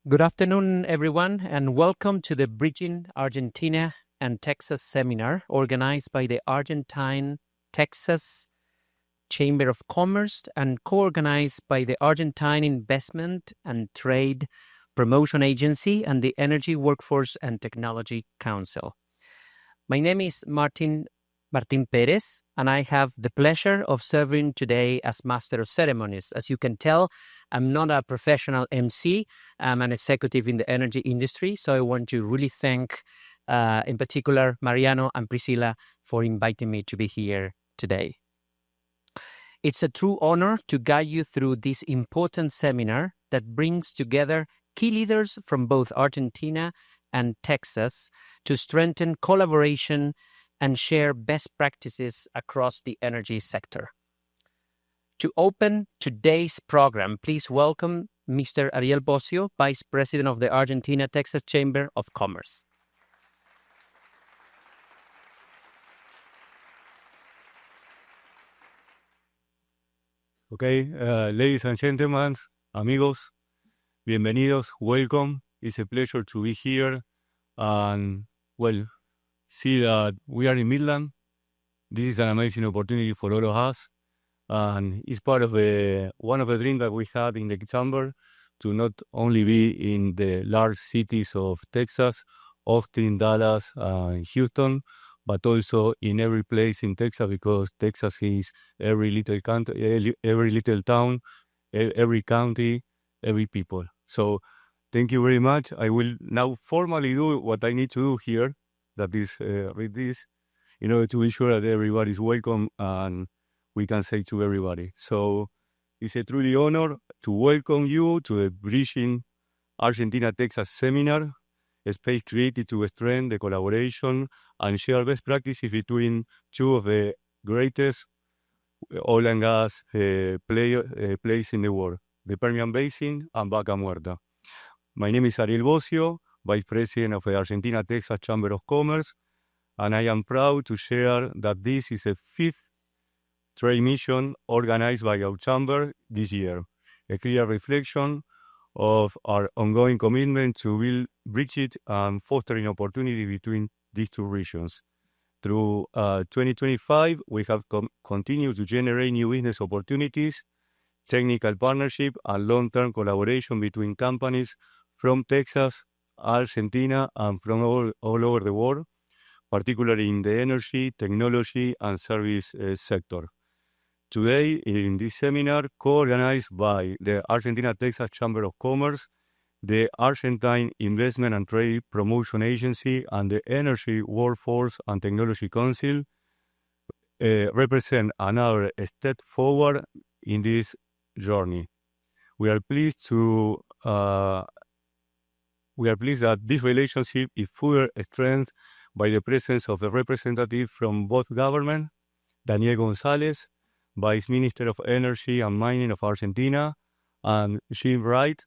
Good afternoon, everyone, and welcome to the Bridging Argentina and Texas seminar organized by the Argentine-Texas Chamber of Commerce and co-organized by the Argentine Investment and Trade Promotion Agency and the Energy Workforce and Technology Council. My name is Martin Perez, and I have the pleasure of serving today as Master of Ceremonies. As you can tell, I'm not a professional MC. I'm an executive in the energy industry, so I want to really thank, in particular, Mariano and Priscilla for inviting me to be here today. It's a true honor to guide you through this important seminar that brings together key leaders from both Argentina and Texas to strengthen collaboration and share best practices across the energy sector. To open today's program, please welcome Mr. Ariel Bocio, Vice President of the Argentina-Texas Chamber of Commerce. Okay, ladies and gentlemen, amigos, bienvenidos, welcome. It's a pleasure to be here and, see that we are in Midland. This is an amazing opportunity for all of us, and it's part of one of the dreams that we had in the chamber to not only be in the large cities of Texas, Austin, Dallas, and Houston, but also in every place in Texas, because Texas is every little country, every little town, every county, every people. So thank you very much. I will now formally do what I need to do here, that is read this, in order to be sure that everybody is welcome and we can say to everybody. So it's a truly honor to welcome you to the Bridging Argentina-Texas seminar, a space created to strengthen the collaboration and share best practices between two of the greatest oil and gas places in the world, the Permian Basin and Vaca Muerta. My name is Ariel Bocio, Vice President of the Argentina-Texas Chamber of Commerce, and I am proud to share that this is the fifth trade mission organized by our chamber this year, a clear reflection of our ongoing commitment to build bridges and fostering opportunity between these two regions. Through 2025, we have continued to generate new business opportunities, technical partnership, and long-term collaboration between companies from Texas, Argentina, and from all over the world, particularly in the energy, technology, and service sector. Today, in this seminar, co-organized by the Argentina-Texas Chamber of Commerce, the Argentine Investment and Trade Promotion Agency, and the Energy Workforce and Technology Council, represent another step forward in this journey. We are pleased that this relationship is further strengthened by the presence of the representative from both governments, Daniel González, Vice Minister of Energy and Mining of Argentina, and Jim Wright,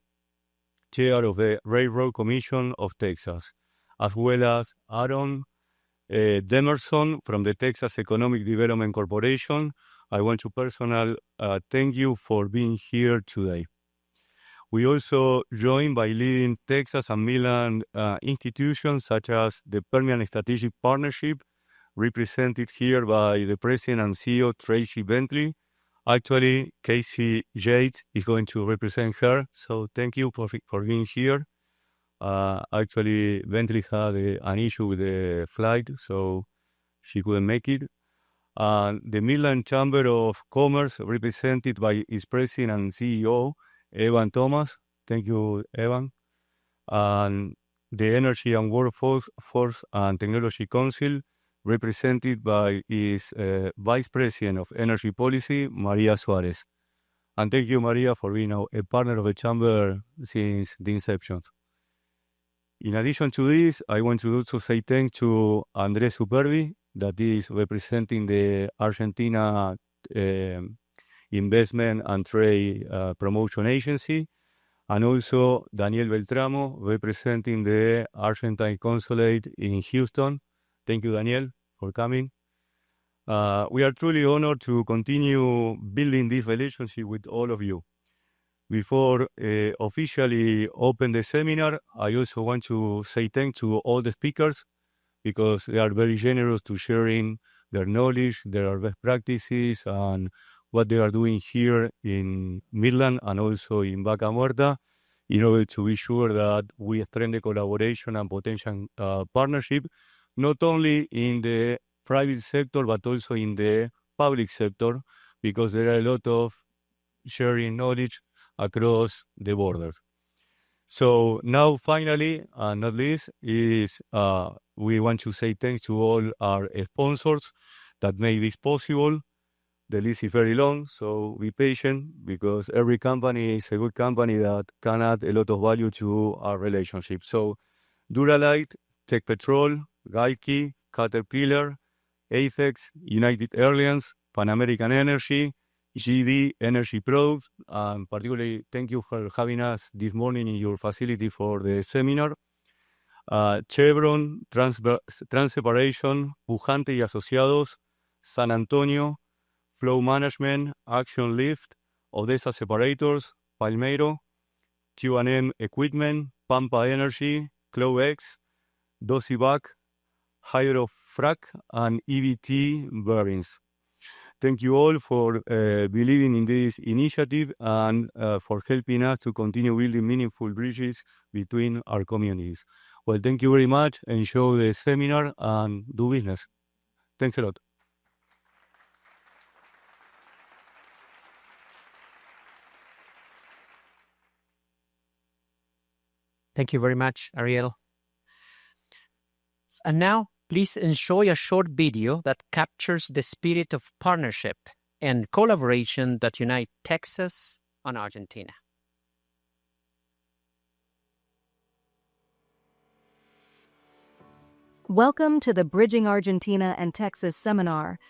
Chair of the Railroad Commission of Texas, as well as Aaron Demerson from the Texas Economic Development Corporation. I want to personally thank you for being here today. We also joined by leading Texas and Midland institutions such as the Permian Strategic Partnership, represented here by the President and CEO Tracy Bentley. Actually, Casey Yates is going to represent her, so thank you for being here. Actually, Bentley had an issue with the flight, so she couldn't make it. The Midland Chamber of Commerce, represented by its President and CEO, Evan Thomas. Thank you, Evan. And the Energy and Workforce and Technology Council, represented by its Vice President of Energy Policy, Maria Suarez. And thank you, Maria, for being a partner of the Chamber since the inception. In addition to this, I want to also say thanks to Andrés Superbi, that is representing the Argentina Investment and Trade Promotion Agency, and also Daniel Beltramo, representing the Argentine Consulate in Houston. Thank you, Daniel, for coming. We are truly honored to continue building this relationship with all of you. Before officially open the seminar, I also want to say thanks to all the speakers because they are very generous to sharing their knowledge, their best practices, and what they are doing here in Midland and also in Vaca Muerta in order to be sure that we strengthen the collaboration and potential partnership, not only in the private sector, but also in the public sector, because there are a lot of sharing knowledge across the border. So now, finally, not least, is we want to say thanks to all our sponsors that made this possible. The list is very long, so be patient because every company is a good company that can add a lot of value to our relationship. So Duralite, Tech Petrol, Geikie, Caterpillar, Apex, United Airlines, Pan American Energy, GD Energy Products, and particularly thank you for having us this morning in your facility for the seminar. Chevron, Transeparation, Pujante y Asociados, San Antonio, Flow Management, Action Lift, Odessa Separators, Palmeiro, Q&M Equipment, Pampa Energy, ClowX, Dosivac, Hydrofrac, and EBT Bearings. Thank you all for believing in this initiative and for helping us to continue building meaningful bridges between our communities. Well, thank you very much. Enjoy the seminar and do business. Thanks a lot. Thank you very much, Ariel. And now, please enjoy a short video that captures the spirit of partnership and collaboration that unite Texas and Argentina. Welcome to the Bridging Argentina and Texas seminar.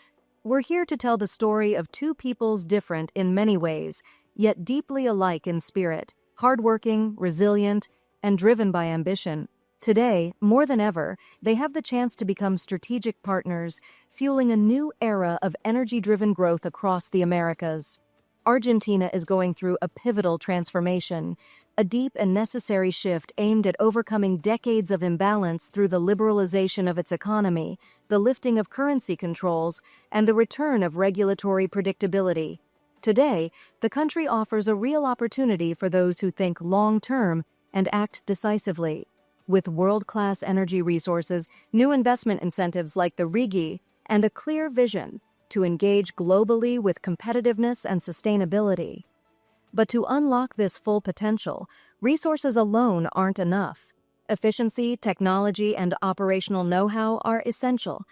We're here to tell the story of two peoples different in many ways, yet deeply alike in spirit, hardworking, resilient, and driven by ambition. Today, more than ever, they have the chance to become strategic partners, fueling a new era of energy-driven growth across the Americas. Argentina is going through a pivotal transformation, a deep and necessary shift aimed at overcoming decades of imbalance through the liberalization of its economy, the lifting of currency controls, and the return of regulatory predictability. Today, the country offers a real opportunity for those who think long-term and act decisively. With world-class energy resources, new investment incentives like the RIGI, and a clear vision to engage globally with competitiveness and sustainability. But to unlock this full potential, resources alone aren't enough. Efficiency, technology, and operational know-how are essential.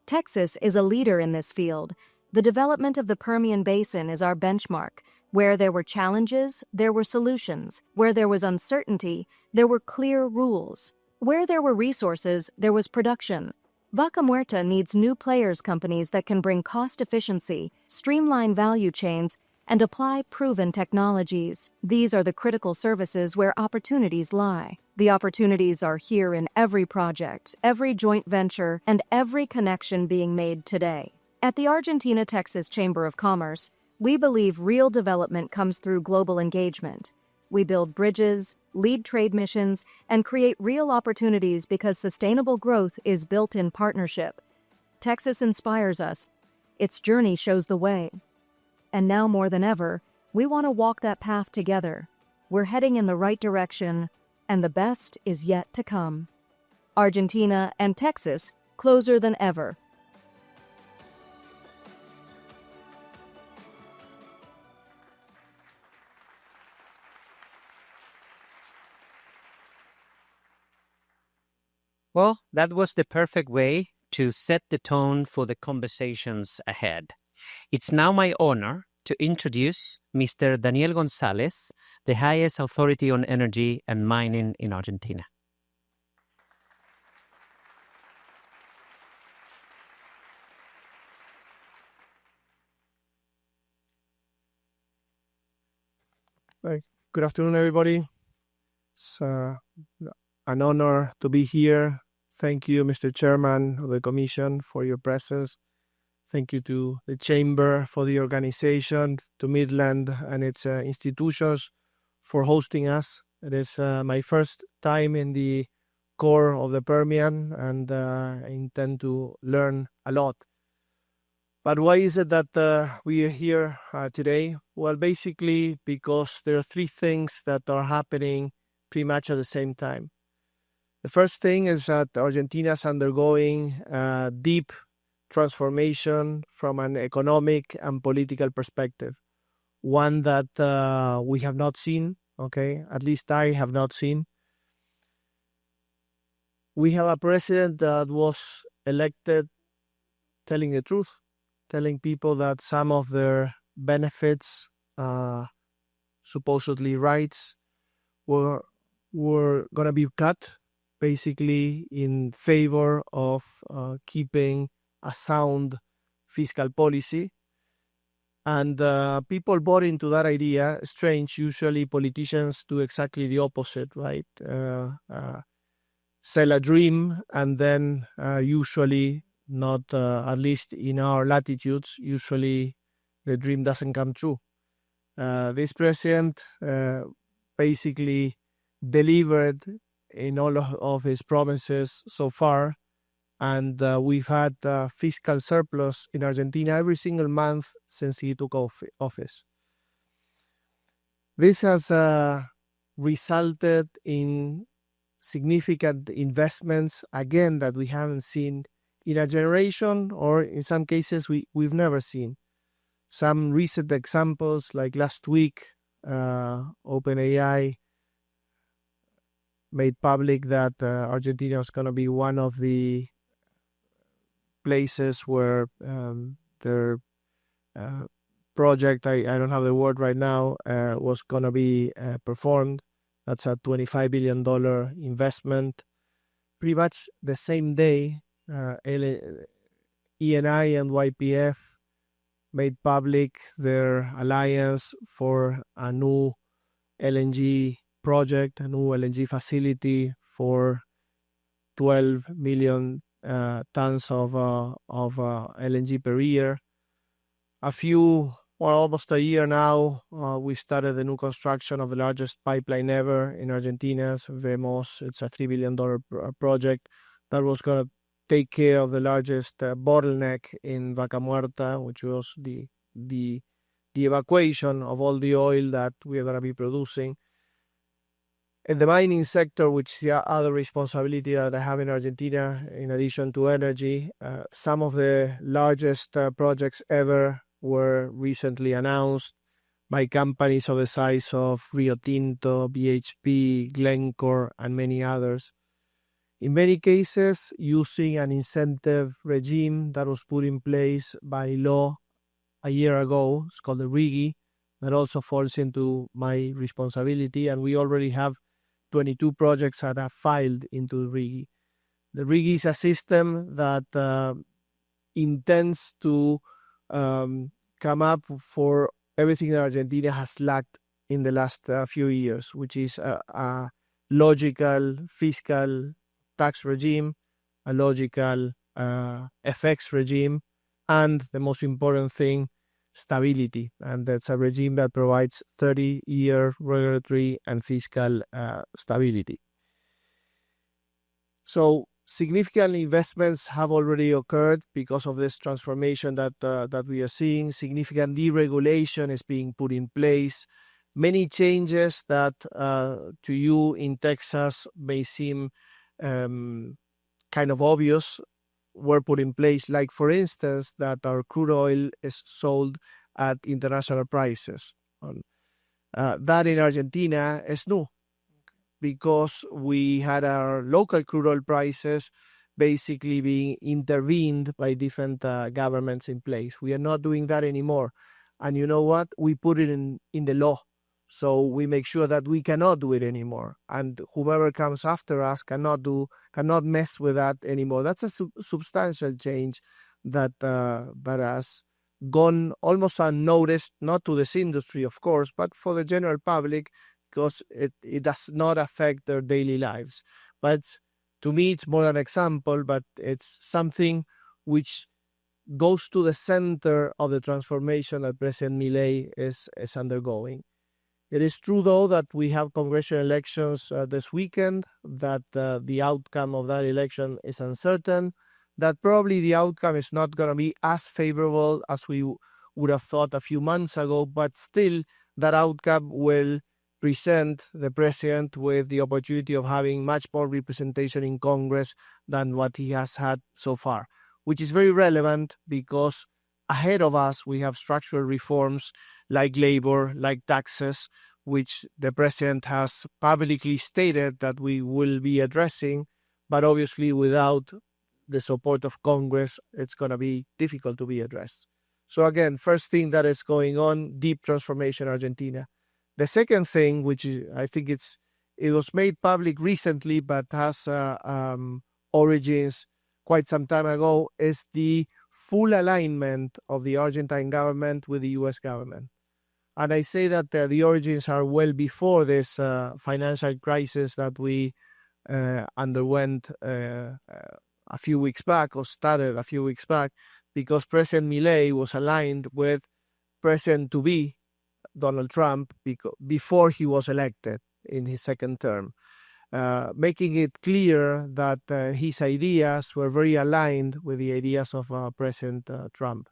Texas is a leader in this field. The development of the Permian Basin is our benchmark. Where there were challenges, there were solutions. Where there was uncertainty, there were clear rules. Where there were resources, there was production. Vaca Muerta needs new players companies that can bring cost efficiency, streamline value chains, and apply proven technologies. These are the critical services where opportunities lie. The opportunities are here in every project, every joint venture, and every connection being made today. At the Argentina-Texas Chamber of Commerce, we believe real development comes through global engagement. We build bridges, lead trade missions, and create real opportunities because sustainable growth is built in partnership. Texas inspires us. Its journey shows the way. And now more than ever, we want to walk that path together. We're heading in the right direction, and the best is yet to come. Argentina and Texas, closer than ever. Well, that was the perfect way to set the tone for the conversations ahead. It's now my honor to introduce Mr. Daniel Gonzalez, the highest authority on energy and mining in Argentina. Good afternoon, everybody. It's an honor to be here. Thank you, Mr. Chairman of the Commission, for your presence. Thank you to the Chamber for the organization, to Midland and its institutions for hosting us. It is my first time in the core of the Permian, and I intend to learn a lot. But why is it that we are here today? Well, basically because there are three things that are happening pretty much at the same time. The first thing is that Argentina is undergoing a deep transformation from an economic and political perspective, one that we have not seen, okay? At least I have not seen. We have a president that was elected telling the truth, telling people that some of their benefits, supposedly rights, were going to be cut, basically in favor of keeping a sound fiscal policy. And people bought into that idea. Strange, usually politicians do exactly the opposite, right? Sell a dream, and then usually not, at least in our latitudes, usually the dream doesn't come true. This president basically delivered in all of his promises so far, and we've had fiscal surplus in Argentina every single month since he took office. This has resulted in significant investments, again, that we haven't seen in a generation, or in some cases we've never seen. Some recent examples, like last week, OpenAI made public that Argentina is going to be one of the places where their project, I don't have the word right now, was going to be performed. That's a $25 billion investment. Pretty much the same day, ENI and YPF made public their alliance for a new LNG project, a new LNG facility for 12 million tons of LNG per year. Almost a year now, we started the new construction of the largest pipeline ever in Argentina, VEMOS. It's a $3 billion project that was going to take care of the largest bottleneck in Vaca Muerta, which was the evacuation of all the oil that we are going to be producing. In the mining sector, which is the other responsibility that I have in Argentina, in addition to energy, some of the largest projects ever were recently announced by companies of the size of Rio Tinto, BHP, Glencore, and many others. In many cases, using an incentive regime that was put in place by law a year ago. It's called the RIGI, that also falls into my responsibility, and we already have 22 projects that have filed into the RIGI. The RIGI is a system that intends to come up for everything that Argentina has lacked in the last few years, which is a logical fiscal tax regime, a logical FX regime, and the most important thing, stability. And that's a regime that provides 30-year regulatory and fiscal stability. So significant investments have already occurred because of this transformation that we are seeing. Significant deregulation is being put in place. Many changes that to you in Texas may seem kind of obvious were put in place, like, for instance, that our crude oil is sold at international prices. That in Argentina is new, because we had our local crude oil prices basically being intervened by different governments in place. We are not doing that anymore. And you know what? We put it in the law. So we make sure that we cannot do it anymore. And whoever comes after us cannot mess with that anymore. That's a substantial change that has gone almost unnoticed, not to this industry, of course, but for the general public, because it does not affect their daily lives. But to me, it's more an example, but it's something which goes to the center of the transformation that President Milei is undergoing. It is true, though, that we have congressional elections this weekend, that the outcome of that election is uncertain, that probably the outcome is not going to be as favorable as we would have thought a few months ago, but still that outcome will present the president with the opportunity of having much more representation in Congress than what he has had so far, which is very relevant because ahead of us we have structural reforms like labor, like taxes, which the president has publicly stated that we will be addressing, but obviously without the support of Congress, it's going to be difficult to be addressed. So again, first thing that is going on, deep transformation in Argentina. The second thing, which I think it was made public recently, but has origins quite some time ago, is the full alignment of the Argentine government with the U.S. government. And I say that the origins are well before this financial crisis that we underwent a few weeks back, or started a few weeks back, because President Milei was aligned with President-to-be Donald Trump before he was elected in his second term, making it clear that his ideas were very aligned with the ideas of President Trump.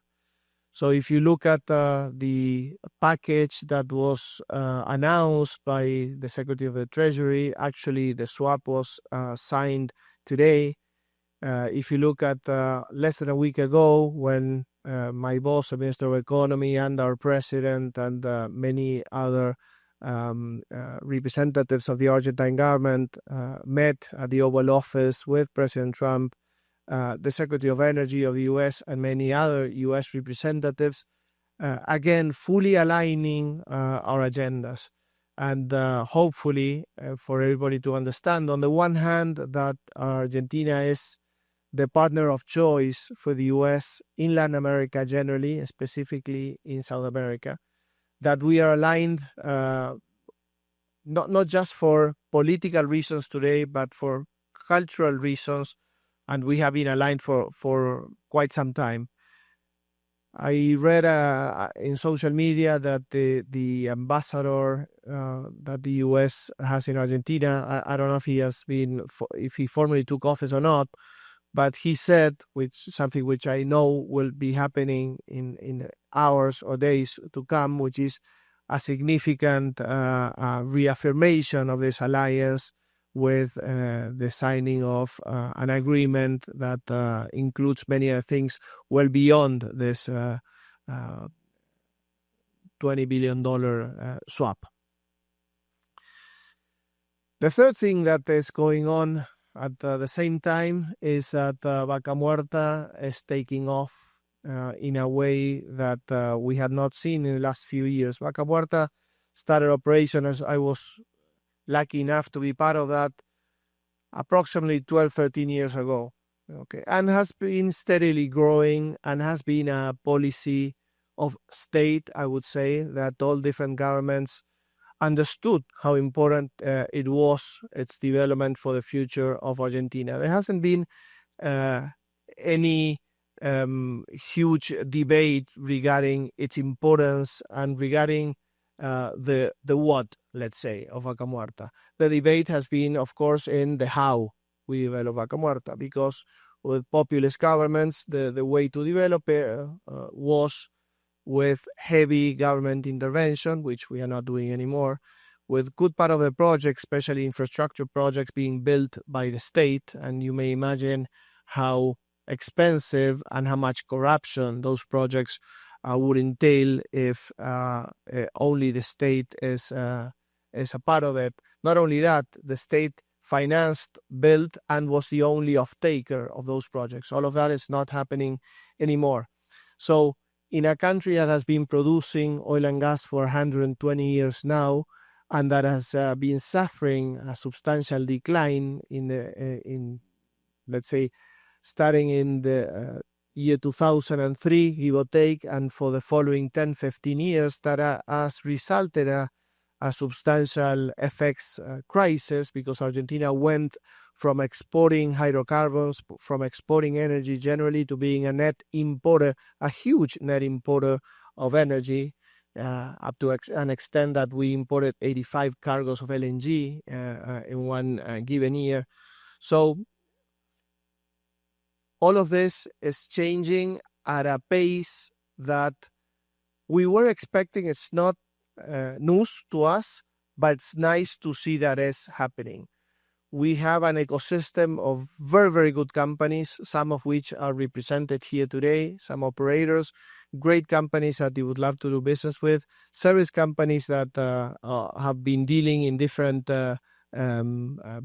So if you look at the package that was announced by the Secretary of the Treasury, actually the swap was signed today. If you look at less than a week ago, when my boss, the Minister of Economy, and our President and many other representatives of the Argentine government met at the Oval Office with President Trump, the Secretary of Energy of the U.S., and many other U.S. representatives, again, fully aligning our agendas. And hopefully, for everybody to understand, on the one hand, that Argentina is the partner of choice for the U.S. in Latin America generally, specifically in South America, that we are aligned not just for political reasons today, but for cultural reasons, and we have been aligned for quite some time. I read in social media that the ambassador that the U.S. has in Argentina, I don't know if he formally took office or not, but he said, something which I know will be happening in hours or days to come, which is a significant reaffirmation of this alliance with the signing of an agreement that includes many other things well beyond this $20 billion swap. The third thing that is going on at the same time is that Vaca Muerta is taking off in a way that we had not seen in the last few years. Vaca Muerta started operation, as I was lucky enough to be part of that, approximately 12, 13 years ago. Okay, and has been steadily growing and has been a policy of state, I would say, that all different governments understood how important it was, its development for the future of Argentina. There hasn't been any huge debate regarding its importance and regarding the what, let's say, of Vaca Muerta. The debate has been, of course, in the how we develop Vaca Muerta, because with populist governments, the way to develop it was with heavy government intervention, which we are not doing anymore, with good part of the project, especially infrastructure projects, being built by the state. And you may imagine how expensive and how much corruption those projects would entail if only the state is a part of it. Not only that, the state financed, built, and was the only off-taker of those projects. All of that is not happening anymore. So in a country that has been producing oil and gas for 120 years now, and that has been suffering a substantial decline in let's say, starting in the year 2003, give or take, and for the following 10, 15 years, that has resulted a substantial FX crisis, because Argentina went from exporting hydrocarbons, from exporting energy generally, to being a net importer, a huge net importer of energy. up to an extent that we imported 85 cargos of LNG in one given year. So all of this is changing at a pace that we were expecting. It's not news to us, but it's nice to see that is happening. We have an ecosystem of very, very good companies, some of which are represented here today, some operators, great companies that you would love to do business with, service companies that have been dealing in different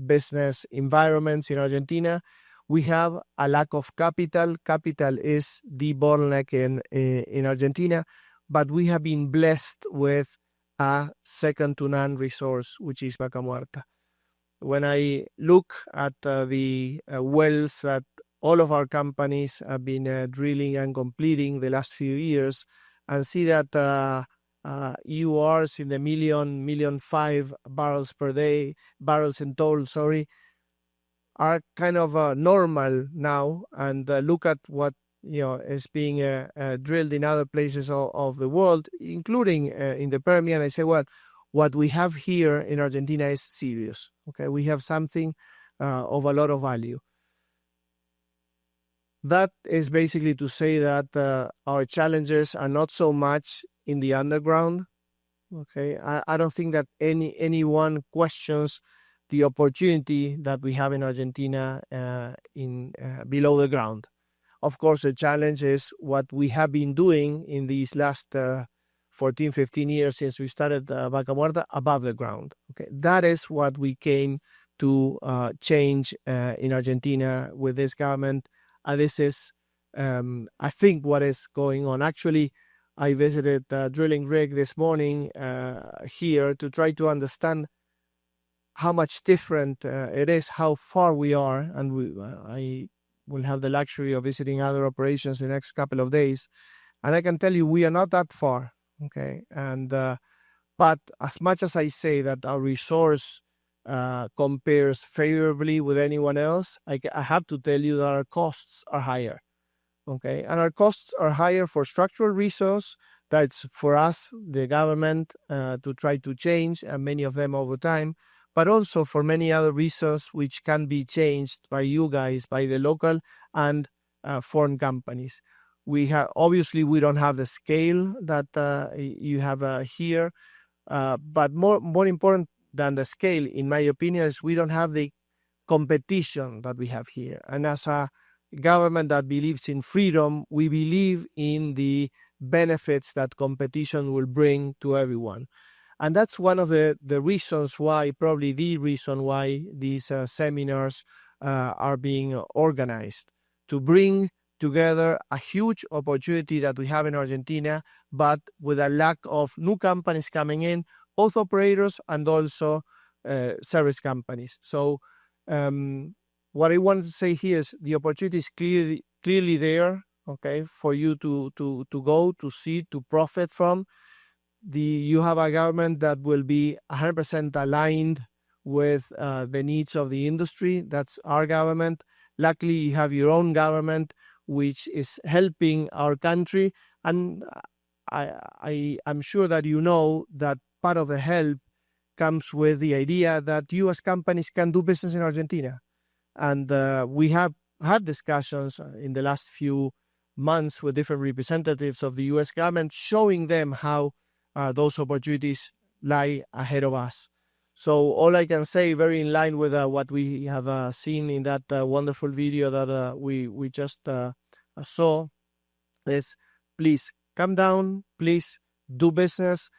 business environments in Argentina. We have a lack of capital. Capital is the bottleneck in Argentina, but we have been blessed with a second-to-none resource, which is Vaca Muerta. When I look at the wells that all of our companies have been drilling and completing the last few years, and see that EURs in the 1.5 barrels per day, barrels in total, are kind of normal now, and look at what is being drilled in other places of the world, including in the Permian, I say, well, what we have here in Argentina is serious. Okay, we have something of a lot of value. That is basically to say that our challenges are not so much in the underground. Okay, I don't think that anyone questions the opportunity that we have in Argentina in below the ground. Of course, the challenge is what we have been doing in these last 14, 15 years since we started Vaca Muerta above the ground. Okay, that is what we came to change in Argentina with this government. This is, I think, what is going on. Actually, I visited a drilling rig this morning here to try to understand how much different it is, how far we are, and I will have the luxury of visiting other operations in the next couple of days, and I can tell you we are not that far. Okay, and but as much as I say that our resource compares favorably with anyone else, I have to tell you that our costs are higher. Okay, and our costs are higher for structural resource. That's for us, the government, to try to change, and many of them over time, but also for many other resources which can be changed by you guys, by the local and foreign companies. Obviously we don't have the scale that you have here, but more important than the scale, in my opinion, is we don't have the competition that we have here. And as a government that believes in freedom, we believe in the benefits that competition will bring to everyone. And that's one of the reasons why, probably the reason why these seminars are being organized, to bring together a huge opportunity that we have in Argentina, but with a lack of new companies coming in, both operators and also service companies. So what I want to say here is the opportunity is clearly there, okay, for you to go, to see, to profit from. You have a government that will be 100% aligned with the needs of the industry. That's our government. Luckily, you have your own government, which is helping our country. And I'm sure that you know that part of the help comes with the idea that U.S. companies can do business in Argentina. And we have had discussions in the last few months with different representatives of the U.S. government, showing them how those opportunities lie ahead of us. So all I can say, very in line with what we have seen in that wonderful video that we just saw, is please come down, please do business,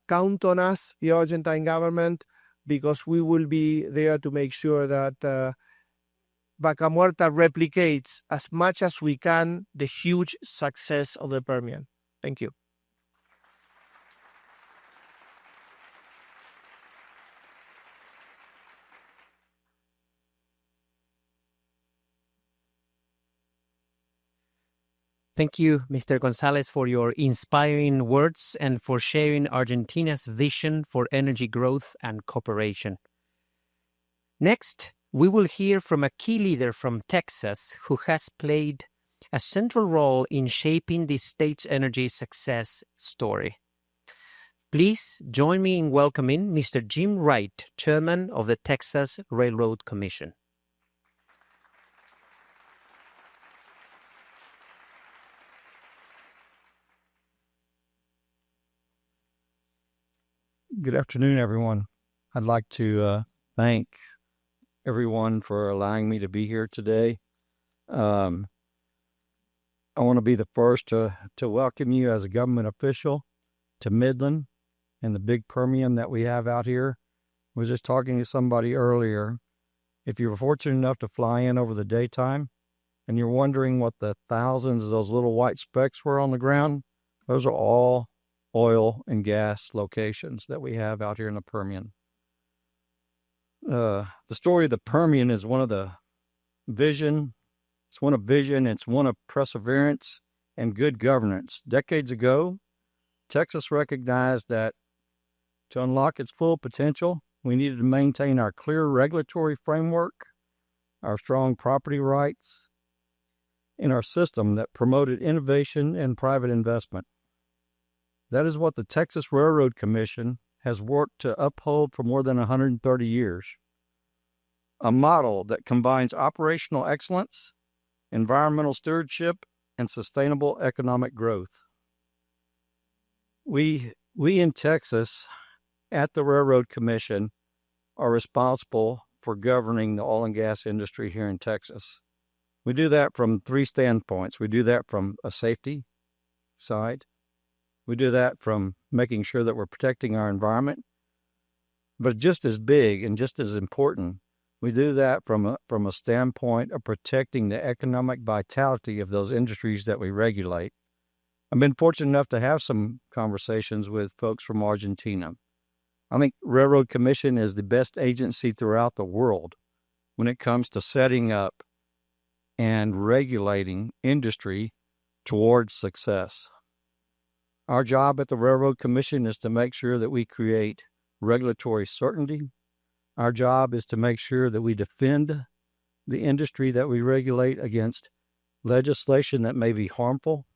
count on us, the Argentine government, because we will be there to make sure that Vaca Muerta replicates as much as we can the huge success of the Permian. Thank you. Thank you, Mr. Gonzalez, for your inspiring words and for sharing Argentina's vision for energy growth and cooperation. Next, we will hear from a key leader from Texas who has played a central role in shaping the state's energy success story. Please join me in welcoming Mr. Jim Wright, Chairman of the Texas Railroad Commission. Good afternoon, everyone. I'd like to thank everyone for allowing me to be here today. I want to be the first to welcome you as a government official to Midland and the big Permian that we have out here. I was just talking to somebody earlier. If you were fortunate enough to fly in over the daytime and you're wondering what the thousands of those little white specks were on the ground, those are all oil and gas locations that we have out here in the Permian. The story of the Permian is one of the vision. It's one of vision. It's one of perseverance and good governance. Decades ago, Texas recognized that to unlock its full potential, we needed to maintain our clear regulatory framework, our strong property rights, and our system that promoted innovation and private investment. That is what the Texas Railroad Commission has worked to uphold for more than 130 years. A model that combines operational excellence, environmental stewardship, and sustainable economic growth. We in Texas, at the Railroad Commission, are responsible for governing the oil and gas industry here in Texas. We do that from three standpoints. We do that from a safety side. We do that from making sure that we're protecting our environment. But just as big and just as important, we do that from a standpoint of protecting the economic vitality of those industries that we regulate. I've been fortunate enough to have some conversations with folks from Argentina. I think Railroad Commission is the best agency throughout the world when it comes to setting up and regulating industry towards success. Our job at the Railroad Commission is to make sure that we create regulatory certainty. Our job is to make sure that we defend the industry that we regulate against legislation that may be harmful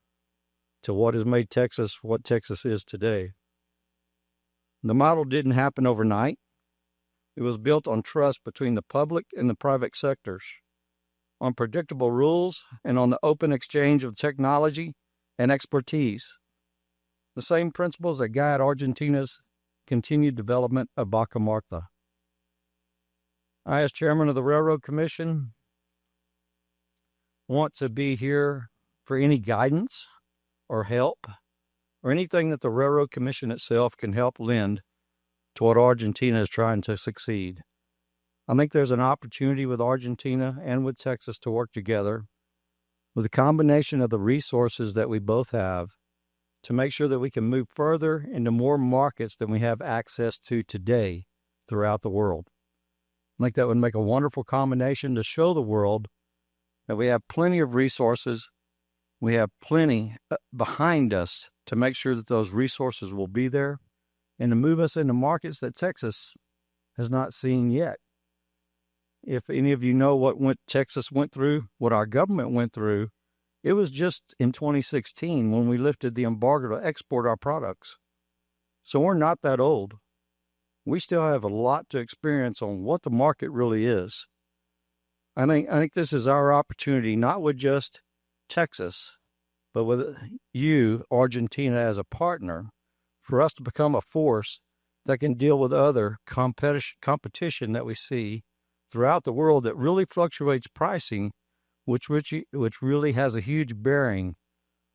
to what has made Texas what Texas is today. The model didn't happen overnight. It was built on trust between the public and the private sectors, on predictable rules, and on the open exchange of technology and expertise. The same principles that guide Argentina's continued development of Vaca Muerta. I, as chairman of the Railroad Commission, want to be here for any guidance or help or anything that the Railroad Commission itself can help lend to what Argentina is trying to succeed. I think there's an opportunity with Argentina and with Texas to work together with a combination of the resources that we both have to make sure that we can move further into more markets than we have access to today throughout the world. I think that would make a wonderful combination to show the world that we have plenty of resources, we have plenty behind us to make sure that those resources will be there and to move us into markets that Texas has not seen yet. If any of you know what Texas went through, what our government went through, it was just in 2016 when we lifted the embargo to export our products. So we're not that old. We still have a lot to experience on what the market really is. I think this is our opportunity, not with just Texas, but with you, Argentina, as a partner, for us to become a force that can deal with other competition that we see throughout the world that really fluctuates pricing, which really has a huge bearing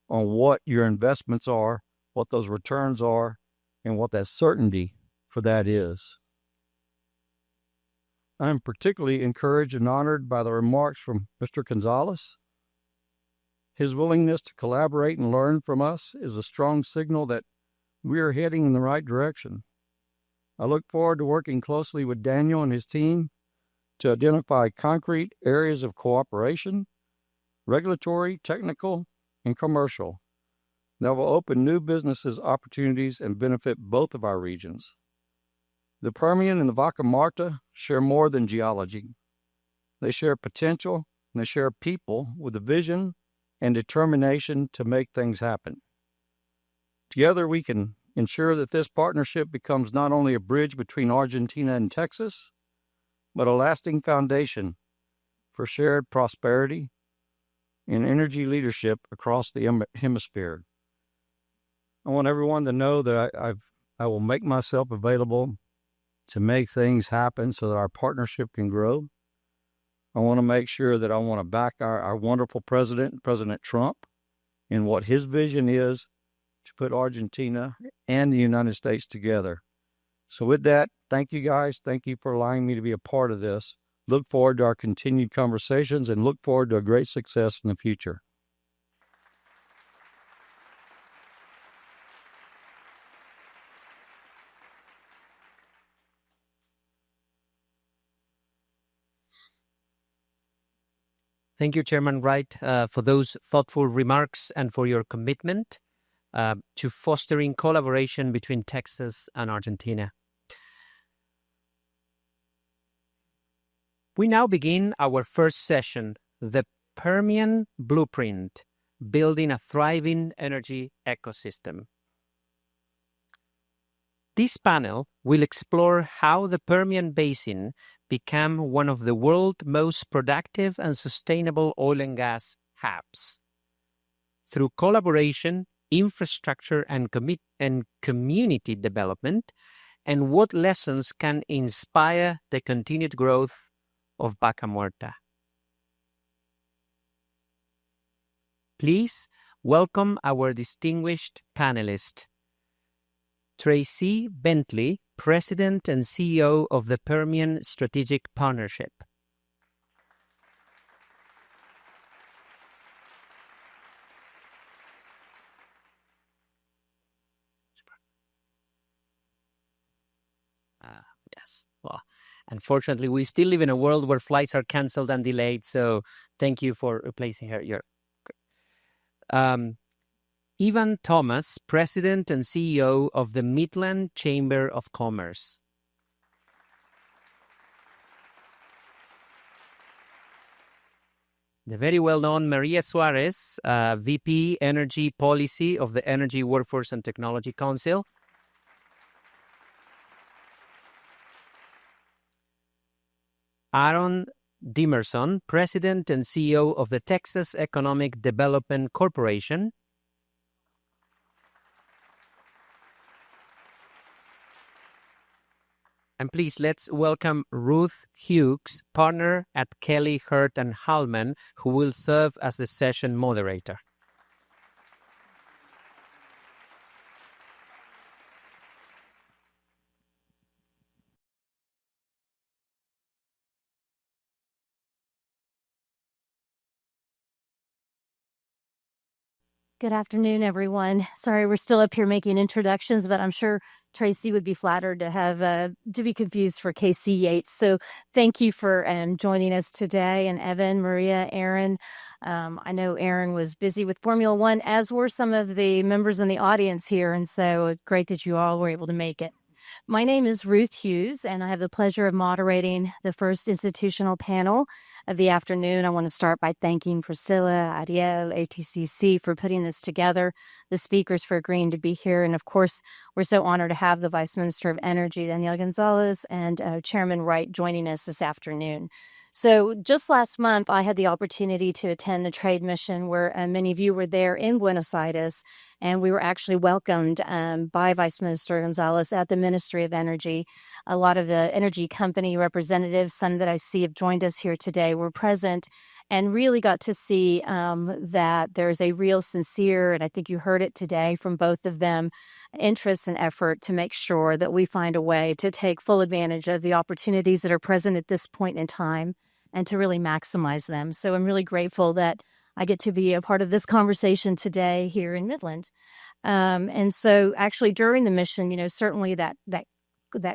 on what your investments are, what those returns are, and what that certainty for that is. I'm particularly encouraged and honored by the remarks from Mr. Gonzalez. His willingness to collaborate and learn from us is a strong signal that we are heading in the right direction. I look forward to working closely with Daniel and his team to identify concrete areas of cooperation, regulatory, technical, and commercial, that will open new businesses opportunities and benefit both of our regions. The Permian and the Vaca Muerta share more than geology. They share potential, and they share people with a vision and determination to make things happen. Together we can ensure that this partnership becomes not only a bridge between Argentina and Texas, but a lasting foundation for shared prosperity and energy leadership across the hemisphere. I want everyone to know that I will make myself available to make things happen so that our partnership can grow. I want to make sure that I want to back our wonderful president, President Trump, in what his vision is to put Argentina and the United States together. So with that, thank you guys. Thank you for allowing me to be a part of this. Look forward to our continued conversations and look forward to a great success in the future. Thank you, Chairman Wright, for those thoughtful remarks and for your commitment to fostering collaboration between Texas and Argentina. We now begin our first session, the Permian Blueprint, Building a Thriving Energy Ecosystem. This panel will explore how the Permian Basin became one of the world's most productive and sustainable oil and gas hubs. Through collaboration, infrastructure, and community development, and what lessons can inspire the continued growth of Vaca Muerta. Please welcome our distinguished panelist, Tracy Bentley, President and CEO of the Permian Strategic Partnership. Yes. Well, unfortunately, we still live in a world where flights are canceled and delayed, so thank you for replacing her. Ivan Thomas, President and CEO of the Midland Chamber of Commerce. The very well-known Maria Suarez, VP Energy Policy of the Energy Workforce and Technology Council. Aaron Dimerson, President and CEO of the Texas Economic Development Corporation. And please, let's welcome Ruth Hughes, partner at Kelly, Hurt & Hallman, who will serve as the session moderator. Good afternoon, everyone. Sorry, we're still up here making introductions, but I'm sure Tracy would be flattered to have to be confused for KC Yates. So thank you for joining us today. And Evan, Maria, Aaron. I know Aaron was busy with Formula One, as were some of the members in the audience here. And so great that you all were able to make it. My name is Ruth Hughes, and I have the pleasure of moderating the first institutional panel of the afternoon. I want to start by thanking Priscilla, Ariel, ATCC for putting this together, the speakers for agreeing to be here, and of course, we're so honored to have the Vice Minister of Energy, Danielle Gonzalez, and Chairman Wright joining us this afternoon. So just last month, I had the opportunity to attend the trade mission where many of you were there in Buenos Aires, and we were actually welcomed by Vice Minister Gonzalez at the Ministry of Energy. A lot of the energy company representatives, some that I see have joined us here today, were present and really got to see that there's a real sincere, and I think you heard it today from both of them, interest and effort to make sure that we find a way to take full advantage of the opportunities that are present at this point in time and to really maximize them. So I'm really grateful that I get to be a part of this conversation today here in Midland. And so actually during the mission, certainly that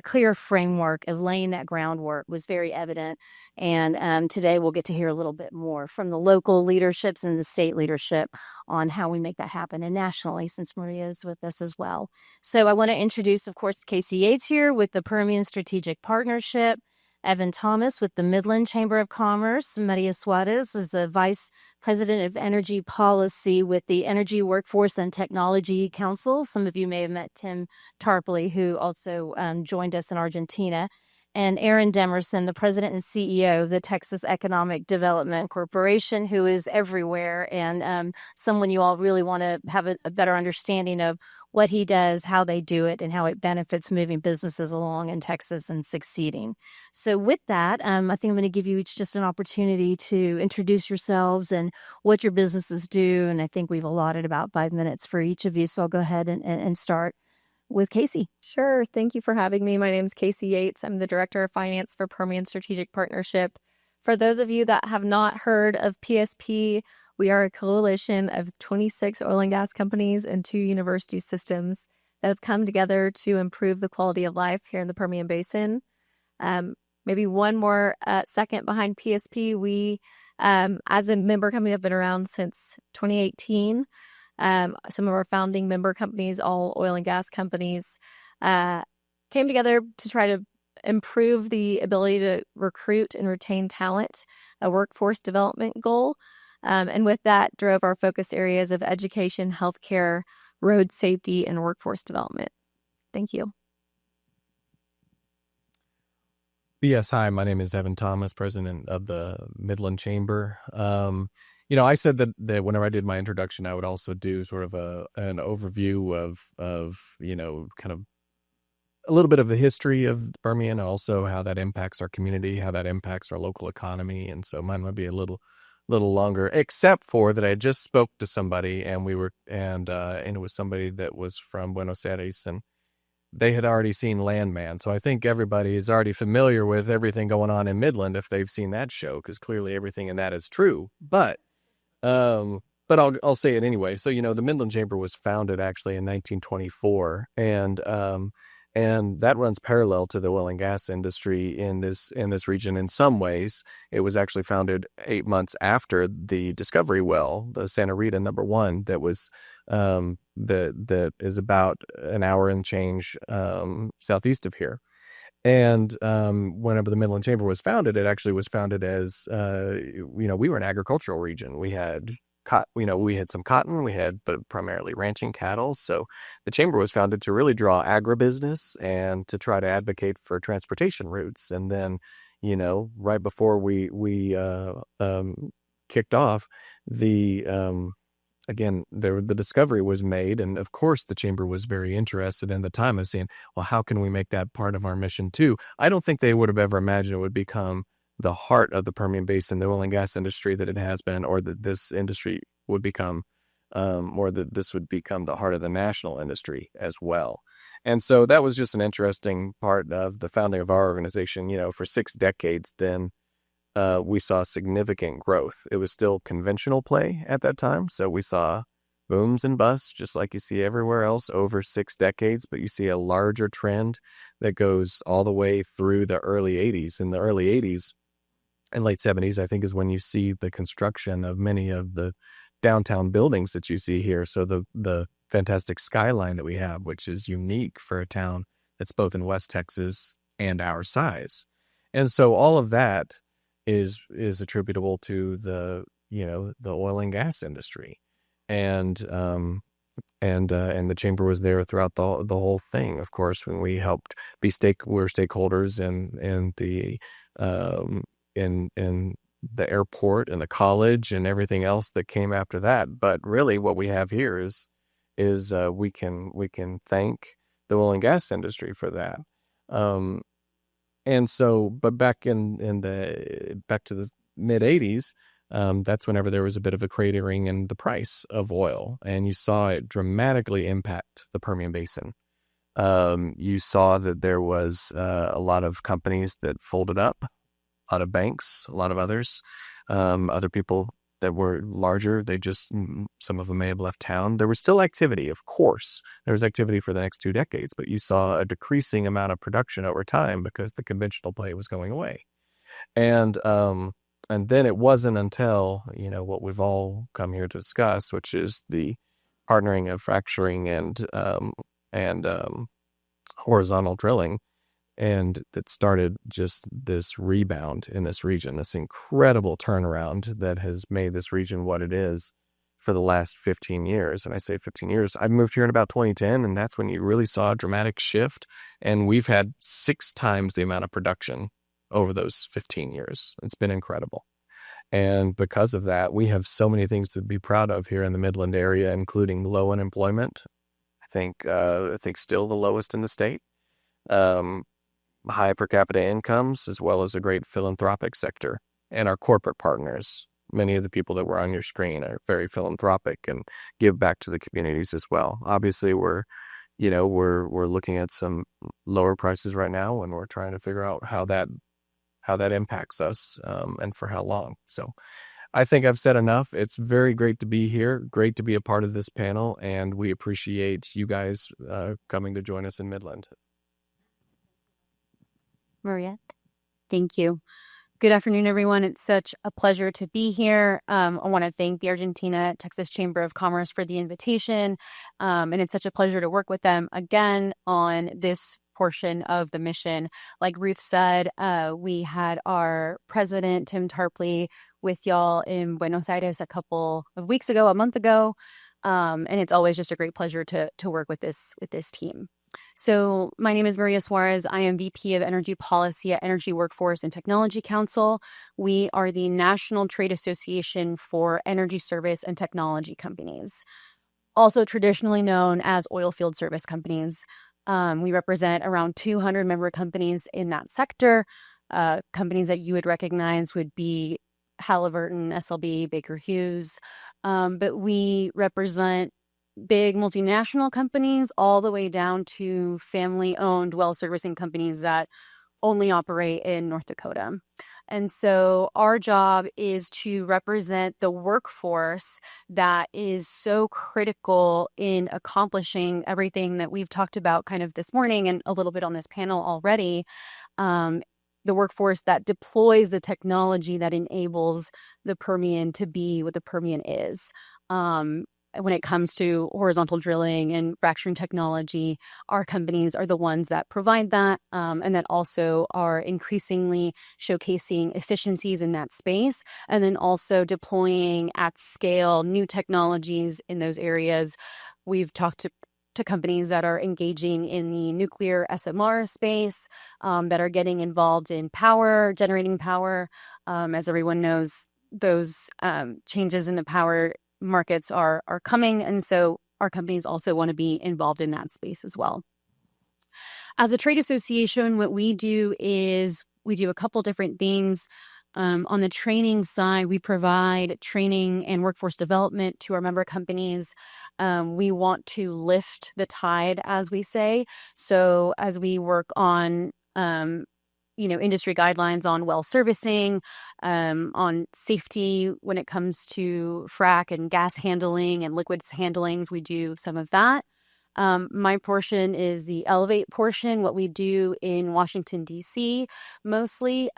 clear framework of laying that groundwork was very evident. And today we'll get to hear a little bit more from the local leaderships and the state leadership on how we make that happen, and nationally, since Maria is with us as well. So I want to introduce, of course, Casey Yates here with the Permian Strategic Partnership. Evan Thomas with the Midland Chamber of Commerce. Maria Suarez is the Vice President of Energy Policy with the Energy Workforce and Technology Council. Some of you may have met Tim Tarpley, who also joined us in Argentina. And Aaron Demerson, the President and CEO of the Texas Economic Development Corporation, who is everywhere and someone you all really want to have a better understanding of what he does, how they do it, and how it benefits moving businesses along in Texas and succeeding. So with that, I think I'm going to give you each just an opportunity to introduce yourselves and what your businesses do. And I think we've allotted about 5 minutes for each of you. So I'll go ahead and start with Casey. Sure. Thank you for having me. My name is Casey Yates. I'm the Director of Finance for Permian Strategic Partnership. For those of you that have not heard of PSP, we are a coalition of 26 oil and gas companies and 2 university systems that have come together to improve the quality of life here in the Permian Basin. Maybe one more second behind PSP, we, as a member company, have been around since 2018. Some of our founding member companies, all oil and gas companies, came together to try to improve the ability to recruit and retain talent, a workforce development goal. And with that, drove our focus areas of education, healthcare, road safety, and workforce development. Thank you. Yes, hi, my name is Evan Thomas, president of the Midland Chamber. I said that whenever I did my introduction, I would also do sort of an overview of kind of a little bit of the history of Permian, also how that impacts our community, how that impacts our local economy. And so mine might be a little longer, except for that I just spoke to somebody and it was somebody that was from Buenos Aires, and they had already seen Landman. So I think everybody is already familiar with everything going on in Midland if they've seen that show, because clearly everything in that is true. But I'll say it anyway. So, the Midland Chamber was founded actually in 1924, and that runs parallel to the oil and gas industry in this region in some ways. It was actually founded 8 months after the discovery well, the Santa Rita #1, that was that is about an hour and change southeast of here. And whenever the Midland Chamber was founded, it actually was founded as we were an agricultural region. We had we had some cotton, but primarily ranching cattle. So the chamber was founded to really draw agribusiness and to try to advocate for transportation routes. And then, right before we kicked off, the discovery was made. And of course, the chamber was very interested in the time of saying, well, how can we make that part of our mission too? I don't think they would have ever imagined it would become the heart of the Permian Basin, the oil and gas industry that it has been, or that this industry would become, or that this would become the heart of the national industry as well. And so that was just an interesting part of the founding of our organization. For 6 decades, then we saw significant growth. It was still conventional play at that time. So we saw booms and busts, just like you see everywhere else over 6 decades, but you see a larger trend that goes all the way through the early 80s. In the early 80s and late 70s, I think, is when you see the construction of many of the downtown buildings that you see here. So the fantastic skyline that we have, which is unique for a town that's both in West Texas and our size. And so all of that is attributable to the oil and gas industry. And the chamber was there throughout the whole thing. Of course, when we helped we're stakeholders in the airport and the college and everything else that came after that. But really, what we have here is we can thank the oil and gas industry for that. And so, but back to the mid 80s. That's whenever there was a bit of a cratering in the price of oil, and you saw it dramatically impact the Permian Basin. You saw that there was a lot of companies that folded up, a lot of banks, a lot of others, other people that were larger. Some of them may have left town. There was still activity, of course. There was activity for the next 2 decades, but you saw a decreasing amount of production over time because the conventional play was going away. And then it wasn't until, what we've all come here to discuss, which is the partnering of fracturing and horizontal drilling, And that started just this rebound in this region, this incredible turnaround that has made this region what it is for the last 15 years. And I say 15 years, I moved here in about 2010, and that's when you really saw a dramatic shift. And we've had 6 times the amount of production over those 15 years. It's been incredible. And because of that, we have so many things to be proud of here in the Midland area, including low unemployment. I think still the lowest in the state. High per capita incomes, as well as a great philanthropic sector. And our corporate partners, many of the people that were on your screen, are very philanthropic and give back to the communities as well. Obviously, we're looking at some lower prices right now, and we're trying to figure out how that impacts us, and for how long. So I think I've said enough. It's very great to be here, great to be a part of this panel, and we appreciate you guys coming to join us in Midland. Maria. Thank you. Good afternoon, everyone. It's such a pleasure to be here. I want to thank the Argentina-Texas Chamber of Commerce for the invitation, and it's such a pleasure to work with them again on this portion of the mission. Like Ruth said, we had our president, Tim Tarpley, with y'all in Buenos Aires a month ago, and it's always just a great pleasure to work with this team. So my name is Maria Suarez. I am VP of Energy Policy at Energy Workforce and Technology Council. We are the national trade association for energy service and technology companies, also traditionally known as oil field service companies. We represent around 200 member companies in that sector. Companies that you would recognize would be Halliburton, SLB, Baker Hughes, but we represent big multinational companies all the way down to family-owned well servicing companies that only operate in North Dakota. And so our job is to represent the workforce that is so critical in accomplishing everything that we've talked about kind of this morning and a little bit on this panel already. The workforce that deploys the technology that enables the Permian to be what the Permian is. When it comes to horizontal drilling and fracturing technology, our companies are the ones that provide that, and that also are increasingly showcasing efficiencies in that space, and then also deploying at scale new technologies in those areas. We've talked to companies that are engaging in the nuclear SMR space, that are getting involved in generating power. As everyone knows, those changes in the power markets are coming, and so our companies also want to be involved in that space as well. As a trade association, what we do is we do a couple different things. On the training side, we provide training and workforce development to our member companies. We want to lift the tide, as we say. So as we work on industry guidelines on well servicing, on safety when it comes to frac and gas handling and liquids handlings, we do some of that. My portion is the Elevate portion, what we do in Washington, D.C., mostly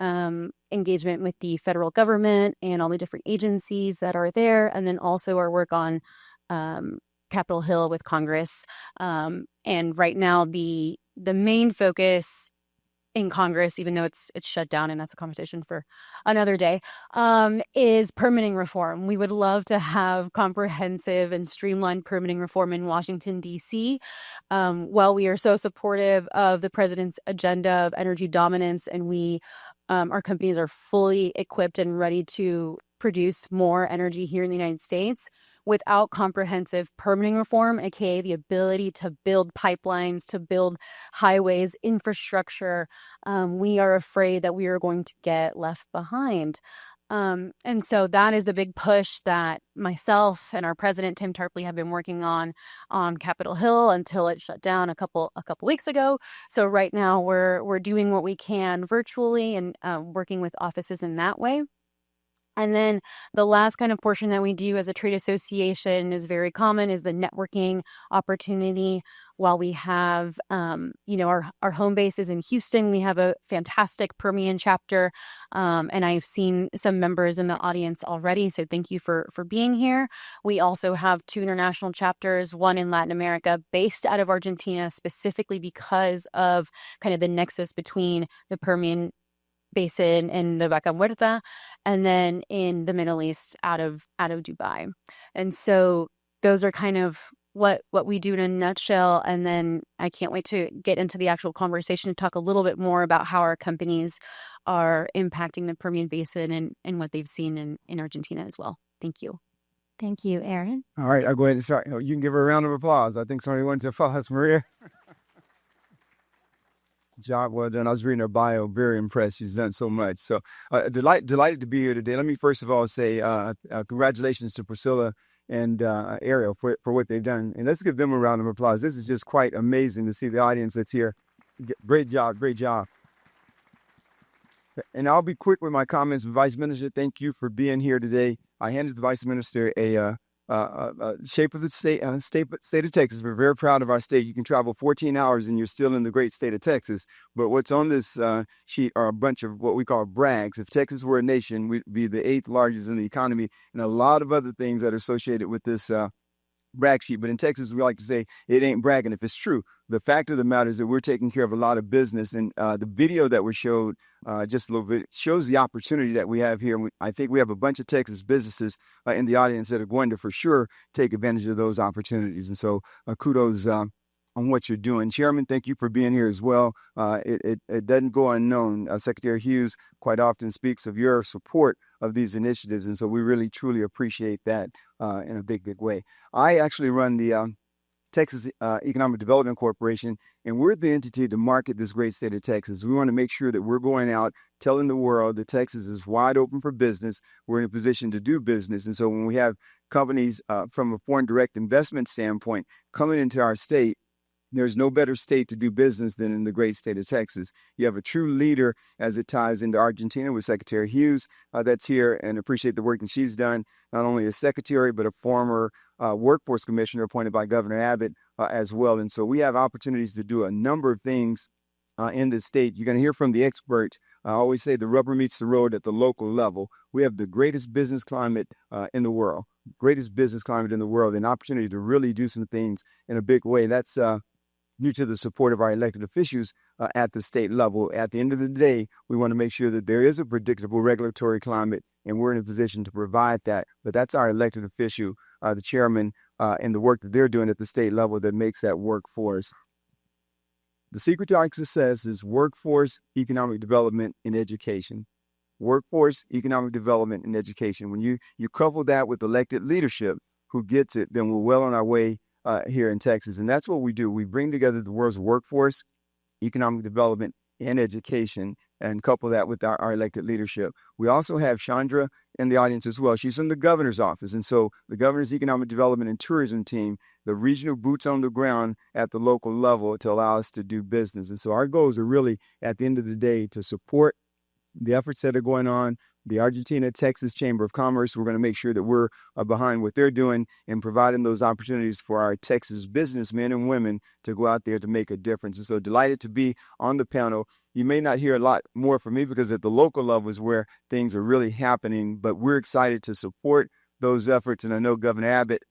engagement with the federal government and all the different agencies that are there, and then also our work on Capitol Hill with Congress. And right now, the main focus in Congress, even though it's shut down, and that's a conversation for another day, is permitting reform. We would love to have comprehensive and streamlined permitting reform in Washington, D.C. While we are so supportive of the president's agenda of energy dominance, and our companies are fully equipped and ready to produce more energy here in the United States, without comprehensive permitting reform, aka the ability to build pipelines, to build highways, infrastructure, we are afraid that we are going to get left behind. And so that is the big push that myself and our president, Tim Tarpley, have been working on Capitol Hill until it shut down a couple weeks ago. So right now we're doing what we can virtually and working with offices in that way. And then the last kind of portion that we do as a trade association is very common, is the networking opportunity. while we have, our home base is in Houston, we have a fantastic Permian chapter. And I've seen some members in the audience already, so thank you for being here. We also have 2 international chapters, one in Latin America based out of Argentina, specifically because of kind of the nexus between the Permian Basin and the Vaca Muerta, and then in the Middle East out of Dubai. And so those are kind of what we do in a nutshell. And then I can't wait to get into the actual conversation to talk a little bit more about how our companies are impacting the Permian Basin and what they've seen in Argentina as well. Thank you. Thank you, Aaron. All right, I'll go ahead and start. You can give her a round of applause. I think somebody wants to applause Maria. Job well done. I was reading her bio, very impressed. She's done so much. So delighted to be here today. Let me first of all say congratulations to Priscilla and Ariel for what they've done. And let's give them a round of applause. This is just quite amazing to see the audience that's here. Great job, great job. And I'll be quick with my comments. Vice Minister, thank you for being here today. I handed the Vice Minister a shape of the state of Texas. We're very proud of our state. You can travel 14 hours and you're still in the great state of Texas. But what's on this sheet are a bunch of what we call brags. If Texas were a nation, we'd be the 8th largest in the economy, and a lot of other things that are associated with this brag sheet. But in Texas, we like to say it ain't bragging if it's true. The fact of the matter is that we're taking care of a lot of business, and the video that we showed just a little bit shows the opportunity that we have here. And I think we have a bunch of Texas businesses in the audience that are going to for sure take advantage of those opportunities. And so kudos on what you're doing. Chairman, thank you for being here as well. It doesn't go unknown. Secretary Hughes quite often speaks of your support of these initiatives, and so we really, truly appreciate that in a big, big way. I actually run the Texas Economic Development Corporation, and we're the entity to market this great state of Texas. We want to make sure that we're going out telling the world that Texas is wide open for business. We're in a position to do business. And so when we have companies from a foreign direct investment standpoint coming into our state, there's no better state to do business than in the great state of Texas. You have a true leader as it ties into Argentina with Secretary Hughes that's here, and appreciate the work that she's done, not only as secretary, but a former workforce commissioner appointed by Governor Abbott as well. And so we have opportunities to do a number of things in this state. You're going to hear from the expert. I always say the rubber meets the road at the local level. We have the greatest business climate in the world, and opportunity to really do some things in a big way. That's due to the support of our elected officials at the state level. At the end of the day, we want to make sure that there is a predictable regulatory climate, and we're in a position to provide that. But that's our elected official, the chairman, and the work that they're doing at the state level that makes that work for us. The secret to our success is workforce, economic development, and education. Workforce, economic development, and education. When you couple that with elected leadership who gets it, then we're well on our way here in Texas. And that's what we do. We bring together the world's workforce, economic development, and education, and couple that with our elected leadership. We also have Chandra in the audience as well. She's from the governor's office. And so the governor's economic development and tourism team, the regional boots on the ground at the local level to allow us to do business. And so our goals are really, at the end of the day, to support the efforts that are going on. The Argentina-Texas Chamber of Commerce, we're going to make sure that we're behind what they're doing and providing those opportunities for our Texas businessmen and women to go out there to make a difference. And so delighted to be on the panel. You may not hear a lot more from me because at the local level is where things are really happening, but we're excited to support those efforts. And I know Governor Abbott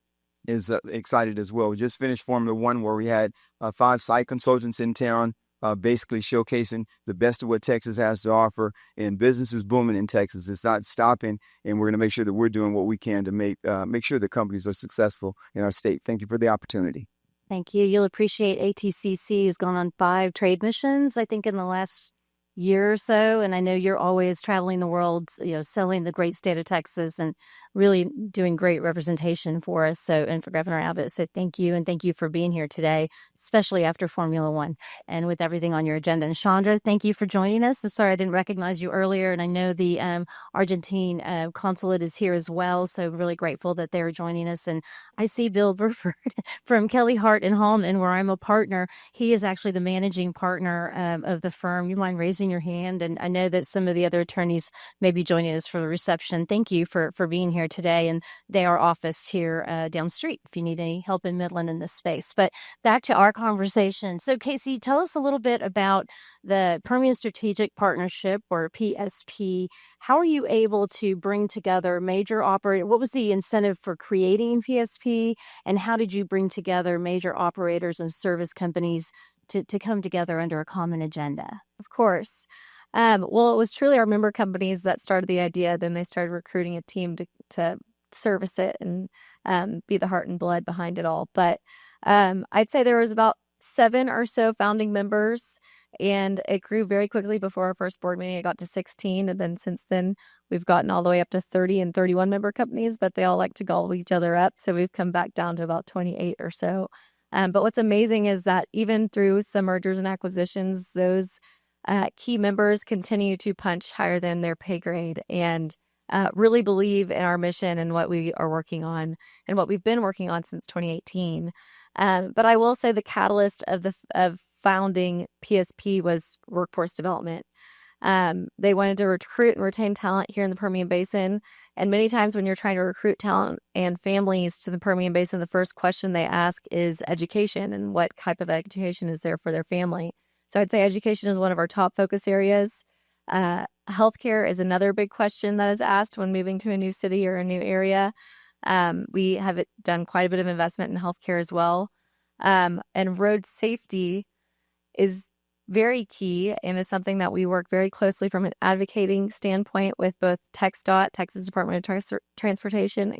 is excited as well. We just finished Formula One, where we had 5 site consultants in town, basically showcasing the best of what Texas has to offer, and business is booming in Texas. It's not stopping, and we're going to make sure that we're doing what we can to make sure that companies are successful in our state. Thank you for the opportunity. Thank you. You'll appreciate ATCC has gone on 5 trade missions, I think, in the last year or so. And I know you're always traveling the world, selling the great state of Texas and really doing great representation for us. So, and for Governor Abbott. So thank you. And thank you for being here today, especially after Formula One and with everything on your agenda. And Chandra, thank you for joining us. I'm sorry I didn't recognize you earlier. And I know the Argentine consulate is here as well. So really grateful that they're joining us. And I see Bill Burford from Kelly Hart and Hallman, where I'm a partner. He is actually the managing partner of the firm. You mind raising your hand? And I know that some of the other attorneys may be joining us for the reception. Thank you for being here here today, and they are officed here down the street if you need any help in Midland in this space. But back to our conversation. So, Casey, tell us a little bit about the Permian Strategic Partnership, or PSP. How are you able to bring together major operators? What was the incentive for creating PSP, and how did you bring together major operators and service companies to come together under a common agenda? Of course. Well, it was truly our member companies that started the idea. Then they started recruiting a team to service it and be the heart and blood behind it all. But I'd say there was about 7 or so founding members, and it grew very quickly. Before our first board meeting, it got to 16. And then since then, we've gotten all the way up to 30 and 31 member companies, but they all like to gobble each other up. So we've come back down to about 28 or so. But what's amazing is that even through some mergers and acquisitions, those key members continue to punch higher than their pay grade and really believe in our mission and what we are working on and what we've been working on since 2018. But I will say the catalyst of founding PSP was workforce development. They wanted to recruit and retain talent here in the Permian Basin. And many times when you're trying to recruit talent and families to the Permian Basin, the first question they ask is education and what type of education is there for their family. So I'd say education is one of our top focus areas. Healthcare is another big question that is asked when moving to a new city or a new area. We have done quite a bit of investment in healthcare as well. And road safety is very key and is something that we work very closely from an advocating standpoint with both TxDOT, Texas Department of Transportation,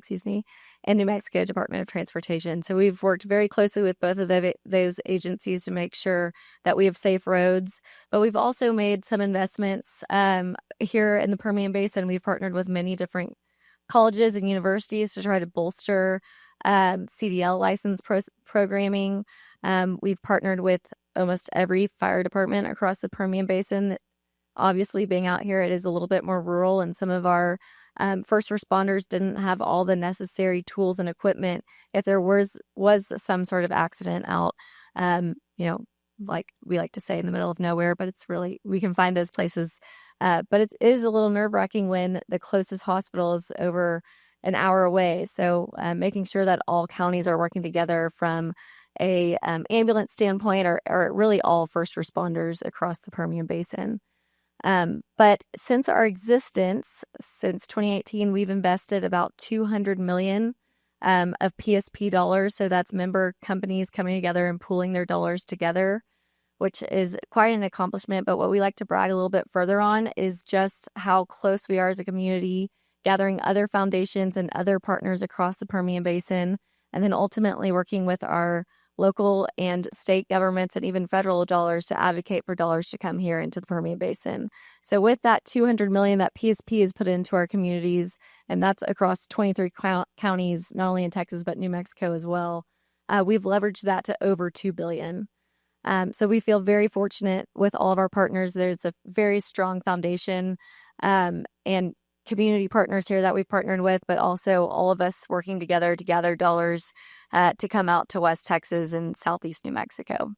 and New Mexico Department of Transportation. So we've worked very closely with both of those agencies to make sure that we have safe roads. But we've also made some investments here in the Permian Basin. We've partnered with many different colleges and universities to try to bolster CDL license programming. We've partnered with almost every fire department across the Permian Basin. Obviously, being out here, it is a little bit more rural, and some of our first responders didn't have all the necessary tools and equipment if there was some sort of accident out, like we like to say, in the middle of nowhere, but it's really, we can find those places. But it is a little nerve-wracking when the closest hospital is over an hour away. So making sure that all counties are working together from a ambulance standpoint or really all first responders across the Permian Basin. But since our existence, since 2018, we've invested about $200 million of PSP dollars. So that's member companies coming together and pooling their dollars together, which is quite an accomplishment. But what we like to brag a little bit further on is just how close we are as a community, gathering other foundations and other partners across the Permian Basin, and then ultimately working with our local and state governments and even federal dollars to advocate for dollars to come here into the Permian Basin. So with that $200 million that PSP has put into our communities, and that's across 23 counties, not only in Texas, but New Mexico as well, we've leveraged that to over $2 billion. So we feel very fortunate with all of our partners. There's a very strong foundation and community partners here that we've partnered with, but also all of us working together to gather dollars to come out to West Texas and Southeast New Mexico.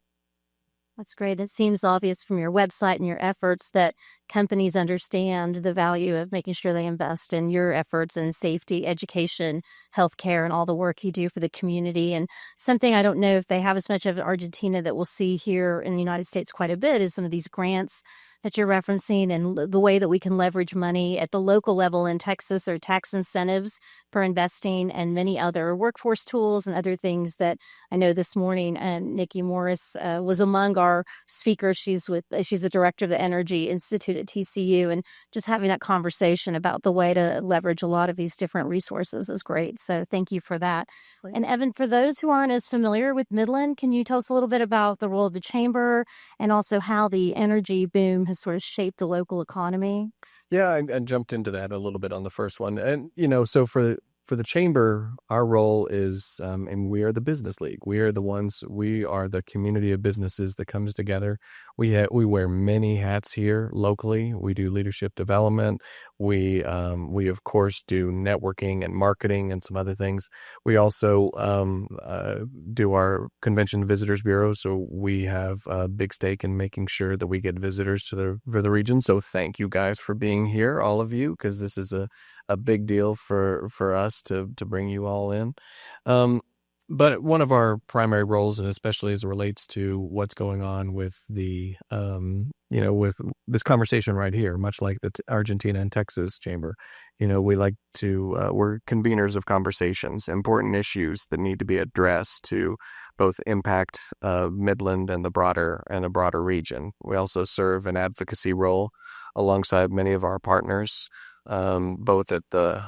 That's great. It seems obvious from your website and your efforts that companies understand the value of making sure they invest in your efforts in safety, education, healthcare, and all the work you do for the community. And something I don't know if they have as much of in Argentina that we'll see here in the United States quite a bit is some of these grants that you're referencing and the way that we can leverage money at the local level in Texas, or tax incentives for investing, and many other workforce tools and other things that I know this morning. Nikki Morris was among our speakers. She's the director of the Energy Institute at TCU, and just having that conversation about the way to leverage a lot of these different resources is great. So thank you for that. And Evan, for those who aren't as familiar with Midland, can you tell us a little bit about the role of the chamber and also how the energy boom has sort of shaped the local economy? Yeah, I jumped into that a little bit on the first one. And, so for the chamber, our role is, and we are the business league. We are the community of businesses that comes together. We wear many hats here locally. We do leadership development. We of course do networking and marketing and some other things. We also do our convention visitors bureau. So we have a big stake in making sure that we get visitors for the region. So thank you guys for being here, all of you, because this is a a big deal for us to bring you all in. But one of our primary roles, and especially as it relates to what's going on with the, with this conversation right here, much like the Argentina and Texas chamber, we like to, we're conveners of conversations, important issues that need to be addressed to both impact Midland and the broader region. We also serve an advocacy role alongside many of our partners, both at the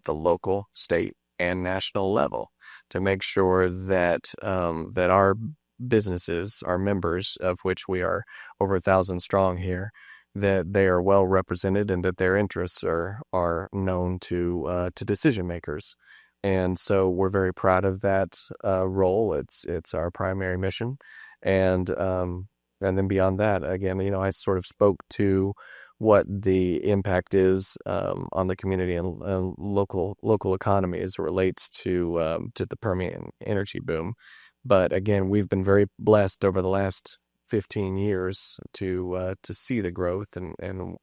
local, state, and national level, to make sure that that our businesses, our members, of which we are over 1,000 strong here, that they are well represented and that their interests are known to decision makers. And so we're very proud of that role. It's our primary mission, and then beyond that, again, I sort of spoke to what the impact is on the community and local economy as it relates to the Permian energy boom. But again, we've been very blessed over the last 15 years to see the growth and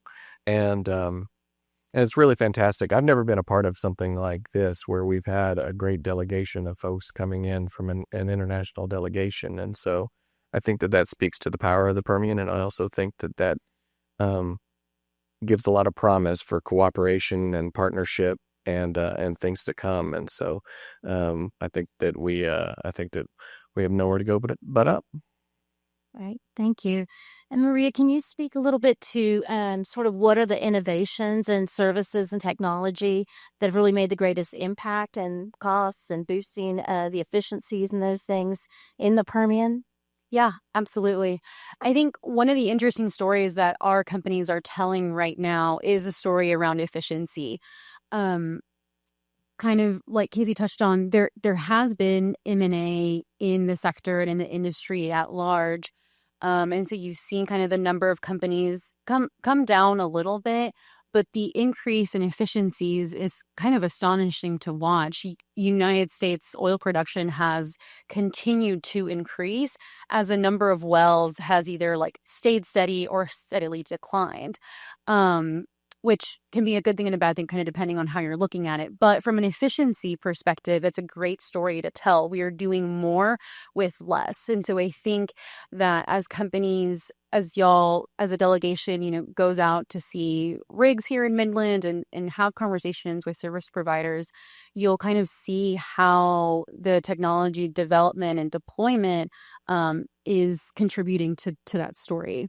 it's really fantastic. I've never been a part of something like this where we've had a great delegation of folks coming in from an international delegation, and so I think that speaks to the power of the Permian, and I also think that gives a lot of promise for cooperation and partnership and things to come. And so I think that we have nowhere to go but up. Right. Thank you. And Maria, can you speak a little bit to sort of what are the innovations and services and technology that have really made the greatest impact and costs and boosting the efficiencies and those things in the Permian? Yeah, absolutely. I think one of the interesting stories that our companies are telling right now is a story around efficiency. Kind of like Casey touched on, there has been M&A in the sector and in the industry at large. And so you've seen kind of the number of companies come down a little bit, but the increase in efficiencies is kind of astonishing to watch. United States oil production has continued to increase as a number of wells has either like stayed steady or steadily declined, which can be a good thing and a bad thing, kind of depending on how you're looking at it. But from an efficiency perspective, it's a great story to tell. We are doing more with less. And so I think that as companies, as y'all, as a delegation, goes out to see rigs here in Midland and have conversations with service providers, you'll kind of see how the technology development and deployment is contributing to that story.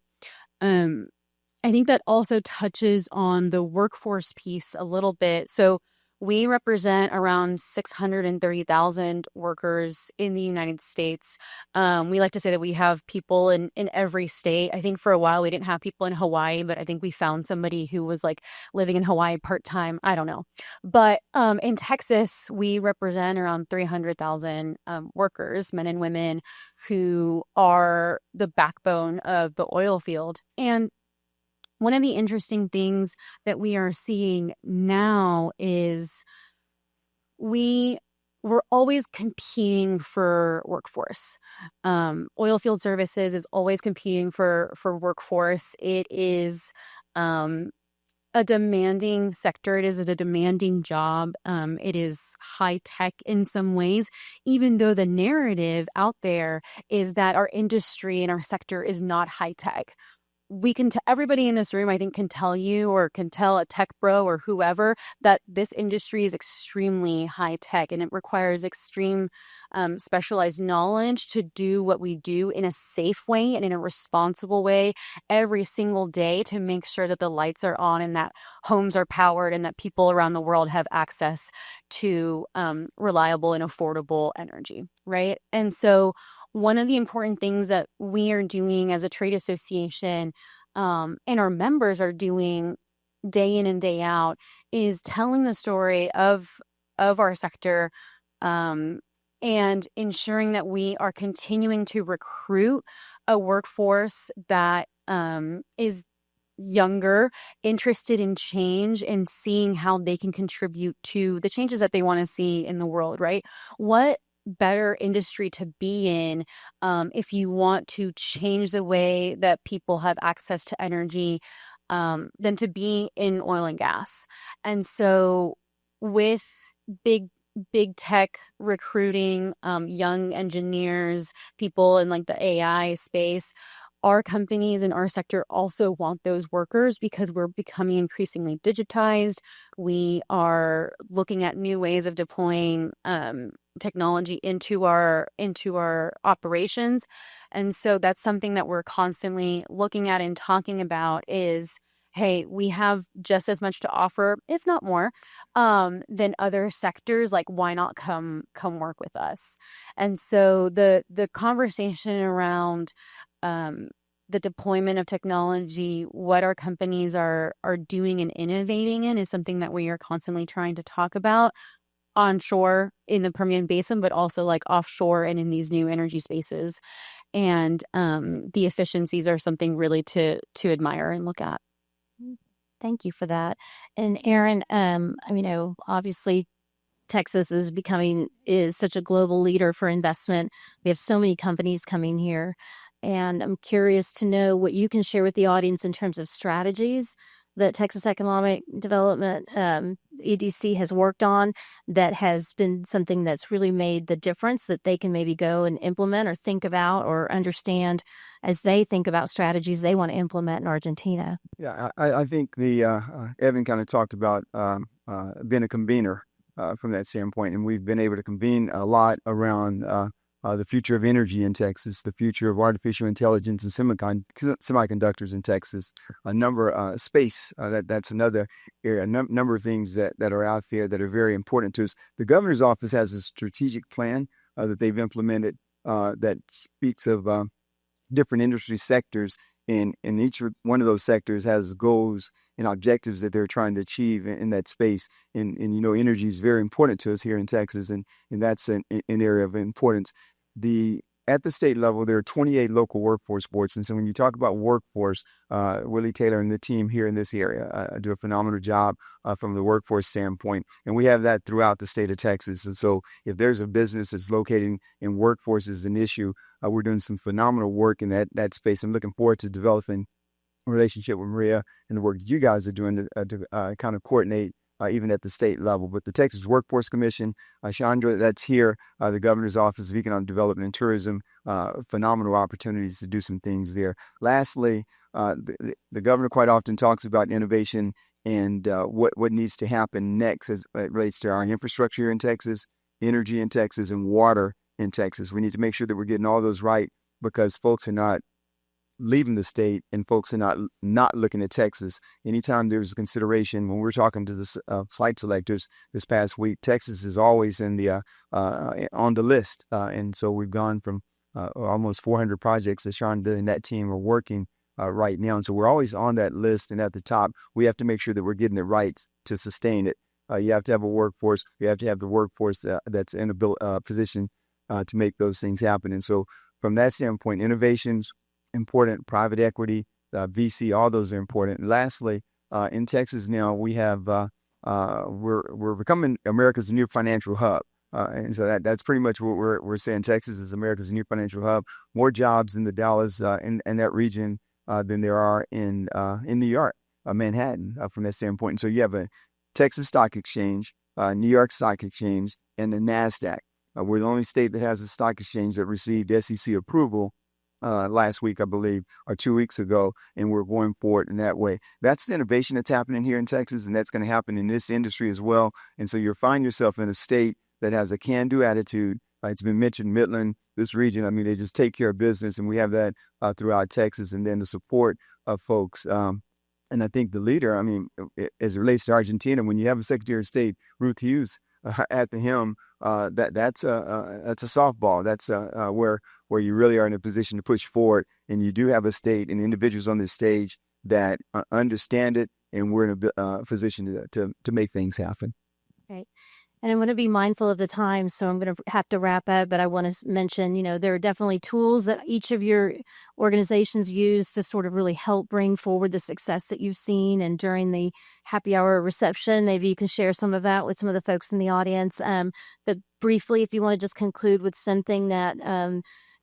I think that also touches on the workforce piece a little bit. So we represent around 630,000 workers in the United States. We like to say that we have people in every state. I think for a while we didn't have people in Hawaii, but I think we found somebody who was like living in Hawaii part-time. I don't know. But in Texas, we represent around 300,000 workers, men and women, who are the backbone of the oil field. And one of the interesting things that we are seeing now is we're always competing for workforce. Oilfield services is always competing for workforce. It is a demanding sector. It is a demanding job. It is high tech in some ways, even though the narrative out there is that our industry and our sector is not high tech. Everybody in this room, I think, can tell you or can tell a tech bro or whoever that this industry is extremely high tech and it requires extreme specialized knowledge to do what we do in a safe way and in a responsible way every single day to make sure that the lights are on and that homes are powered and that people around the world have access to reliable and affordable energy, right? And so one of the important things that we are doing as a trade association and our members are doing day in and day out is telling the story of our sector and ensuring that we are continuing to recruit a workforce that is younger, interested in change and seeing how they can contribute to the changes that they want to see in the world, right? What better industry to be in if you want to change the way that people have access to energy than to be in oil and gas. And so with big tech recruiting, young engineers, people in like the AI space, our companies in our sector also want those workers because we're becoming increasingly digitized. We are looking at new ways of deploying technology into our operations. And so that's something that we're constantly looking at and talking about is, hey, we have just as much to offer, if not more, than other sectors. Like, why not come work with us? And so the conversation around the deployment of technology, what our companies are doing and innovating in, is something that we are constantly trying to talk about onshore in the Permian Basin, but also like offshore and in these new energy spaces. And the efficiencies are something really to admire and look at. Thank you for that. And Aaron, obviously Texas is such a global leader for investment. We have so many companies coming here. And I'm curious to know what you can share with the audience in terms of strategies that Texas Economic Development EDC has worked on that has been something that's really made the difference that they can maybe go and implement or think about or understand as they think about strategies they want to implement in Argentina. Yeah, I think the Evan kind of talked about being a convener from that standpoint, and we've been able to convene a lot around the future of energy in Texas, the future of artificial intelligence and semiconductors in Texas, a number of space. That's another area, number of things that are out there that are very important to us. The governor's office has a strategic plan that they've implemented that speaks of different industry sectors, and each one of those sectors has goals and objectives that they're trying to achieve in that space. And energy is very important to us here in Texas, and that's an area of importance. At the state level, there are 28 local workforce boards. And so when you talk about workforce, Willie Taylor and the team here in this area do a phenomenal job from the workforce standpoint. And we have that throughout the state of Texas. And so if there's a business that's located in workforce is an issue, we're doing some phenomenal work in that space. I'm looking forward to developing a relationship with Maria and the work that you guys are doing to kind of coordinate even at the state level. But the Texas Workforce Commission, Chandra, that's here, the governor's office of economic development and tourism, phenomenal opportunities to do some things there. Lastly, the governor quite often talks about innovation and what needs to happen next as it relates to our infrastructure here in Texas, energy in Texas, and water in Texas. We need to make sure that we're getting all those right, because folks are not leaving the state and folks are not looking at Texas. Anytime there's a consideration, when we're talking to the site selectors this past week, Texas is always in the on the list. And so we've gone from almost 400 projects that Sean and that team are working right now. And so we're always on that list and at the top. We have to make sure that we're getting it right to sustain it. You have to have a workforce. You have to have the workforce that's in a position to make those things happen. And so from that standpoint, innovations important, private equity, VC, all those are important. And lastly, in Texas now, we have we're becoming America's new financial hub, and so that's pretty much what we're saying. Texas is America's new financial hub. More jobs in the Dallas in that region than there are in New York, Manhattan, from that standpoint. And so you have a Texas Stock Exchange, New York Stock Exchange, and the NASDAQ. We're the only state that has a stock exchange that received SEC approval last week, I believe, or 2 weeks ago, and we're going forward in that way. That's the innovation that's happening here in Texas, and that's going to happen in this industry as well. And so you'll find yourself in a state that has a can-do attitude. It's been mentioned, Midland, this region, I mean, they just take care of business, and we have that throughout Texas, and then the support of folks. And I think the leader, I mean, as it relates to Argentina, when you have a Secretary of State, Ruth Hughes, at the helm, that's a softball. That's where you really are in a position to push forward, and you do have a state and individuals on this stage that understand it, and we're in a position to make things happen. Right. And I'm going to be mindful of the time, so I'm going to have to wrap up. But I want to mention, there are definitely tools that each of your organizations use to sort of really help bring forward the success that you've seen. And during the happy hour reception, maybe you can share some of that with some of the folks in the audience. But briefly, if you want to just conclude with something that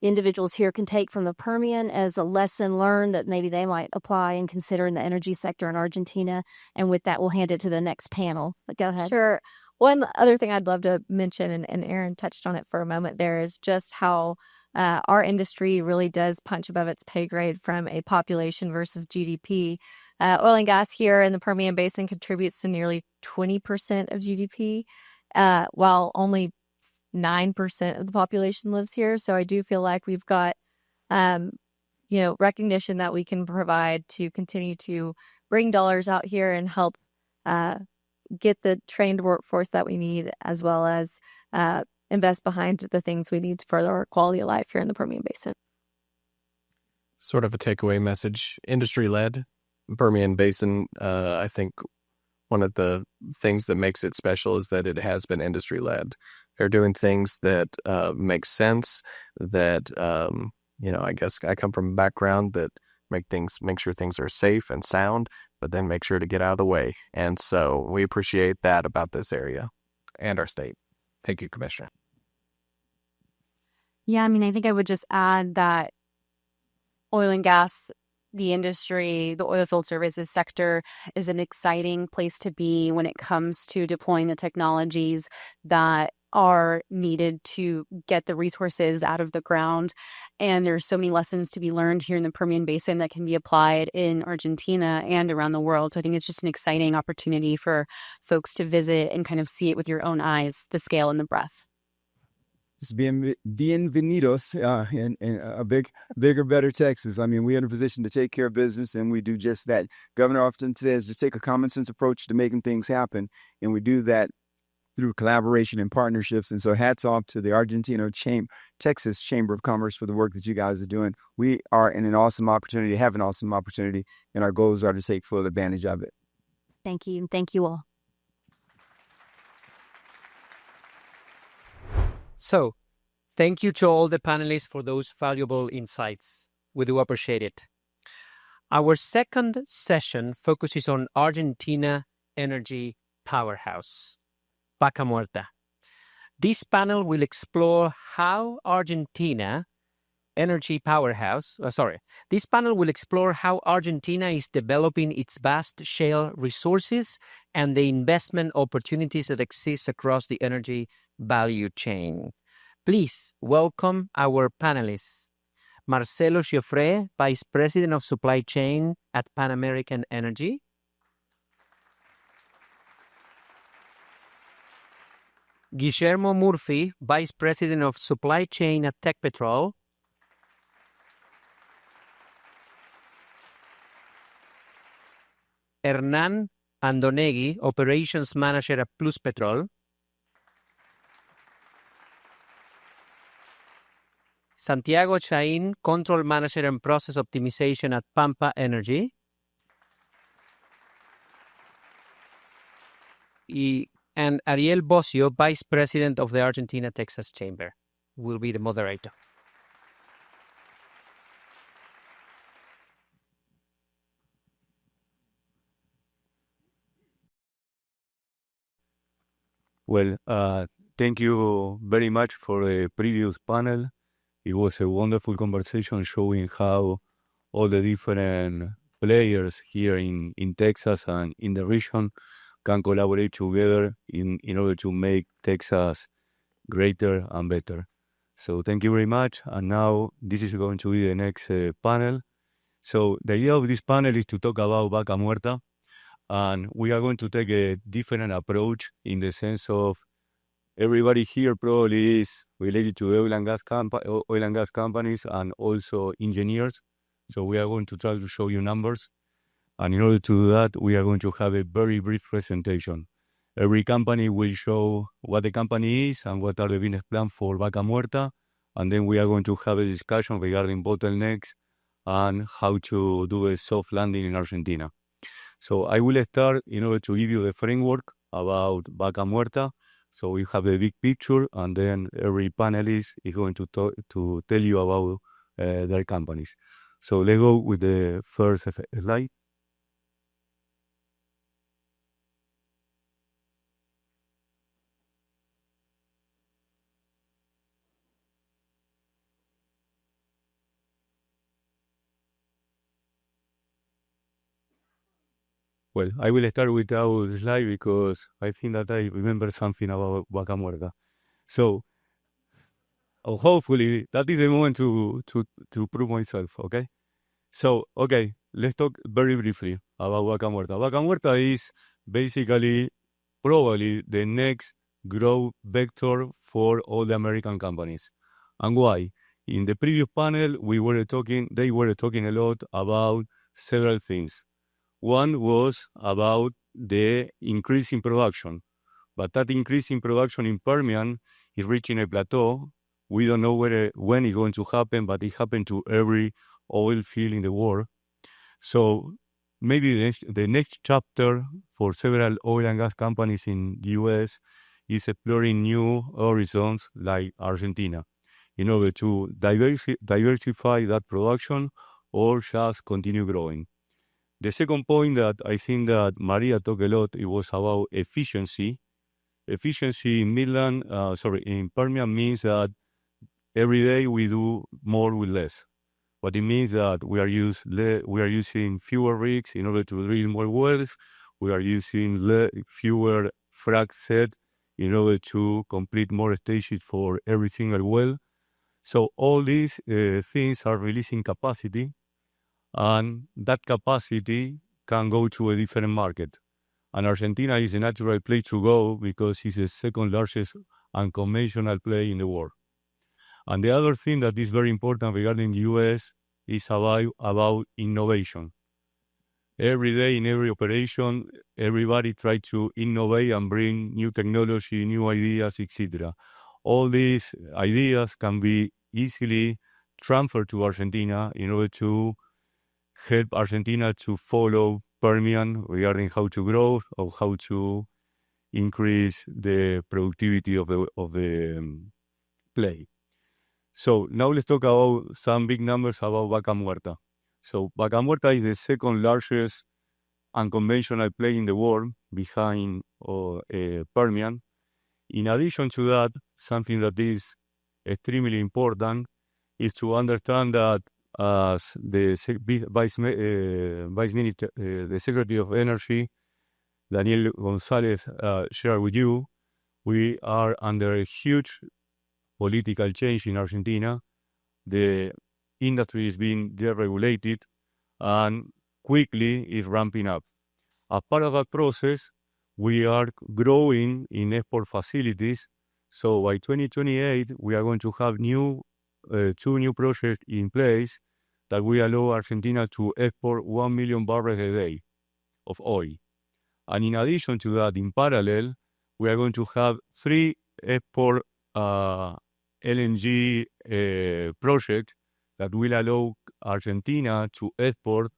individuals here can take from the Permian as a lesson learned that maybe they might apply and consider in the energy sector in Argentina. And with that, we'll hand it to the next panel. But go ahead. Sure. One other thing I'd love to mention, and Aaron touched on it for a moment there, is just how our industry really does punch above its pay grade from a population versus GDP. Oil and gas here in the Permian Basin contributes to nearly 20% of GDP, while only 9% of the population lives here. So I do feel like we've got, recognition that we can provide to continue to bring dollars out here and help get the trained workforce that we need, as well as invest behind the things we need to further our quality of life here in the Permian Basin. Sort of a takeaway message, industry-led. Permian Basin, I think one of the things that makes it special is that it has been industry-led. They're doing things that make sense, that, I guess I come from a background that make sure things are safe and sound, but then make sure to get out of the way. And so we appreciate that about this area and our state. Thank you, Commissioner. Yeah, I think I would just add that oil and gas, the industry, the oil field services sector is an exciting place to be when it comes to deploying the technologies that are needed to get the resources out of the ground. And there's so many lessons to be learned here in the Permian Basin that can be applied in Argentina and around the world. So I think it's just an exciting opportunity for folks to visit and kind of see it with your own eyes, the scale and the breadth. Just bienvenidos in a bigger, better Texas. We're in a position to take care of business, and we do just that. Governor often says, just take a common sense approach to making things happen, and we do that through collaboration and partnerships. And so hats off to the Argentina-Texas Chamber of Commerce for the work that you guys are doing. We are in an awesome opportunity, have an awesome opportunity, and our goals are to take full advantage of it. Thank you. Thank you all. So, thank you to all the panelists for those valuable insights. We do appreciate it. Our second session focuses on Argentina energy powerhouse, Vaca Muerta. This panel will explore how Argentina is developing its vast shale resources and the investment opportunities that exist across the energy value chain. Please welcome our panelists. Marcelo Giuffre, Vice President of Supply Chain at Pan American Energy. Guillermo Murphy, Vice President of Supply Chain at Petroleum. Hernan Andonegui, Operations Manager at Plus Petrol. Santiago Chain, Control Manager and Process Optimization at Pampa Energy. And Ariel Bocio, Vice President of the Argentina-Texas Chamber, will be the moderator. Well, thank you very much for the previous panel. It was a wonderful conversation showing how all the different players here in Texas and in the region can collaborate together in order to make Texas greater and better. So thank you very much. And now this is going to be the next panel. So the idea of this panel is to talk about Vaca Muerta. And we are going to take a different approach in the sense of everybody here probably is related to oil and gas companies and also engineers. So we are going to try to show you numbers. And in order to do that, we are going to have a very brief presentation. Every company will show what the company is and what are the business plans for Vaca Muerta. And then we are going to have a discussion regarding bottlenecks and how to do a soft landing in Argentina. So I will start in order to give you the framework about Vaca Muerta. So we have a big picture, and then every panelist is going to tell you about their companies. So let's go with the first slide. Well, I will start with our slide because I think that I remember something about Vaca Muerta. So, hopefully, that is the moment to prove myself, okay? So, okay, let's talk very briefly about Vaca Muerta. Vaca Muerta is basically probably the next growth vector for all the American companies. And why? In the previous panel, they were talking a lot about several things. One was about the increase in production, but that increase in production in Permian is reaching a plateau. We don't know when it's going to happen, but it happened to every oil field in the world. So maybe the next chapter for several oil and gas companies in the U.S. is exploring new horizons like Argentina in order to diversify that production or just continue growing. The second point that I think that Maria talked a lot, it was about efficiency. Efficiency in in Permian means that every day we do more with less. But it means that we are using fewer rigs in order to drill more wells. We are using fewer frac set in order to complete more stages for every single well. So all these things are releasing capacity, and that capacity can go to a different market. And Argentina is a natural place to go because it's the second largest unconventional play in the world. And the other thing that is very important regarding the U.S. is about innovation. Every day in every operation, everybody tries to innovate and bring new technology, new ideas, etc. All these ideas can be easily transferred to Argentina in order to help Argentina to follow Permian regarding how to grow or how to increase the productivity of the play. So now let's talk about some big numbers about Vaca Muerta. So Vaca Muerta is the second largest unconventional play in the world behind Permian. In addition to that, something that is extremely important is to understand that as the the Secretary of Energy, Daniel Gonzalez, shared with you, we are under a huge political change in Argentina. The industry is being deregulated and quickly is ramping up. As part of that process, we are growing in export facilities. So by 2028, we are going to have two new projects in place that will allow Argentina to export 1 million barrels a day of oil. And in addition to that, in parallel, we are going to have 3 export LNG projects that will allow Argentina to export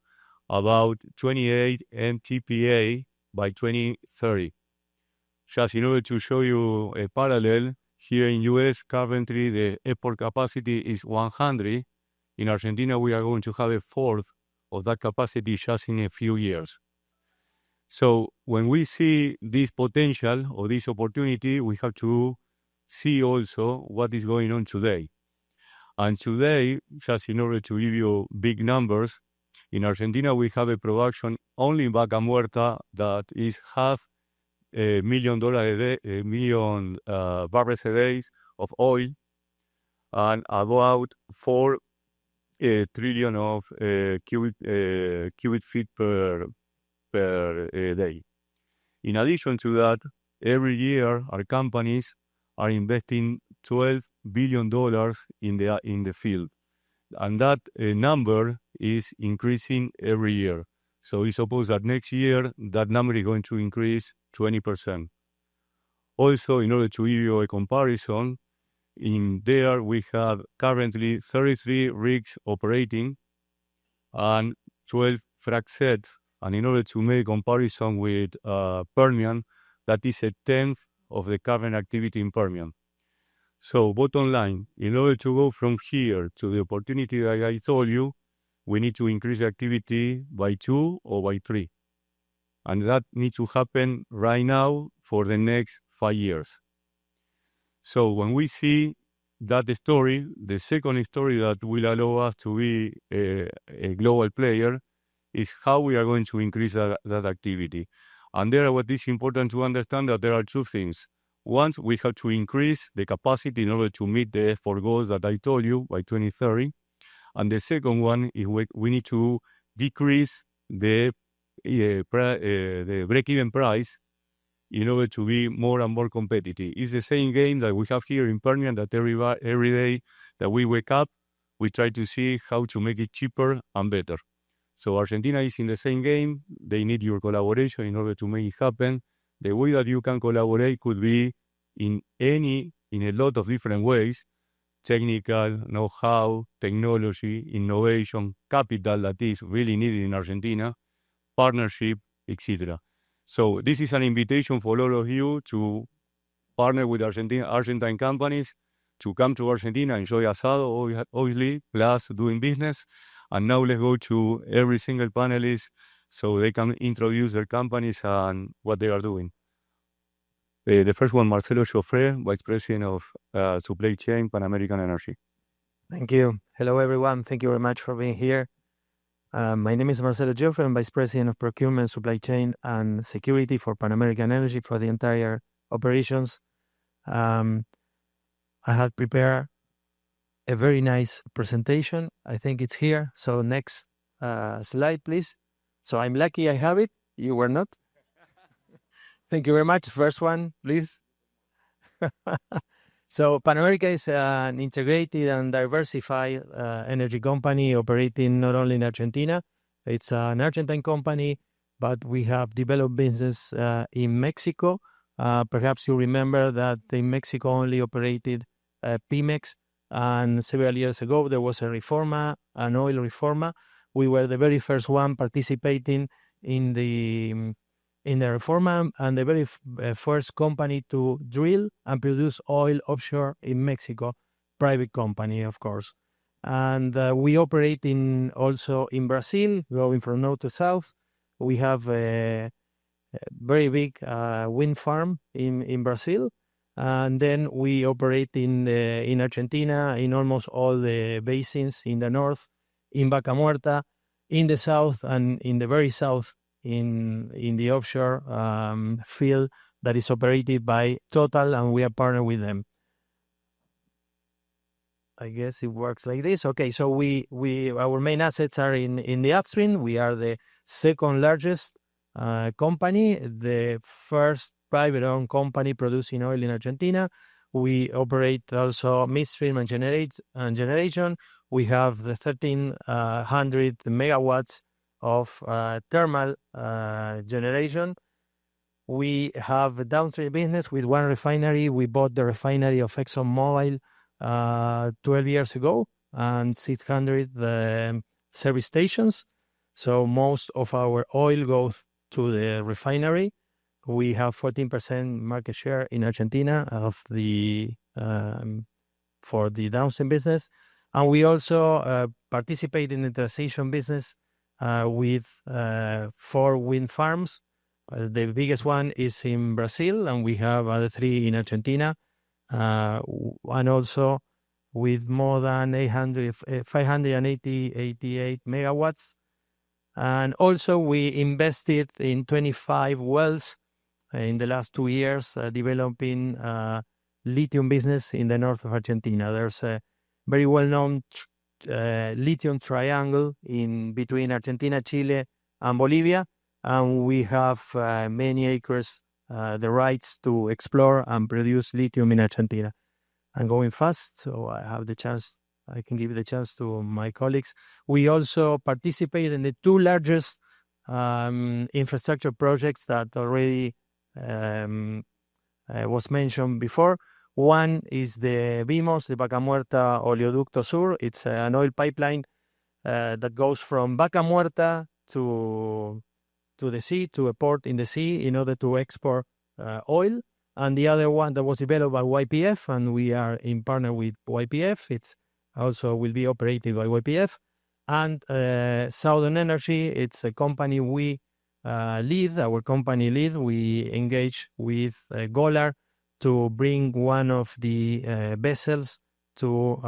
about 28 MTPA by 2030. Just in order to show you a parallel, here in US, currently the export capacity is 100. In Argentina, we are going to have a fourth of that capacity just in a few years. So when we see this potential or this opportunity, we have to see also what is going on today. And today, just in order to give you big numbers, in Argentina, we have a production only in Vaca Muerta that is $500,000 barrels a day of oil and about 4 trillion of cubic feet per day. In addition to that, every year our companies are investing $12 billion in the field, and that number is increasing every year. So we suppose that next year that number is going to increase 20%. Also, in order to give you a comparison, in there we have currently 33 rigs operating and 12 frac sets. And in order to make a comparison with Permian, that is a tenth of the current activity in Permian. So bottom line, in order to go from here to the opportunity that I told you, we need to increase activity by 2 or by 3. And that needs to happen right now for the next 5 years. So when we see that story, the second story that will allow us to be a global player is how we are going to increase that activity. And there, what is important to understand that there are two things. One, we have to increase the capacity in order to meet the effort goals that I told you by 2030. And the second one is we need to decrease the break-even price in order to be more and more competitive. It's the same game that we have here in Permian, that every day that we wake up, we try to see how to make it cheaper and better. So Argentina is in the same game. They need your collaboration in order to make it happen. The way that you can collaborate could be in a lot of different ways: technical, know-how, technology, innovation, capital that is really needed in Argentina, partnership, etc. So this is an invitation for all of you to partner with Argentine companies, to come to Argentina, enjoy asado, obviously, plus doing business. And now let's go to every single panelist so they can introduce their companies and what they are doing. The first one, Marcelo Joffre, Vice President of Supply Chain, Pan American Energy. Thank you. Hello, everyone. Thank you very much for being here. My name is Marcelo Joffre. I'm Vice President of Procurement, Supply Chain, and Security for Pan American Energy for the entire operations. I have prepared a very nice presentation. I think it's here. So next slide, please. So I'm lucky I have it. You were not. Thank you very much. First one, please. So Pan America is an integrated and diversified energy company operating not only in Argentina. It's an Argentine company, but we have developed business in Mexico. Perhaps you remember that in Mexico only operated Pemex, and several years ago there was a reforma, an oil reforma. We were the very first one participating in the reforma, and the very first company to drill and produce oil offshore in Mexico, private company, of course. And we operate also in Brazil, going from north to south. We have a very big wind farm in Brazil. And then we operate in Argentina, in almost all the basins, in the north, in Vaca Muerta, in the south, and in the very south, in the offshore field that is operated by Total, and we are partnered with them. I guess it works like this. Okay, so our main assets are in the upstream. We are the second largest company, the first private-owned company producing oil in Argentina. We operate also midstream and generation. We have the 1,300 megawatts of thermal generation. We have a downstream business with one refinery. We bought the refinery of ExxonMobil 12 years ago, and 600 service stations. So most of our oil goes to the refinery. We have 14% market share in Argentina for the downstream business. And we also participate in the transition business with 4 wind farms. The biggest one is in Brazil, and we have other 3 in Argentina. And also with more than 588 megawatts. And also we invested in 25 wells in the last 2 years, developing lithium business in the north of Argentina. There's a very well-known lithium triangle in between Argentina, Chile, and Bolivia, and we have many acres, the rights to explore and produce lithium in Argentina. I'm going fast, so I can give the chance to my colleagues. We also participate in the 2 largest infrastructure projects that already was mentioned before. One is the VIMOS, the Vaca Muerta Oleoducto Sur. It's an oil pipeline that goes from Vaca Muerta to the sea, to a port in the sea, in order to export oil. And the other one that was developed by YPF, and we are in partner with YPF. It's also will be operated by YPF. And Southern Energy, it's a company we lead, our company lead. We engage with Golar to bring one of the vessels to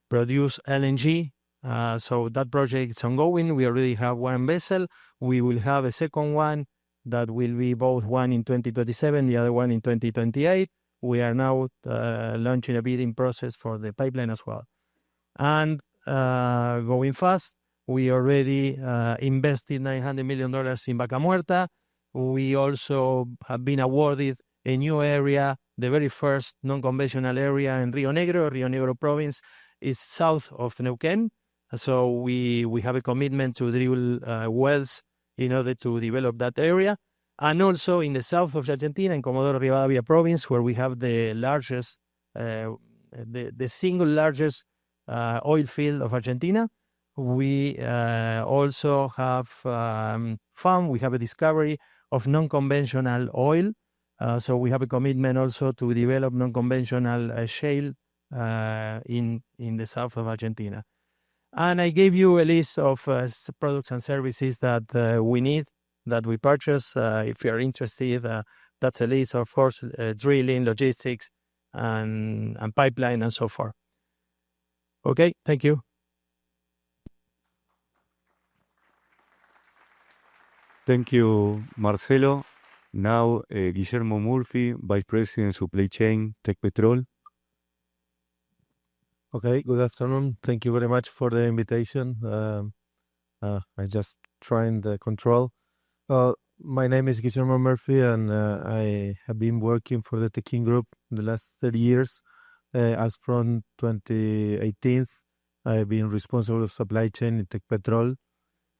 produce LNG. So that project is ongoing. We already have one vessel. We will have a second one that will be both one in 2027, the other one in 2028. We are now launching a bidding process for the pipeline as well. And going fast, we already invested $900 million in Vaca Muerta. We also have been awarded a new area, the very first non-conventional area in Rio Negro. Rio Negro province is south of Neuquén. So we have a commitment to drill wells in order to develop that area. And also in the south of Argentina, in Comodoro Rivadavia province, where we have the largest, the single largest oil field of Argentina. We also have found, we have a discovery of non-conventional oil. So we have a commitment also to develop non-conventional shale in the south of Argentina. And I gave you a list of products and services that we need, that we purchase. If you're interested, that's a list, of course, drilling, logistics, and pipeline, and so forth. Okay, thank you. Thank you, Marcelo. Now, Guillermo Murphy, Vice President, Supply Chain, Tech Petrol. Okay, good afternoon. Thank you very much for the invitation. I just trying the control. My name is Guillermo Murphy, and I have been working for the Tekin Group the last 30 years. As from 2018, I've been responsible for supply chain in Tech Petrol.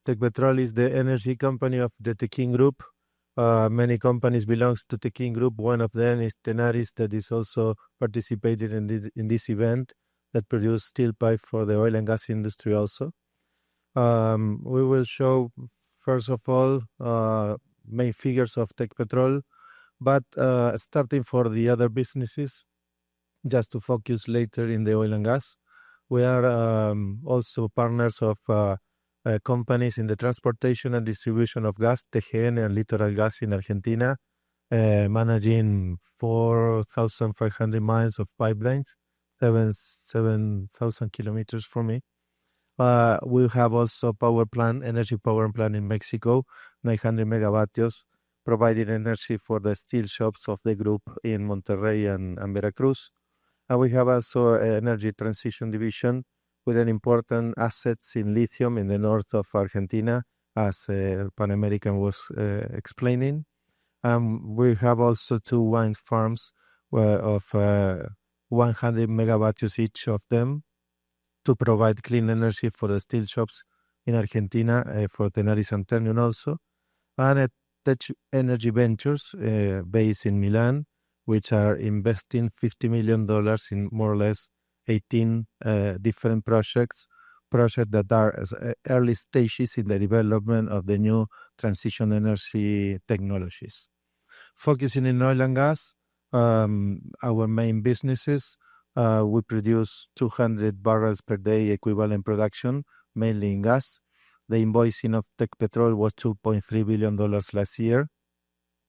Tech Petrol is the energy company of the Tekin Group. Many companies belong to Tekin Group. One of them is Tenaris, that is also participated in this event, that produce steel pipe for the oil and gas industry also. We will show, first of all, main figures of Tech Petrol, but starting for the other businesses, just to focus later in the oil and gas. We are also partners of companies in the transportation and distribution of gas, TGN and Litoral Gas in Argentina, managing 4,500 miles of pipelines, 7,000 kilometers from me. We have also power plant, energy power plant in Mexico, 900 megavatios, providing energy for the steel shops of the group in Monterrey and Veracruz. And we have also an energy transition division with an important assets in lithium in the north of Argentina, as Pan American was explaining. We have also two wind farms of 100 megavatios each of them, to provide clean energy for the steel shops in Argentina, for Tenaris and Ternium also. And Tech Energy Ventures, based in Milan, which are investing $50 million in more or less 18 different projects that are early stages in the development of the new transition energy technologies. Focusing in oil and gas, our main businesses, we produce 200 barrels per day equivalent production, mainly in gas. The invoicing of Tech Petrol was $2.3 billion last year.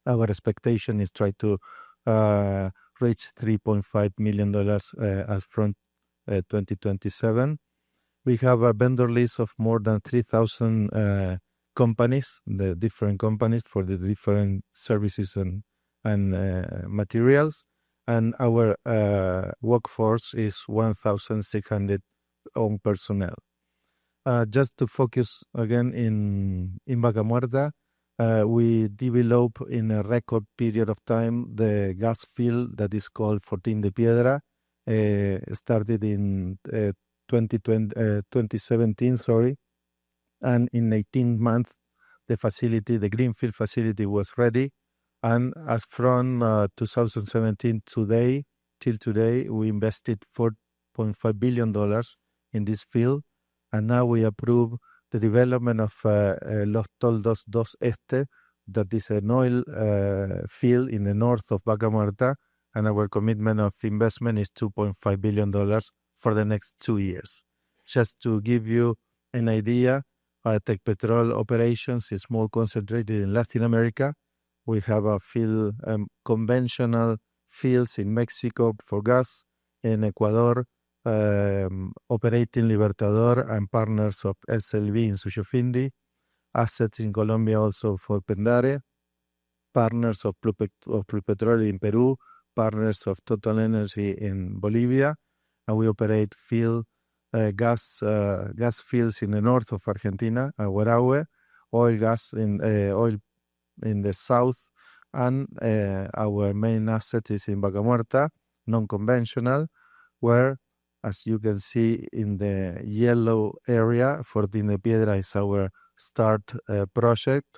Our expectation is try to reach $3.5 million as from 2027. We have a vendor list of more than 3,000 companies, the different companies for the different services and materials. And our workforce is 1,600 own personnel. Just to focus again in Vaca Muerta, we develop in a record period of time the gas field that is called Fortín de Piedra. Started in 2017, and in 18 months the facility, the greenfield facility, was ready. And as from 2017 till today, we invested $4.5 billion in this field, and now we approve the development of Los Toldos 2 Este, that is an oil field in the north of Vaca Muerta, and our commitment of investment is $2.5 billion for the next 2 years. Just to give you an idea, Tecpetrol operations is more concentrated in Latin America. We have a field, conventional fields in Mexico for gas, in Ecuador, operating Libertador and partners of SLV in Suyofindi, assets in Colombia also for Pendare, partners of Petroleum in Peru, partners of Total Energy in Bolivia, and we operate gas fields in the north of Argentina, Guarahue, oil in the south, and our main asset is in Vaca Muerta, non-conventional, where, as you can see in the yellow area, Fortín de Piedra is our start project,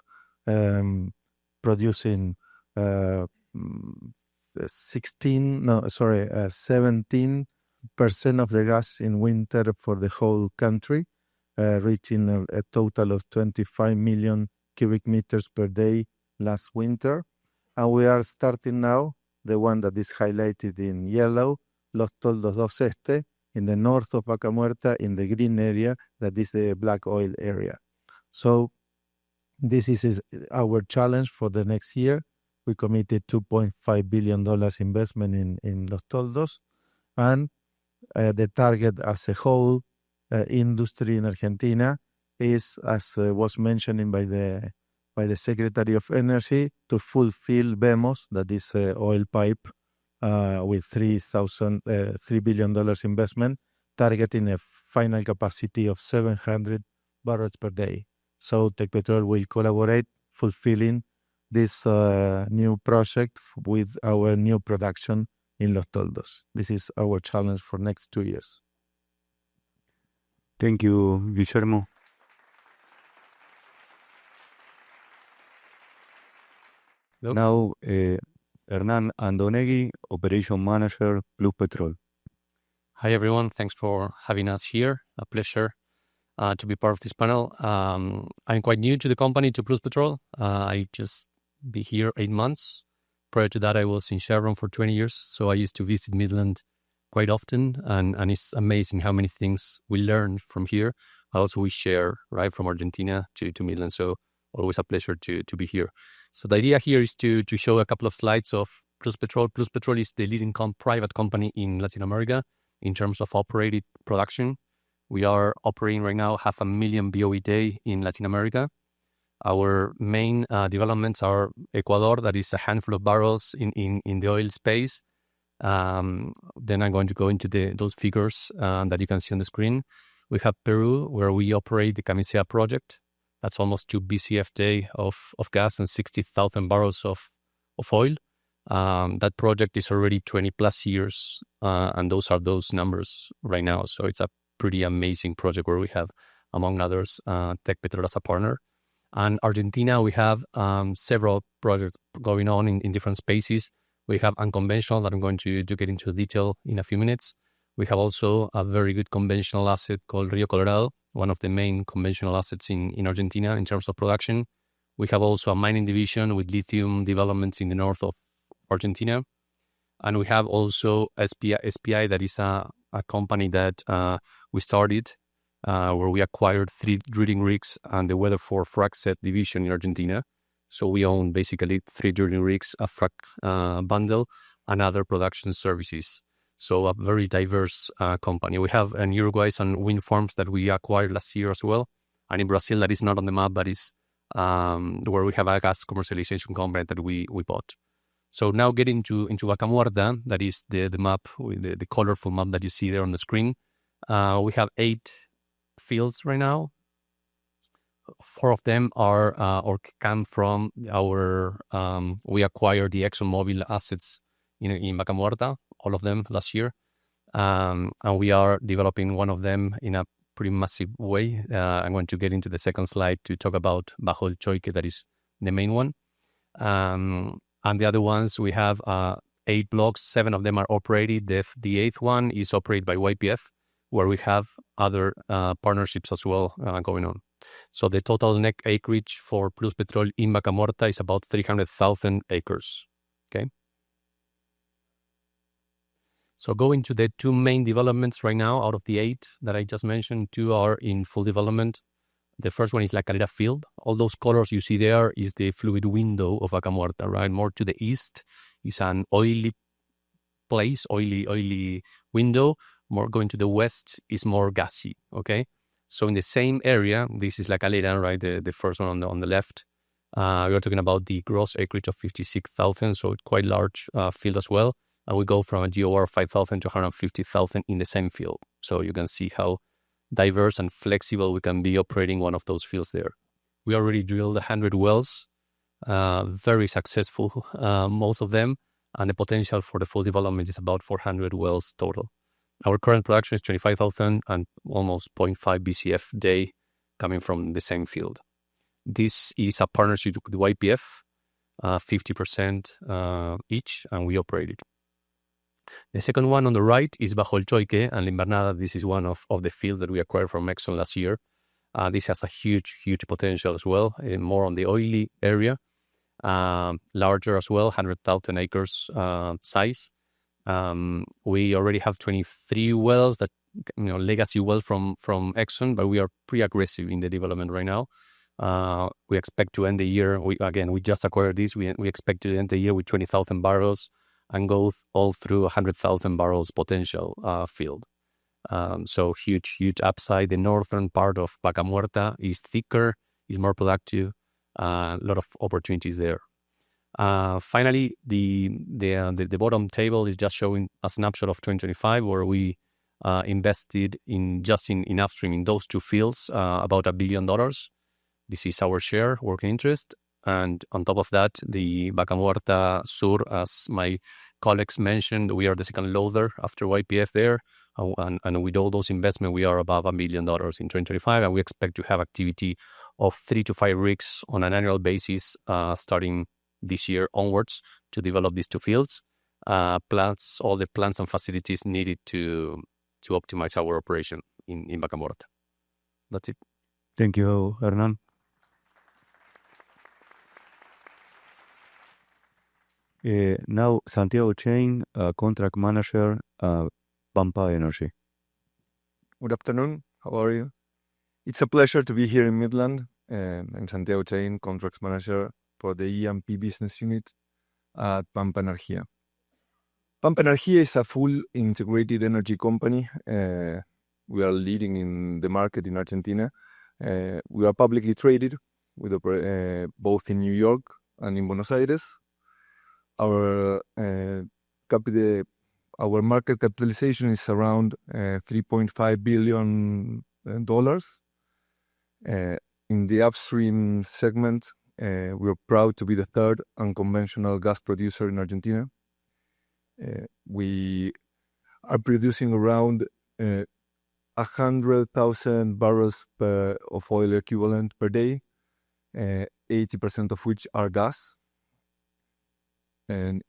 producing 17% of the gas in winter for the whole country, reaching a total of 25 million cubic meters per day last winter. And we are starting now, the one that is highlighted in yellow, Los Toldos 2 Este, in the north of Vaca Muerta, in the green area, that is the black oil area. So this is our challenge for the next year. We committed $2.5 billion investment in Los Toldos, and the target as a whole industry in Argentina is, as was mentioned by the Secretary of Energy, to fulfill VEMOS, that is oil pipe, with $3 billion investment, targeting a final capacity of 700 barrels per day. So Tecpetrol will collaborate fulfilling this new project with our new production in Los Toldos. This is our challenge for next 2 years. Thank you, Guillermo. Now, Hernan Andonegui, Operation Manager, Plus Petrol. Hi, everyone. Thanks for having us here. A pleasure to be part of this panel. I'm quite new to the company, to Plus Petrol. I just be here 8 months. Prior to that, I was in Chevron for 20 years. So I used to visit Midland quite often. And it's amazing how many things we learn from here. Also, we share, right, from Argentina to Midland. So always a pleasure to be here. So the idea here is to show a couple of slides of Plus Petrol. Plus Petrol is the leading private company in Latin America in terms of operated production. We are operating right now 500,000 BOE a day in Latin America. Our main developments are Ecuador, that is a handful of barrels in the oil space. Then I'm going to go into those figures that you can see on the screen. We have Peru, where we operate the Camisea project. That's almost 2 BCF day of gas and 60,000 barrels of oil. That project is already 20 plus years, and those are those numbers right now. So it's a pretty amazing project where we have, among others, Tecpetrol as a partner. And Argentina, we have several projects going on in different spaces. We have unconventional that I'm going to get into detail in a few minutes. We have also a very good conventional asset called Rio Colorado, one of the main conventional assets in Argentina in terms of production. We have also a mining division with lithium developments in the north of Argentina. And we have also SPI that is a company that we started where we acquired 3 drilling rigs and the Weatherford frac set division in Argentina. So we own basically 3 drilling rigs, a frac bundle, and other production services. So a very diverse company. We have in Uruguay some wind farms that we acquired last year as well. And in Brazil, that is not on the map, but is where we have a gas commercialization company that we bought. So now getting into Vaca Muerta, that is the map, the colorful map that you see there on the screen. We have 8 fields right now. 4 of them are or come from our, we acquired the ExxonMobil assets in Vaca Muerta, all of them last year. And we are developing one of them in a pretty massive way. I'm going to get into the second slide to talk about Bajo el Choique, that is the main one. And the other ones, we have 8 blocks, 7 of them are operated. The 8th one is operated by YPF, where we have other partnerships as well going on. So the total net acreage for Plus Petrol in Vaca Muerta is about 300,000 acres. Okay. So going to the two main developments right now, out of the 8 that I just mentioned, 2 are in full development. The first one is La Calera field. All those colors you see there is the fluid window of Vaca Muerta, right? More to the east is an oily place, oily window. More going to the west is more gassy, okay? So in the same area, this is La Calera, right? The first one on the left. We're talking about the gross acreage of 56,000, so it's quite large field as well. And we go from a GOR of 5,000 to 150,000 in the same field. So you can see how diverse and flexible we can be operating one of those fields there. We already drilled 100 wells, very successful, most of them. And the potential for the full development is about 400 wells total. Our current production is 25,000 and almost 0.5 BCF day coming from the same field. This is a partnership with YPF, 50% each, and we operate it. The second one on the right is Bajo el Choique and Invernada. This is one of the fields that we acquired from Exxon last year. This has a huge potential as well, more on the oily area, larger as well, 100,000 acres size. We already have 23 wells that, legacy wells from Exxon, but we are pretty aggressive in the development right now. We expect to end the year, we just acquired this, we expect to end the year with 20,000 barrels and go all through 100,000 barrels potential field. So huge upside. The northern part of Vaca Muerta is thicker, is more productive, a lot of opportunities there. Finally, the bottom table is just showing a snapshot of 2025, where we invested in upstream in those 2 fields about $1 billion. This is our share, working interest. And on top of that, the Vaca Muerta Sur, as my colleagues mentioned, we are the second loader after YPF there. And with all those investments, we are above $1 billion in 2025. And we expect to have activity of 3 to 5 rigs on an annual basis starting this year onwards to develop these 2 fields, plus all the plants and facilities needed to optimize our operation in Vaca Muerta. That's it. Thank you, Hernan. Now, Santiago Chain, contract manager, Pampa Energy. Good afternoon. How are you? It's a pleasure to be here in Midland. I'm Santiago Chain, contracts manager for the E&P business unit at Pampa Energía. Pampa Energía is a full integrated energy company. We are leading in the market in Argentina. We are publicly traded with both in New York and in Buenos Aires. Our market capitalization is around $3.5 billion. In the upstream segment, we're proud to be the 3rd unconventional gas producer in Argentina. We are producing around 100,000 barrels of oil equivalent per day, 80% of which are gas. And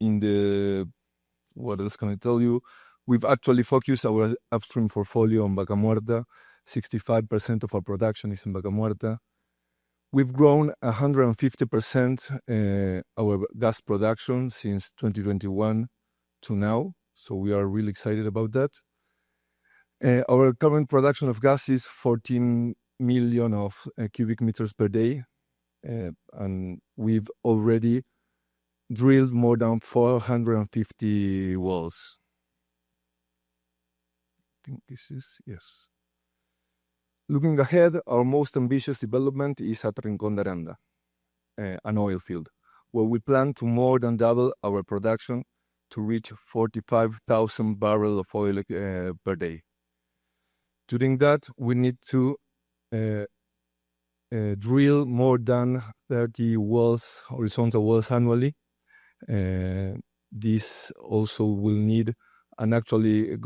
what else can I tell you? We've actually focused our upstream portfolio on Vaca Muerta. 65% of our production is in Vaca Muerta. We've grown 150% our gas production since 2021 to now. So we are really excited about that. Our current production of gas is 14 million of cubic meters per day. And we've already drilled more than 450 wells. I think this is, yes. Looking ahead, our most ambitious development is at Rincón de Aranda, an oil field, where we plan to more than double our production to reach 45,000 barrels of oil per day. Doing that, we need to drill more than 30 wells, horizontal wells annually. This also will need an actually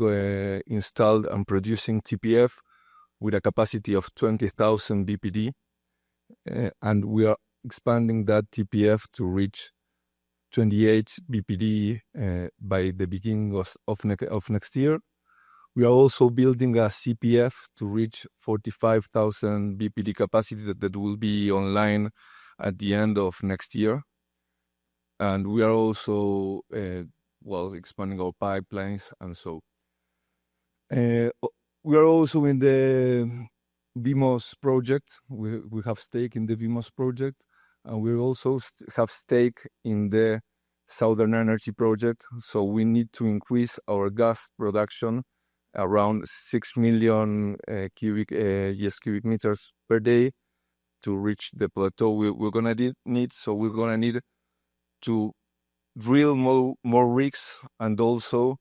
installed and producing TPF with a capacity of 20,000 BPD. And we are expanding that TPF to reach 28 BPD by the beginning of next year. We are also building a CPF to reach 45,000 BPD capacity that will be online at the end of next year. And we are also, expanding our pipelines and so. We are also in the VIMOS project. We have stake in the VIMOS project, and we also have stake in the Southern Energy project. So we need to increase our gas production around 6 million cubic meters per day to reach the plateau we're gonna need. So we're gonna need to drill more rigs and also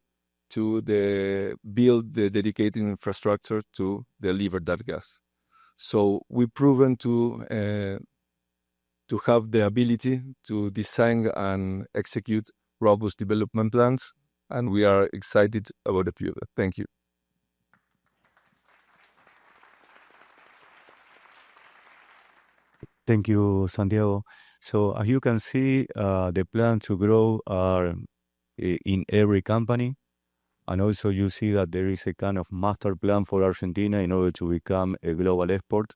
to build the dedicated infrastructure to deliver that gas. So we've proven to have the ability to design and execute robust development plans, and we are excited about the future. Thank you. Thank you, Santiago. So as you can see, the plan to grow are in every company. And also you see that there is a kind of master plan for Argentina in order to become a global export.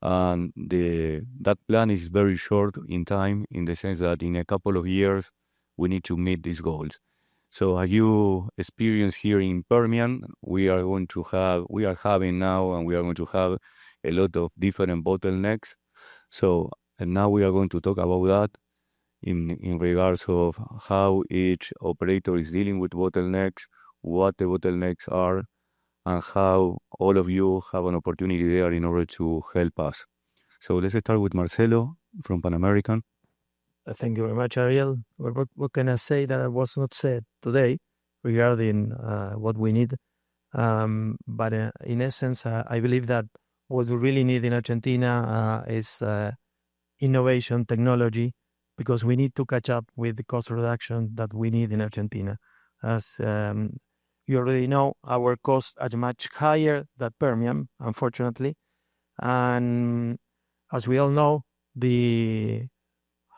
And that plan is very short in time, in the sense that in a couple of years, we need to meet these goals. So as you experience here in Permian, we are having now, and we are going to have a lot of different bottlenecks. So, and now we are going to talk about that in regards of how each operator is dealing with bottlenecks, what the bottlenecks are, and how all of you have an opportunity there in order to help us. So let's start with Marcelo from Pan American. Thank you very much, Ariel. What can I say that was not said today regarding what we need? But in essence, I believe that what we really need in Argentina is innovation, technology, because we need to catch up with the cost reduction that we need in Argentina. As you already know, our costs are much higher than Permian, unfortunately. And as we all know, the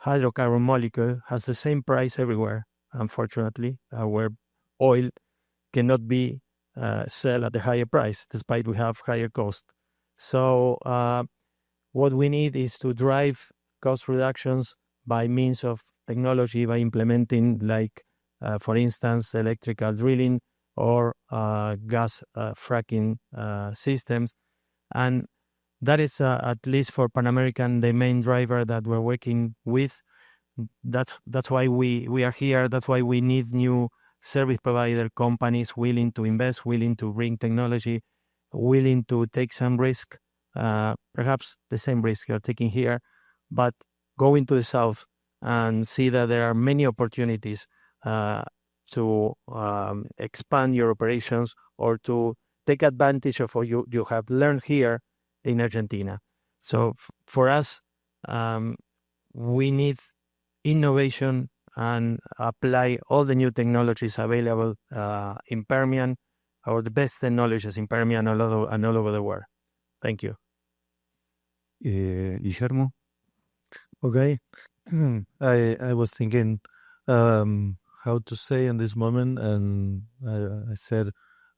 hydrocarbon molecule has the same price everywhere, unfortunately. Our oil cannot be sell at a higher price, despite we have higher cost. So what we need is to drive cost reductions by means of technology, by implementing, like, for instance, electrical drilling or gas fracking systems. And that is, at least for Pan American, the main driver that we're working with. That's why we are here. That's why we need new service provider companies willing to invest, willing to bring technology, willing to take some risk, perhaps the same risk you're taking here, but going to the south and see that there are many opportunities to expand your operations or to take advantage of what you have learned here in Argentina. So for us, we need innovation and apply all the new technologies available in Permian, or the best technologies in Permian and all over the world. Thank you. Guillermo? Okay. I was thinking how to say in this moment, and I said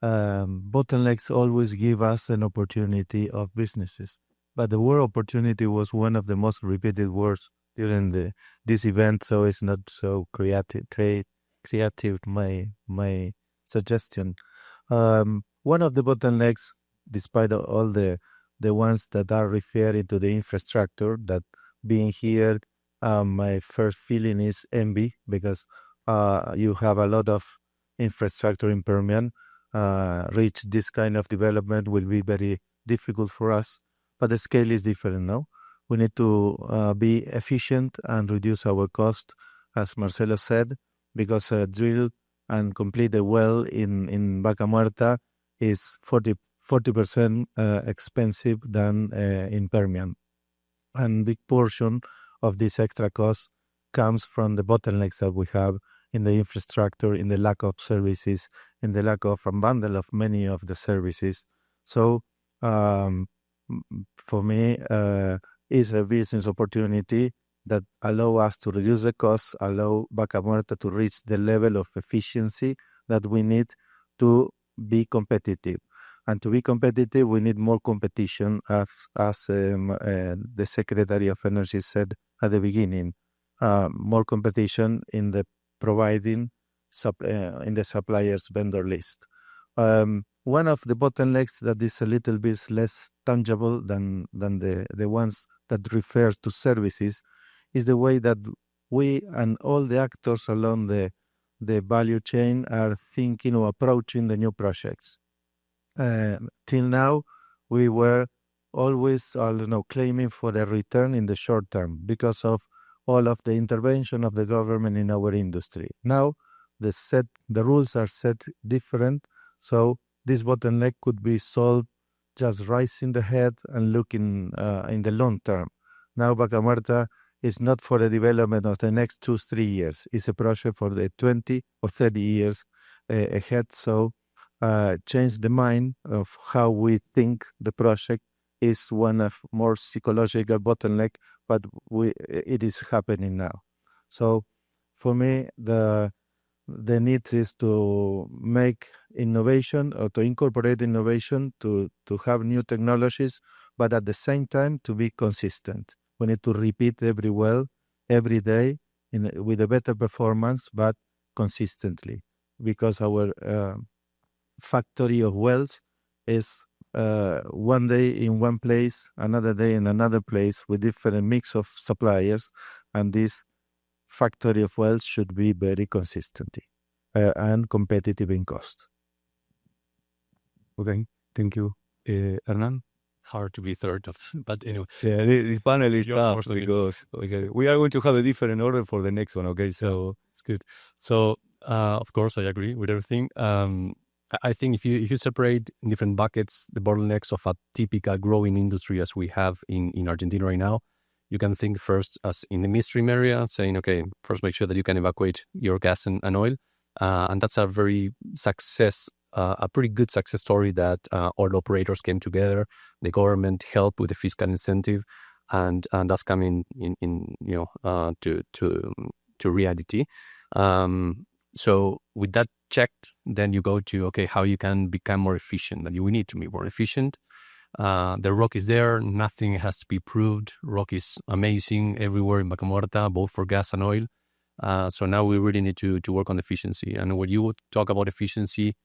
bottlenecks always give us an opportunity of businesses. But the word opportunity was one of the most repeated words during this event, so it's not so creative. My suggestion. One of the bottlenecks, despite all the ones that are referring to the infrastructure, that being here, my first feeling is envy, because you have a lot of infrastructure in Permian. Reach this kind of development will be very difficult for us, but the scale is different now. We need to be efficient and reduce our cost, as Marcelo said, because drill and complete the well in Vaca Muerta is 40% expensive than in Permian. And big portion of this extra cost comes from the bottlenecks that we have in the infrastructure, in the lack of services, in the lack of unbundle of many of the services. So for me, is a business opportunity that allow us to reduce the costs, allow Vaca Muerta to reach the level of efficiency that we need to be competitive. And to be competitive, we need more competition, as the Secretary of Energy said at the beginning. More competition in the providing in the suppliers vendor list. One of the bottlenecks that is a little bit less tangible than the ones that refer to services is the way that we and all the actors along the value chain are thinking or approaching the new projects. Till now, we were always claiming for a return in the short term because of all of the intervention of the government in our industry. Now, the rules are set different, so this bottleneck could be solved just raising the head and looking in the long term. Now, Vaca Muerta is not for the development of the next 2-3 years. It's a project for the 20 or 30 years ahead. So change the mind of how we think the project is one of more psychological bottleneck, but it is happening now. So for me, the need is to make innovation or to incorporate innovation to have new technologies, but at the same time to be consistent. We need to repeat every day with a better performance, but consistently, because our factory of wells is one day in one place, another day in another place with different mix of suppliers, and this factory of wells should be very consistent and competitive in cost. Okay, thank you. Hernan? Hard to be third, but anyway. Yeah, this panel is tough because we are going to have a different order for the next one, okay? So it's good. So, of course, I agree with everything. I think if you separate in different buckets the bottlenecks of a typical growing industry as we have in Argentina right now, you can think first as in the midstream area, saying, okay, first make sure that you can evacuate your gas and oil. And that's a pretty good success story that all operators came together. The government helped with the fiscal incentive, and that's coming in to reality. So with that checked, then you go to, okay, how you can become more efficient. And we need to be more efficient. The rock is there. Nothing has to be proved. Rock is amazing everywhere in Vaca Muerta, both for gas and oil. So now we really need to work on efficiency. And when you talk about efficiency,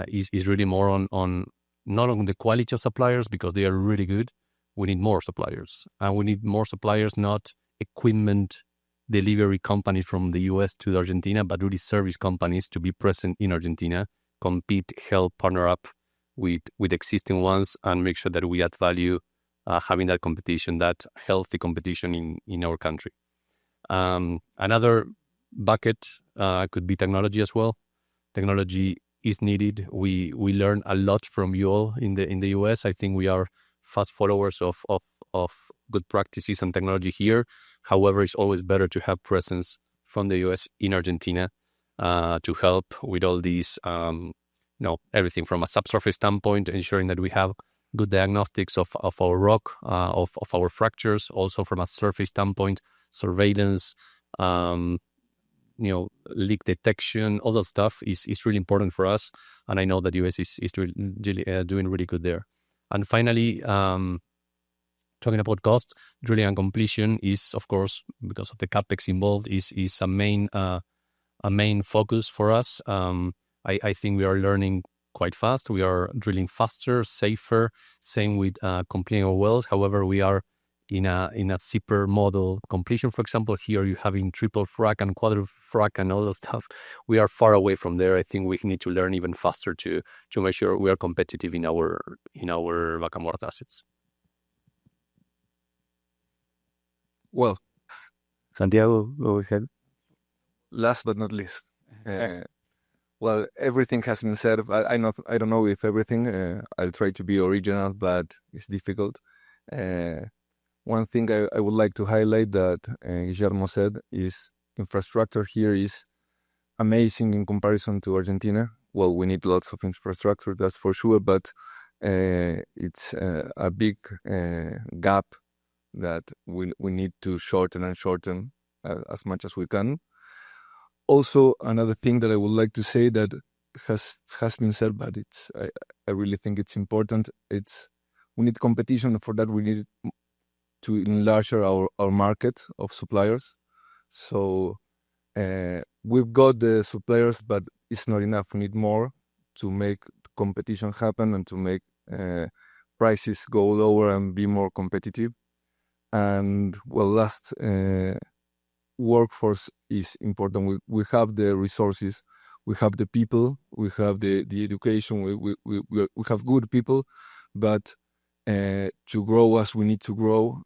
is really more on not on the quality of suppliers, because they are really good. We need more suppliers. And we need more suppliers, not equipment delivery companies from the US to Argentina, but really service companies to be present in Argentina, compete, help, partner up with existing ones, and make sure that we add value, having that competition, that healthy competition in our country. Another bucket could be technology as well. Technology is needed. We learn a lot from you all in the US. I think we are fast followers of good practices and technology here. However, it's always better to have presence from the US in Argentina to help with all these, everything from a subsurface standpoint, ensuring that we have good diagnostics of our rock, of our fractures, also from a surface standpoint, surveillance, leak detection, all that stuff is really important for us. And I know that US is really, doing really good there. And finally, talking about cost, drilling and completion is, of course, because of the capex involved, is a main focus for us. I think we are learning quite fast. We are drilling faster, safer. Same with completing our wells. However, we are in a zipper model completion. For example, here you're having triple frac and quadruple frac and all that stuff. We are far away from there. I think we need to learn even faster to make sure we are competitive in our Vaca Muerta assets. Well, Santiago, go ahead. Last but not least, well, everything has been said. I don't know if everything. I'll try to be original, but it's difficult. One thing I would like to highlight that Guillermo said is infrastructure here is amazing in comparison to Argentina. Well, we need lots of infrastructure, that's for sure, but it's a big gap that we need to shorten as much as we can. Also, another thing that I would like to say that has been said, but I really think it's important. We need competition. For that, we need to enlarge our market of suppliers. So we've got the suppliers, but it's not enough. We need more to make competition happen and to make prices go lower and be more competitive. And last, workforce is important. We have the resources, we have the people, we have the education, we have good people, but to grow as we need to grow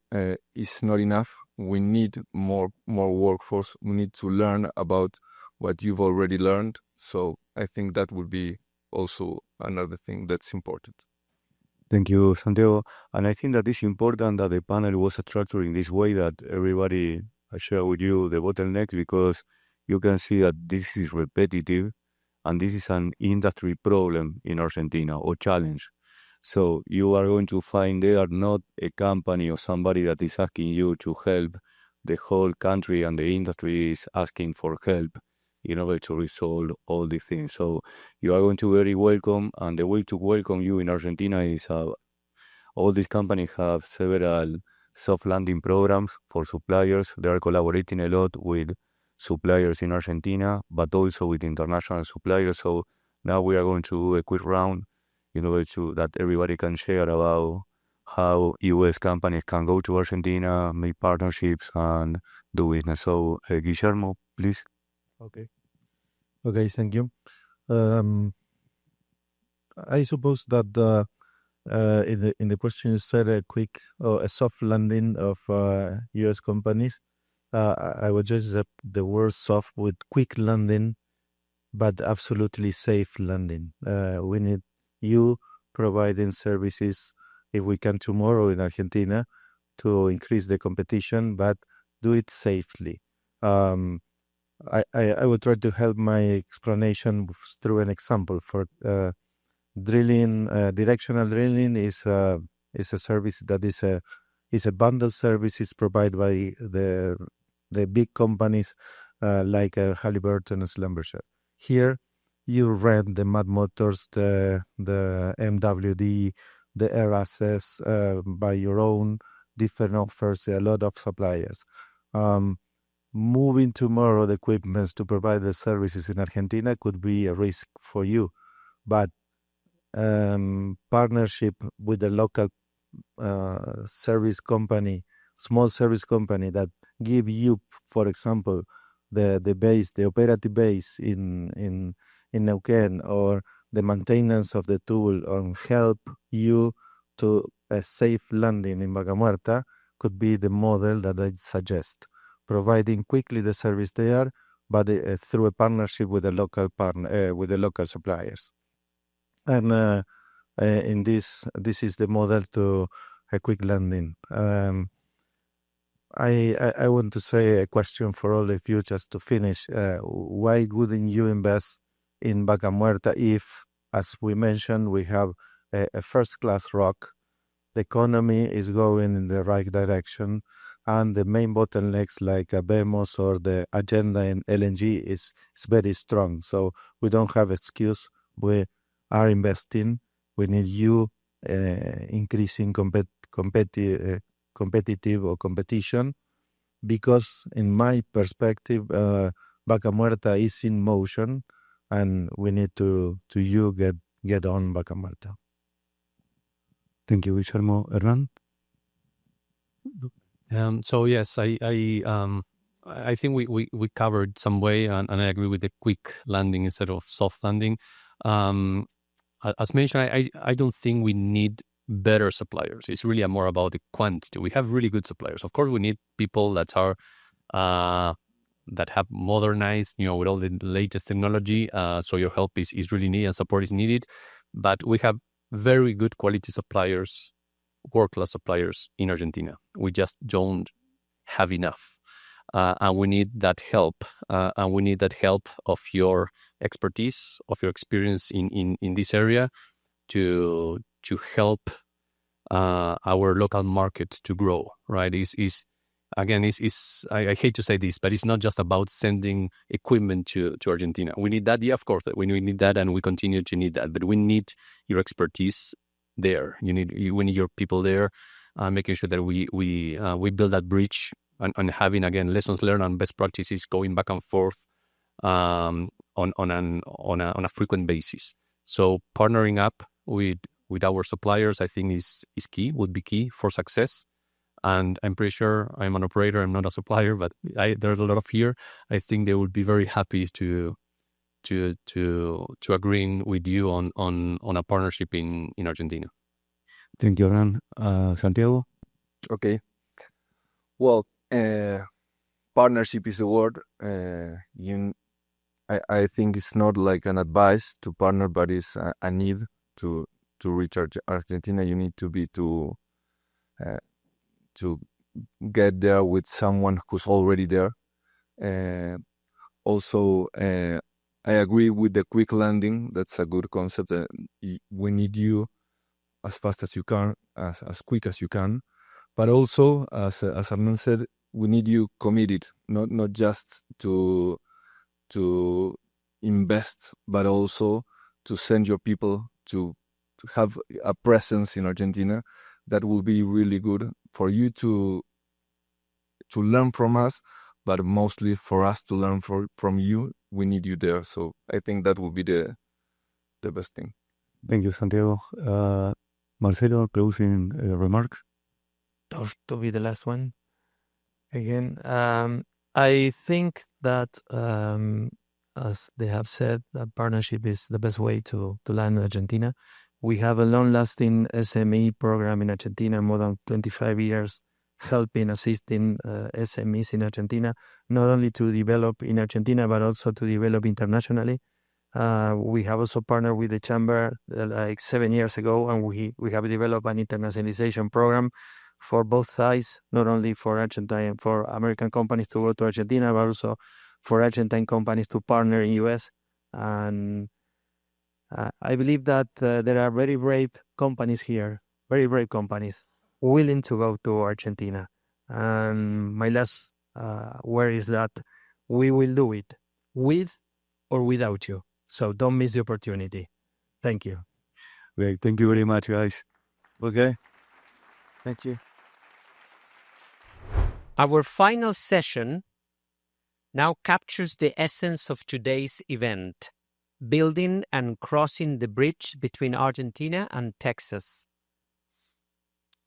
is not enough. We need more workforce. We need to learn about what you've already learned. So I think that would be also another thing that's important. Thank you, Santiago. And I think that it's important that the panel was structured in this way, that everybody share with you the bottlenecks, because you can see that this is repetitive and this is an industry problem in Argentina, or challenge. So you are going to find there not a company or somebody that is asking you to help. The whole country and the industry is asking for help in order to resolve all these things. So you are going to be very welcome, and the way to welcome you in Argentina is all these companies have several soft landing programs for suppliers. They are collaborating a lot with suppliers in Argentina, but also with international suppliers. So now we are going to do a quick round in order to that everybody can share about how U.S. companies can go to Argentina, make partnerships, and do business. So, Guillermo, please. Okay, thank you. I suppose that in the question you said a soft landing of U.S. companies. I would just the word soft with quick landing, but absolutely safe landing. We need you providing services, if we can tomorrow in Argentina, to increase the competition, but do it safely. I will try to help my explanation through an example. For drilling, directional drilling is a service that is a bundled service. Is provided by the big companies like Halliburton and Schlumberger. Here, you rent the mud motors, the MWD, the air access by your own, different offers, a lot of suppliers. Moving tomorrow the equipment to provide the services in Argentina could be a risk for you, but partnership with a local service company, small service company that give you, for example, the base, the operative base in Neuquén, or the maintenance of the tool, and help you to a safe landing in Vaca Muerta, could be the model that I suggest. Providing quickly the service there, but through a partnership with the local with the local suppliers. And in this is the model to a quick landing. I want to say a question for all of you just to finish. Why wouldn't you invest in Vaca Muerta if, as we mentioned, we have a first-class rock, the economy is going in the right direction, and the main bottlenecks like Vemos or the agenda in LNG is very strong. So we don't have excuse. We are investing. We need you increasing competitive or competition, because in my perspective, Vaca Muerta is in motion, and we need to you get on Vaca Muerta. Thank you, Guillermo. Hernan? So yes, I think we covered some way, and I agree with the quick landing instead of soft landing. As mentioned, I don't think we need better suppliers. It's really more about the quantity. We have really good suppliers. Of course, we need people that are that have modernized, with all the latest technology. So your help is really needed and support is needed. But we have very good quality suppliers, world-class suppliers in Argentina. We just don't have enough. And we need that help. And we need that help of your expertise, of your experience in this area to help our local market to grow, right? again, I hate to say this, but it's not just about sending equipment to Argentina. We need that, yeah, of course, we need that, and we continue to need that. But we need your expertise there. We need your people there, making sure that we build that bridge and having, again, lessons learned and best practices going back and forth on a frequent basis. So partnering up with our suppliers, I think is key, would be key for success. And I'm pretty sure, I'm an operator, I'm not a supplier, but there's a lot of here. I think they would be very happy to agreeing with you on a partnership in Argentina. Thank you, Ran. Santiago? Okay. Well, partnership is a word. I think it's not like an advice to partner, but it's a need to reach Argentina. You need to get there with someone who's already there. Also, I agree with the quick landing. That's a good concept. We need you as fast as you can, as quick as you can. But also, as Hernan said, we need you committed, not just to invest, but also to send your people to have a presence in Argentina. That will be really good for you to learn from us, but mostly for us to learn from you. We need you there. So I think that will be the best thing. Thank you, Santiago. Marcelo, closing remarks? Tough to be the last one. Again, I think that, as they have said, that partnership is the best way to land in Argentina. We have a long-lasting SME program in Argentina, more than 25 years, helping, assisting SMEs in Argentina, not only to develop in Argentina, but also to develop internationally. We have also partnered with the Chamber like 7 years ago, and we have developed an internationalization program for both sides, not only for Argentine, for American companies to go to Argentina, but also for Argentine companies to partner in US. And I believe that there are very brave companies here, very brave companies willing to go to Argentina. And my last word is that we will do it with or without you. So don't miss the opportunity. Thank you. Great. Thank you very much, guys. Okay. Thank you. Our final session now captures the essence of today's event, building and crossing the bridge between Argentina and Texas.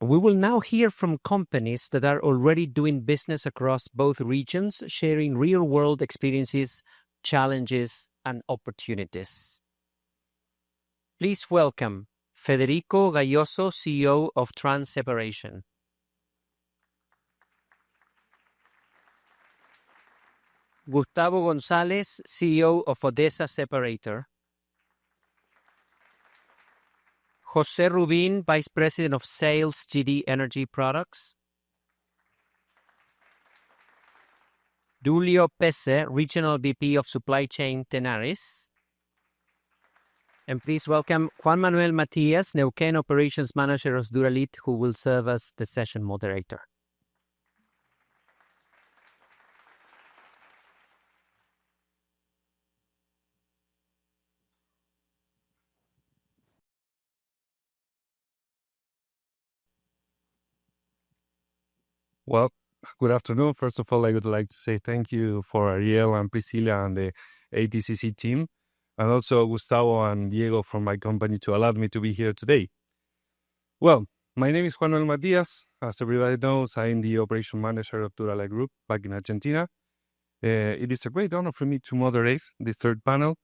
We will now hear from companies that are already doing business across both regions, sharing real-world experiences, challenges, and opportunities. Please welcome Federico Gayoso, CEO of Trans Separation. Gustavo González, CEO of Odessa Separator. José Rubín, Vice President of Sales, GD Energy Products. Julio Pese, Regional VP of Supply Chain, Tenaris. And please welcome Juan Manuel Matias, Neuquén Operations Manager of Duralit, who will serve as the session moderator. Well, good afternoon. First of all, I would like to say thank you for Ariel and Priscilla and the ATCC team, and also Gustavo and Diego from my company to allow me to be here today. Well, my name is Juan Manuel Matias. As everybody knows, I am the operation manager of Duralight Group back in Argentina. It is a great honor for me to moderate the third panel,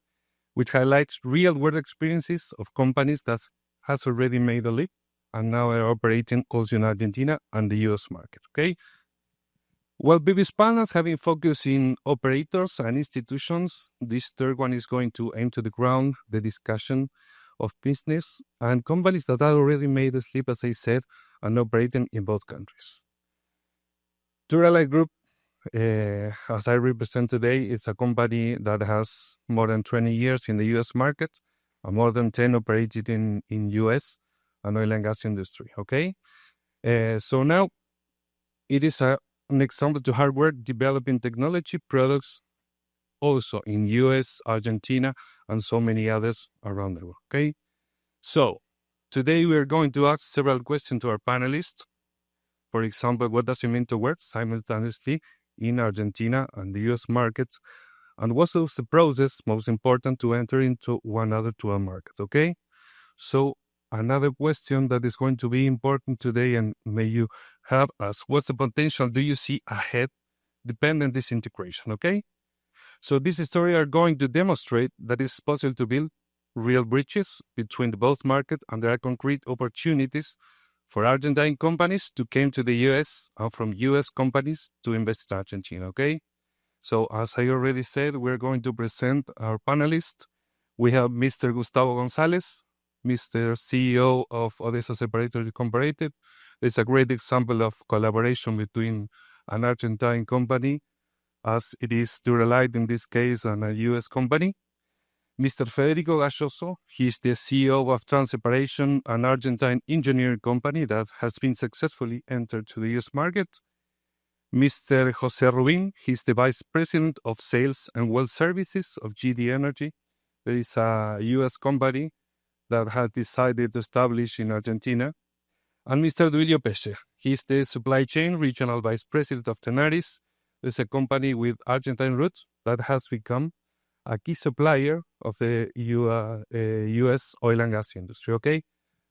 which highlights real-world experiences of companies that has already made a leap and now are operating also in Argentina and the US market, okay? Well, previous panels have been focused in operators and institutions. This third one is going to aim to the ground the discussion of business and companies that have already made a leap, as I said, and operating in both countries. Duralight Group, as I represent today, is a company that has more than 20 years in the US market and more than 10 operated in US and oil and gas industry, okay? So now it is a an example to hard work developing technology products also in US, Argentina, and so many others around the world. Okay, so today we are going to ask several questions to our panelists. For example, what does it mean to work simultaneously in Argentina and the US market? And what is the process most important to enter into one other to a market? Okay, so another question that is going to be important today, and may you have us, what's the potential do you see ahead depending this integration? Okay, so this story are going to demonstrate that it's possible to build real bridges between both markets, and there are concrete opportunities for Argentine companies to come to the US and from US companies to invest in Argentina. Okay, so as I already said, we're going to present our panelists. We have Mr. Gustavo Gonzalez, Mr. CEO of Odessa Separator Incorporated. It's a great example of collaboration between an Argentine company, as it is Duralite in this case, and a US company. Mr. Federico Galloso, he's the CEO of Transeparation, an Argentine engineering company that has been successfully entered to the US market. Mr. Jose Rubin, he's the Vice President of Sales and Well Services of GD Energy. There is a US company that has decided to establish in Argentina. And Mr. Duilio Peche, he's the Supply Chain Regional Vice President of Tenaris. There's a company with Argentine roots that has become a key supplier of the US oil and gas industry. Okay,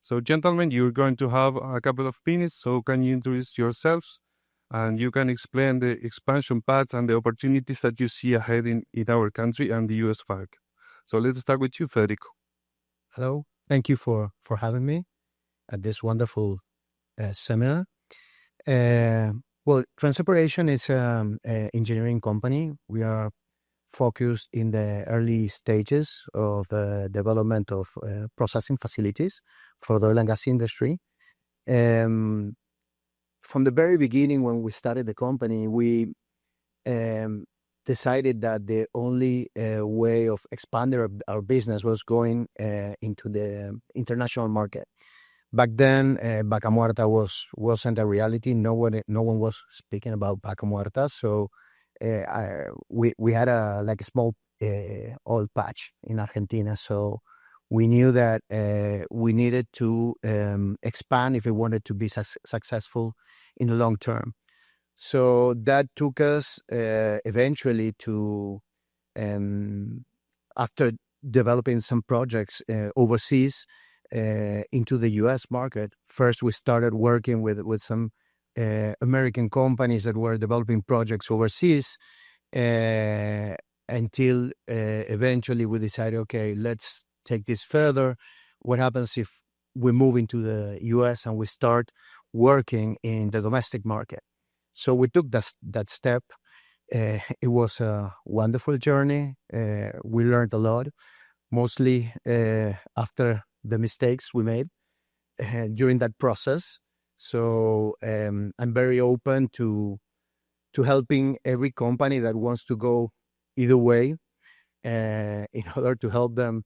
so gentlemen, you're going to have a couple of minutes, so can you introduce yourselves and you can explain the expansion paths and the opportunities that you see ahead in our country and the US market. So let's start with you, Federico. Hello, thank you for having me at this wonderful seminar. Well, Transeparation is an engineering company. We are focused in the early stages of the development of processing facilities for the oil and gas industry. From the very beginning, when we started the company, we decided that the only way of expanding our business was going into the international market. Back then, Vaca Muerta wasn't a reality. No one was speaking about Vaca Muerta, so we had a small oil patch in Argentina. So we knew that we needed to expand if we wanted to be successful in the long term. So that took us eventually to, after developing some projects overseas, into the U.S. market. First, we started working with some American companies that were developing projects overseas until eventually we decided, okay, let's take this further. What happens if we move into the U.S. and we start working in the domestic market? So we took that step. It was a wonderful journey. We learned a lot, mostly after the mistakes we made during that process. So I'm very open to helping every company that wants to go either way in order to help them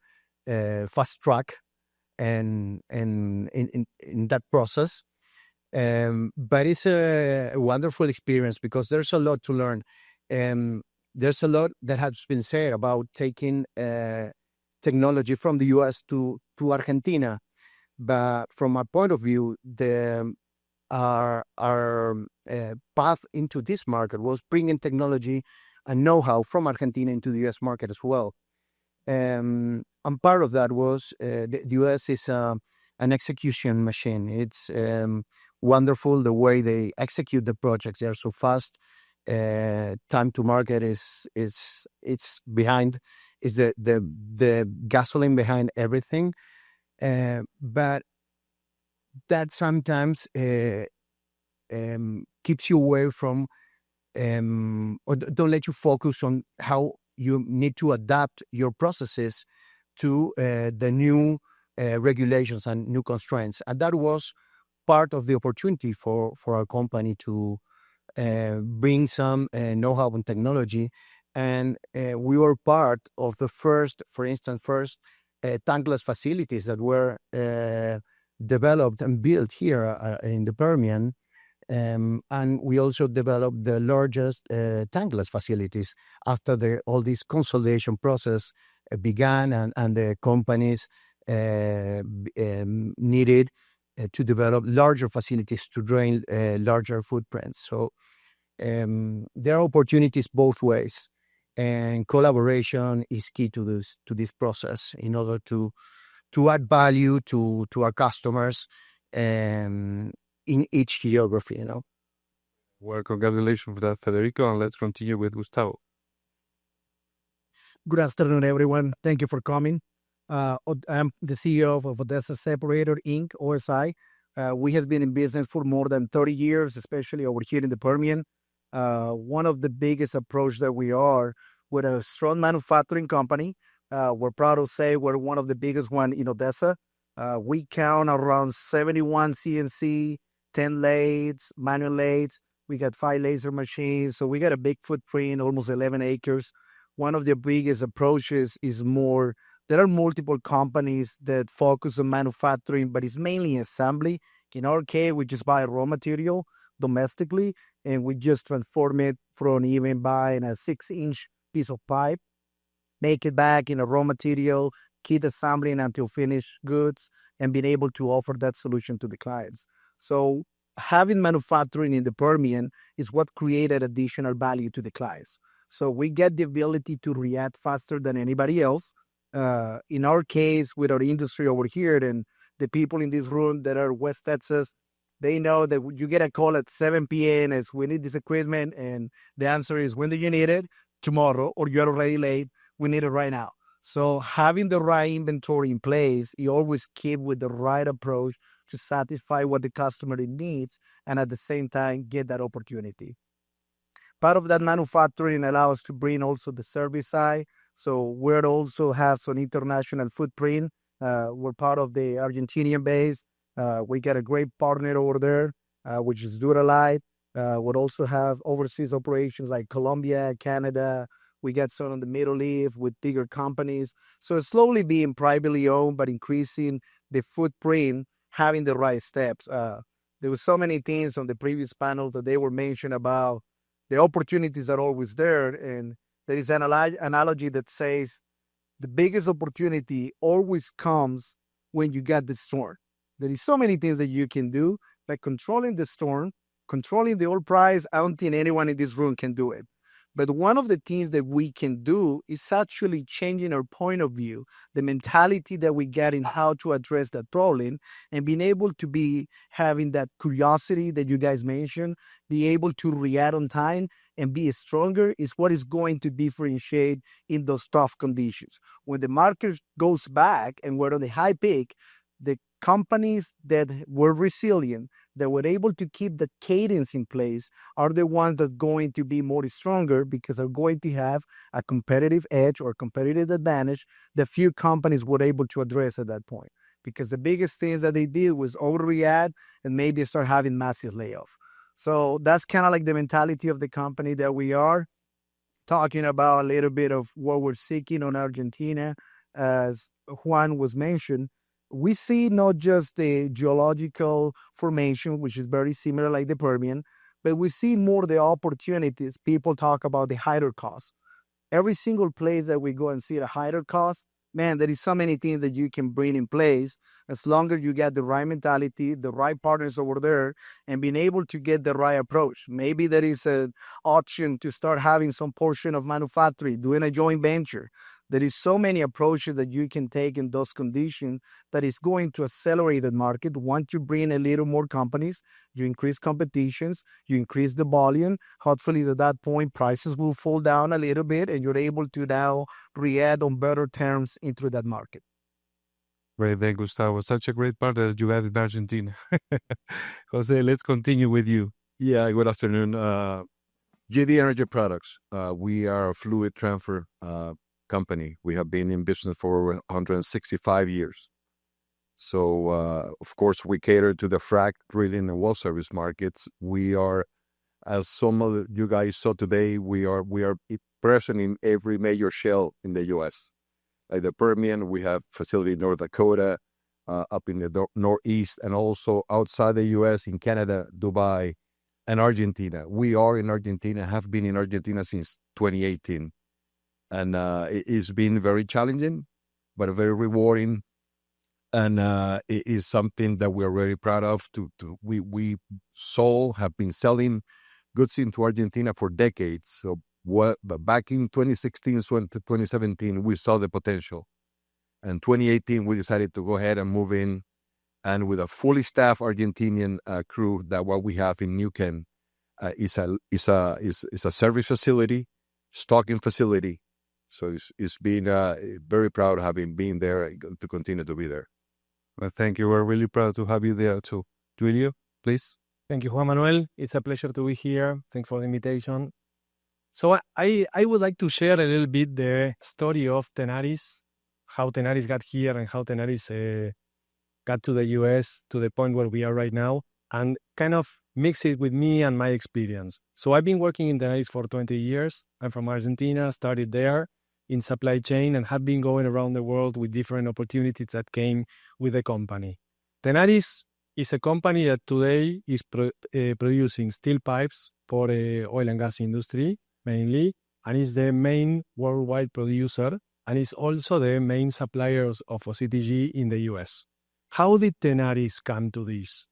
fast track and in that process. But it's a wonderful experience because there's a lot to learn. There's a lot that has been said about taking technology from the U.S. to Argentina. But from my point of view, our path into this market was bringing technology and know-how from Argentina into the U.S. market as well. And part of that was the U.S. is an execution machine. It's wonderful the way they execute the projects. They are so fast. Time to market is behind. Is the gasoline behind everything. But that sometimes keeps you away from, or don't let you focus on how you need to adapt your processes to the new regulations and new constraints. And that was part of the opportunity for our company to bring some know-how and technology. And we were part of the first tankless facilities that were developed and built here in the Permian And we also developed the largest tankless facilities after all this consolidation process began, and the companies needed to develop larger facilities to drain larger footprints. So there are opportunities both ways, and collaboration is key to this process in order to add value to our customers in each geography. Well, congratulations for that, Federico, and let's continue with Gustavo. Good afternoon, everyone. Thank you for coming. I'm the CEO of Odessa Separator Inc., OSI. We have been in business for more than 30 years, especially over here in the Permian. One of the biggest approach that we are, with a strong manufacturing company. We're proud to say we're one of the biggest one in Odessa. We count around 71 CNC, 10 lathes, manual lathes. We got 5 laser machines. So we got a big footprint, almost 11 acres. One of the biggest approaches is more, there are multiple companies that focus on manufacturing, but it's mainly assembly. In our case, we just buy raw material domestically, and we just transform it from even buying a 6-inch piece of pipe, make it back in a raw material, keep assembling until finished goods, and being able to offer that solution to the clients. So having manufacturing in the Permian is what created additional value to the clients. So we get the ability to react faster than anybody else. In our case, with our industry over here, and the people in this room that are West Texas, they know that you get a call at 7 p.m. as we need this equipment, and the answer is, when do you need it? Tomorrow, or you're already late. We need it right now. So having the right inventory in place, you always keep with the right approach to satisfy what the customer needs, and at the same time get that opportunity. Part of that manufacturing allows us to bring also the service side. So we also have some international footprint. We're part of the Argentinian base. We got a great partner over there, which is Duralite. We also have overseas operations like Colombia, Canada. We got some in the Middle East with bigger companies. So it's slowly being privately owned, but increasing the footprint, having the right steps. There were so many things on the previous panel that they were mentioned about the opportunities are always there. And there is an analogy that says the biggest opportunity always comes when you get the storm. There is so many things that you can do, like controlling the storm, controlling the oil price. I don't think anyone in this room can do it. But one of the things that we can do is actually changing our point of view, the mentality that we get in how to address that problem, and being able to be having that curiosity that you guys mentioned, be able to react on time and be stronger is what is going to differentiate in those tough conditions. When the market goes back and we're on the high peak, the companies that were resilient, that were able to keep the cadence in place, are the ones that are going to be more stronger, because they're going to have a competitive edge or competitive advantage that few companies were able to address at that point. Because the biggest things that they did was overreact and maybe start having massive layoff. So that's kind of like the mentality of the company that we are. Talking about a little bit of what we're seeking on Argentina, as Juan was mentioned, we see not just the geological formation, which is very similar like the Permian, but we see more the opportunities. People talk about the higher cost. Every single place that we go and see the higher cost, man, there is so many things that you can bring in place as long as you get the right mentality, the right partners over there, and being able to get the right approach. Maybe there is an option to start having some portion of manufacturing, doing a joint venture. There is so many approaches that you can take in those conditions that is going to accelerate the market. Once you bring a little more companies, you increase competitions, you increase the volume. Hopefully at that point, prices will fall down a little bit and you're able to now react on better terms into that market. Great, then, Gustavo. Such a great part that you had in Argentina. Jose, let's continue with you. Yeah, good afternoon. GD Energy Products. We are a fluid transfer company. We have been in business for over 165 years. So, of course, we cater to the frac, drilling, and well service markets. We are, as some of you guys saw today, we are present in every major shale in the U.S. Like the Permian, we have facility in North Dakota, up in the Northeast, and also outside the U.S. in Canada, Dubai, and Argentina. We are in Argentina, have been in Argentina since 2018. And it's been very challenging, but very rewarding. And it is something that we are very proud of. We have been selling goods into Argentina for decades. So back in 2016 to 2017, we saw the potential. And 2018, we decided to go ahead and move in. And with a fully staffed Argentinian crew, that what we have in New Ken is a service facility, stocking facility. So it's been very proud having been there to continue to be there. Well, thank you. We're really proud to have you there too. Duilio, please. Thank you, Juan Manuel. It's a pleasure to be here. Thanks for the invitation. So I would like to share a little bit the story of Tenaris, how Tenaris got here and how Tenaris got to the U.S. to the point where we are right now, and kind of mix it with me and my experience. So I've been working in Tenaris for 20 years. I'm from Argentina, started there in supply chain, and have been going around the world with different opportunities that came with the company. Tenaris is a company that today is producing steel pipes for the oil and gas industry, mainly, and is the main worldwide producer, and is also the main supplier of OCTG in the U.S. How did Tenaris come to this?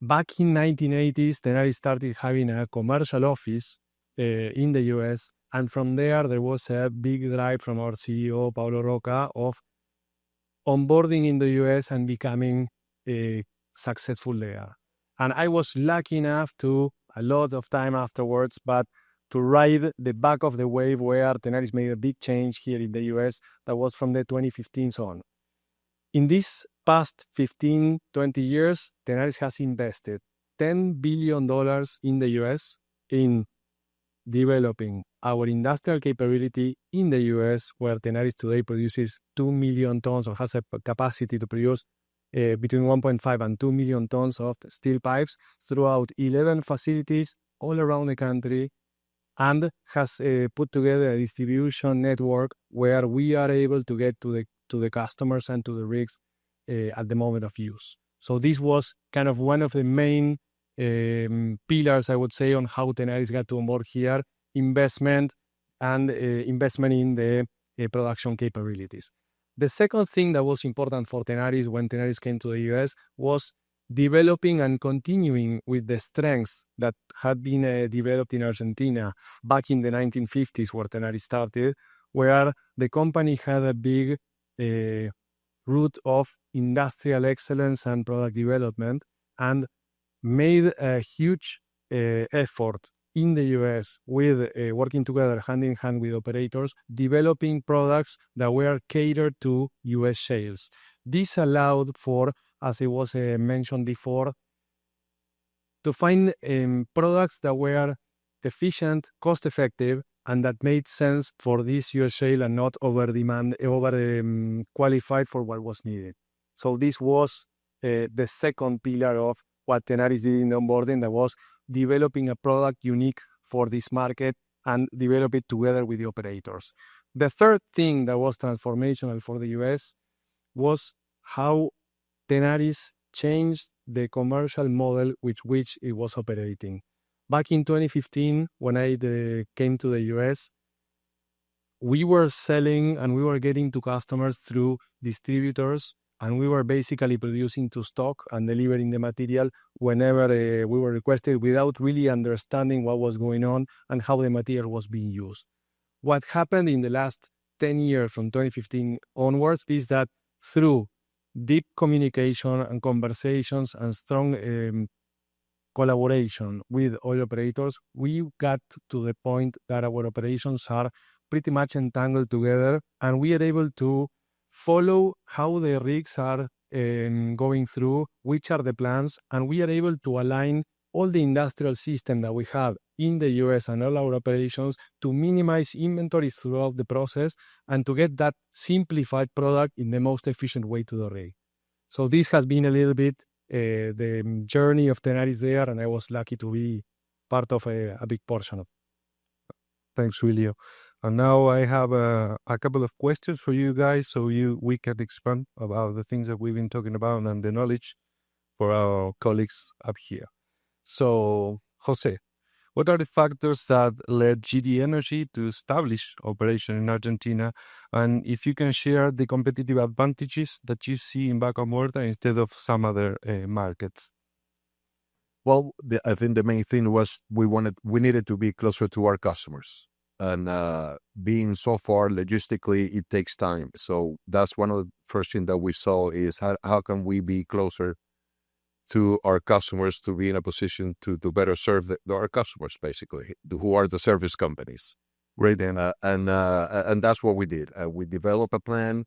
Back in 1980s, Tenaris started having a commercial office in the U.S., and from there was a big drive from our CEO, Paulo Roca, of onboarding in the U.S. and becoming successful there. And I was lucky enough to, a lot of time afterwards, but to ride the back of the wave where Tenaris made a big change here in the U.S. that was from the 2015s on. In these past 15, 20 years, Tenaris has invested $10 billion in the U.S. in developing our industrial capability in the U.S., where Tenaris today produces 2 million tons or has a capacity to produce between 1.5 and 2 million tons of steel pipes throughout 11 facilities all around the country, and has put together a distribution network where we are able to get to the customers and to the rigs at the moment of use. So this was kind of one of the main pillars, I would say, on how Tenaris got to onboard here, investment in the production capabilities. The second thing that was important for Tenaris when Tenaris came to the US was developing and continuing with the strengths that had been developed in Argentina back in the 1950s, where Tenaris started, where the company had a big root of industrial excellence and product development, and made a huge effort in the US with working together hand in hand with operators, developing products that were catered to US shales. This allowed for, as it was mentioned before, to find products that were efficient, cost-effective, and that made sense for this US shale and not over qualified for what was needed. So this was the second pillar of what Tenaris did in the onboarding, that was developing a product unique for this market and develop it together with the operators. The third thing that was transformational for the US was how Tenaris changed the commercial model with which it was operating. Back in 2015, when I came to the US, we were selling and we were getting to customers through distributors, and we were basically producing to stock and delivering the material whenever we were requested, without really understanding what was going on and how the material was being used. What happened in the last 10 years from 2015 onwards is that through deep communication and conversations and strong collaboration with oil operators, we got to the point that our operations are pretty much entangled together, and we are able to follow how the rigs are going through, which are the plans, and we are able to align all the industrial system that we have in the US and all our operations to minimize inventories throughout the process and to get that simplified product in the most efficient way to the rig. So this has been a little bit the journey of Tenaris there, and I was lucky to be part of a big portion of it. Thanks, Julio. And now I have a couple of questions for you guys, so we can expand about the things that we've been talking about and the knowledge for our colleagues up here. So Jose, what are the factors that led GD Energy to establish operation in Argentina? And if you can share the competitive advantages that you see in Vaca Muerta instead of some other markets. Well, I think the main thing was we needed to be closer to our customers, and being so far logistically, it takes time. So that's one of the first things that we saw is how can we be closer to our customers to be in a position to better serve our customers, basically, who are the service companies. Great, and that's what we did. We developed a plan,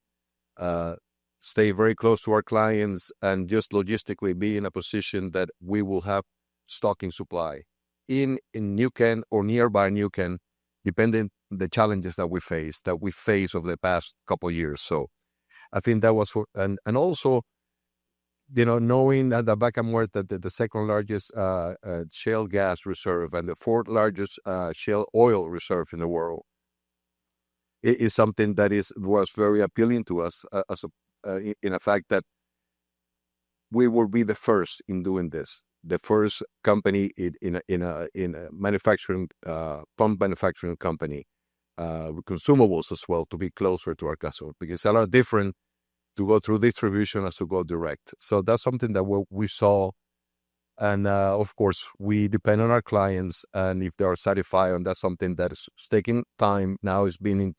stay very close to our clients, and just logistically be in a position that we will have stocking supply in Neuquén or nearby Neuquén, depending the challenges that we face over the past couple of years. So I think that was and also, knowing that the Vaca Muerta, the second largest shale gas reserve and the fourth largest shale oil reserve in the world, it is something that was very appealing to us in a fact that we will be the first in doing this, the first company in a manufacturing pump manufacturing company, consumables as well, to be closer to our customer, because it's a lot different to go through distribution as to go direct. So that's something that we saw, and of course we depend on our clients, and if they are satisfied, and that's something that is taking time. Now it's been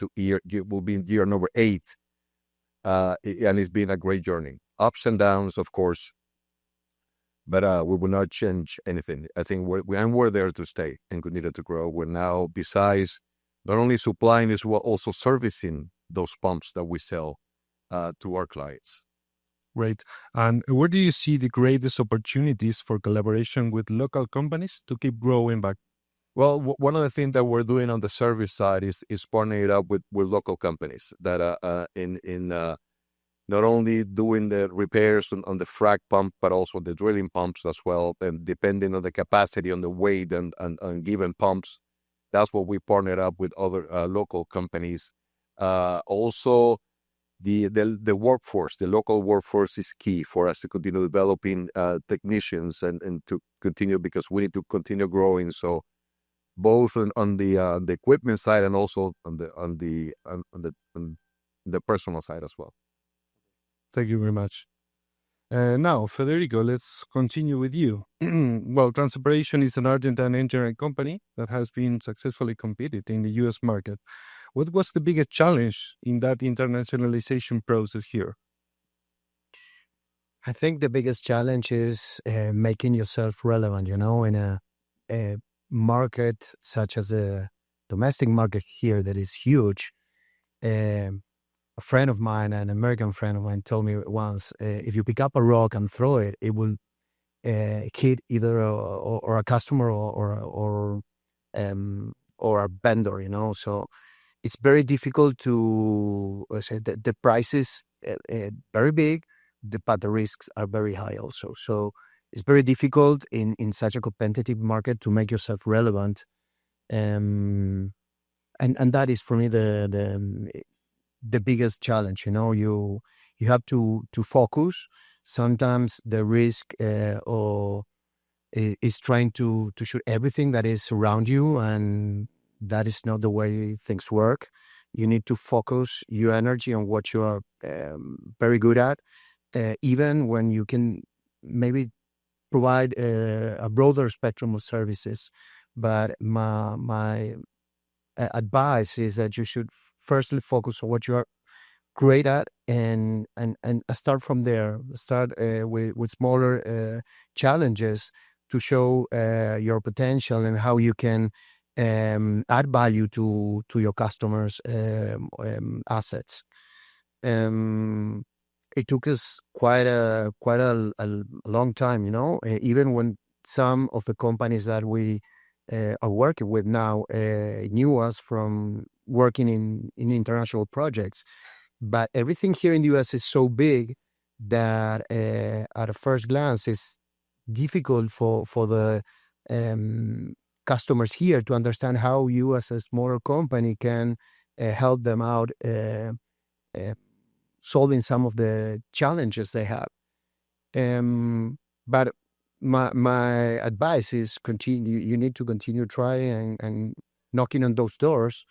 will be in year number 8, and it's been a great journey, ups and downs, of course, but we will not change anything. I think we're there to stay and continue to grow. We're now, besides not only supplying, as well also servicing those pumps that we sell to our clients. Great. And where do you see the greatest opportunities for collaboration with local companies to keep growing back? Well, one of the things that we're doing on the service side is partnering up with local companies that in not only doing the repairs on the frac pump, but also the drilling pumps as well. And depending on the capacity, on the weight and given pumps, that's what we partnered up with other local companies. Also, the workforce, the local workforce is key for us to continue developing technicians and to continue, because we need to continue growing. So both on the equipment side and also on the personal side as well. Thank you very much. Now, Federico, let's continue with you. Well, Transoperation is an Argentine engineering company that has been successfully competed in the U.S. market. What was the biggest challenge in that internationalization process here? I think the biggest challenge is making yourself relevant, in a market such as a domestic market here that is huge. A friend of mine, an American friend of mine, told me once, if you pick up a rock and throw it, it will hit either a customer or a vendor, So it's very difficult to say that the prices very big, but the risks are very high also. So it's very difficult in such a competitive market to make yourself relevant, and that is for me the biggest challenge. You have to focus. Sometimes the risk is trying to shoot everything that is around you, and that is not the way things work. You need to focus your energy on what you are very good at, even when you can maybe provide a broader spectrum of services. But my advice is that you should firstly focus on what you are great at and start from there. Start with smaller challenges to show your potential and how you can add value to your customers' assets. It took us quite a long time, even when some of the companies that we are working with now knew us from working in international projects. But everything here in the U.S. is so big that at a first glance it's difficult for the customers here to understand how you as a smaller company can help them out solving some of the challenges they have. But my advice is continue. You need to continue trying and knocking on those doors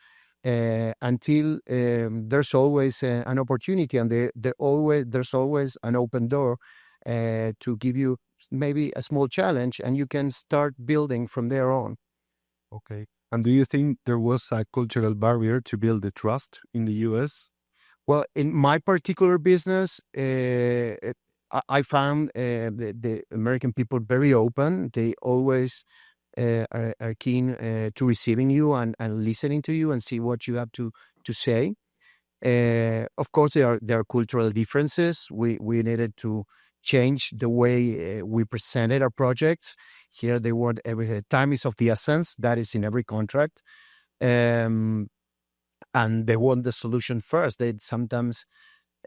until there's always an opportunity, and there's always an open door to give you maybe a small challenge, and you can start building from there on. Okay. And do you think there was a cultural barrier to build the trust in the U.S.? Well, in my particular business, I found the American people very open. They always are keen to receiving you and listening to you and see what you have to say. Of course, there are cultural differences. We needed to change the way we presented our projects. Here, they want time is of the essence. That is in every contract. And they want the solution first. They sometimes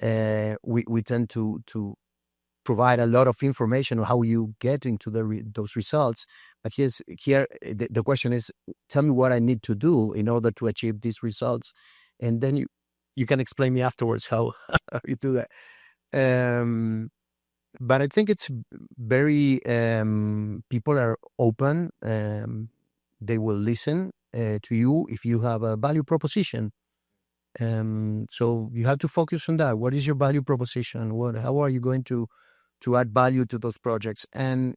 we tend to provide a lot of information on how you get into those results. But here the question is, tell me what I need to do in order to achieve these results, and then you can explain me afterwards how you do that. But I think it's very people are open. They will listen to you if you have a value proposition. So you have to focus on that. What is your value proposition? How are you going to add value to those projects? And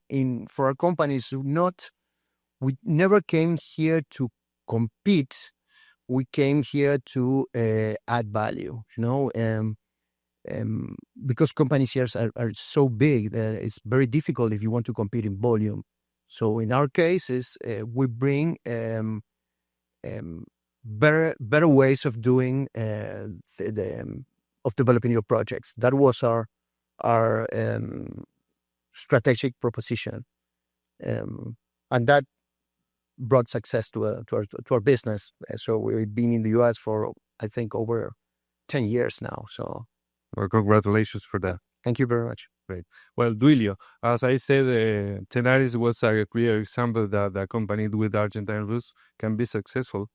for our companies, we never came here to compete. We came here to add value. Because companies here are so big that it's very difficult if you want to compete in volume. So in our cases, we bring better ways of doing of developing your projects. That was our strategic proposition, and that brought success to our business. So we've been in the U.S. for, I think, over 10 years now. So, well, congratulations for that. Thank you very much. Great. Well, Duilio, as I said, Tenaris was a clear example that a company with Argentine roots can be successful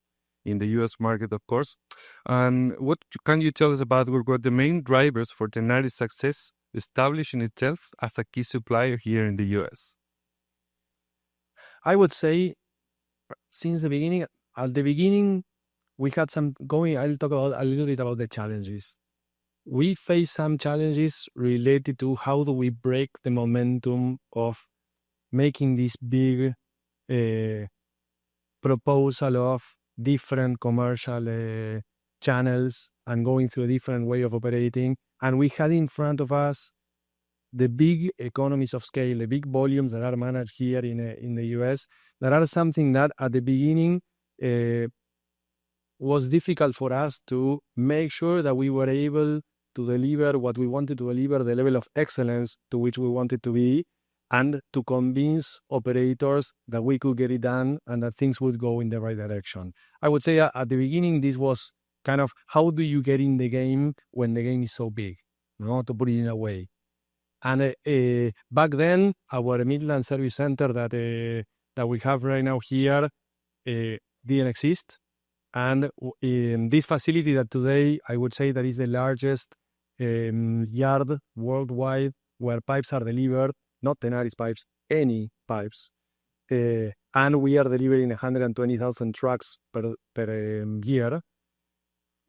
in the U.S. market, of course. And what can you tell us about what the main drivers for Tenaris' success establishing itself as a key supplier here in the U.S.? I would say since the beginning, we had some going. I'll talk a little bit about the challenges. We face some challenges related to how do we break the momentum of making this big proposal of different commercial channels and going through a different way of operating. And we had in front of us the big economies of scale, the big volumes that are managed here in the US, that are something that at the beginning was difficult for us to make sure that we were able to deliver what we wanted to deliver, the level of excellence to which we wanted to be, and to convince operators that we could get it done and that things would go in the right direction. I would say at the beginning, this was kind of how do you get in the game when the game is so big, to put it in a way. And back then, our Midland service center that we have right now here didn't exist. And in this facility that today, I would say that is the largest yard worldwide where pipes are delivered, not Tenaris pipes, any pipes. And we are delivering 120,000 trucks per year.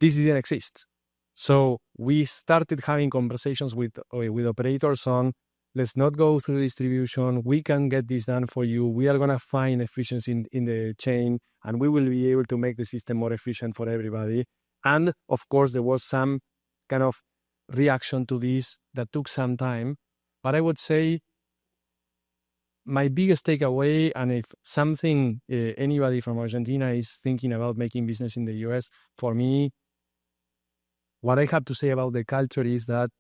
This didn't exist. So we started having conversations with operators on, let's not go through distribution. We can get this done for you. We are going to find efficiency in the chain, and we will be able to make the system more efficient for everybody. And of course, there was some kind of reaction to this that took some time. But I would say my biggest takeaway, and if something anybody from Argentina is thinking about making business in the US, for me, what I have to say about the culture is that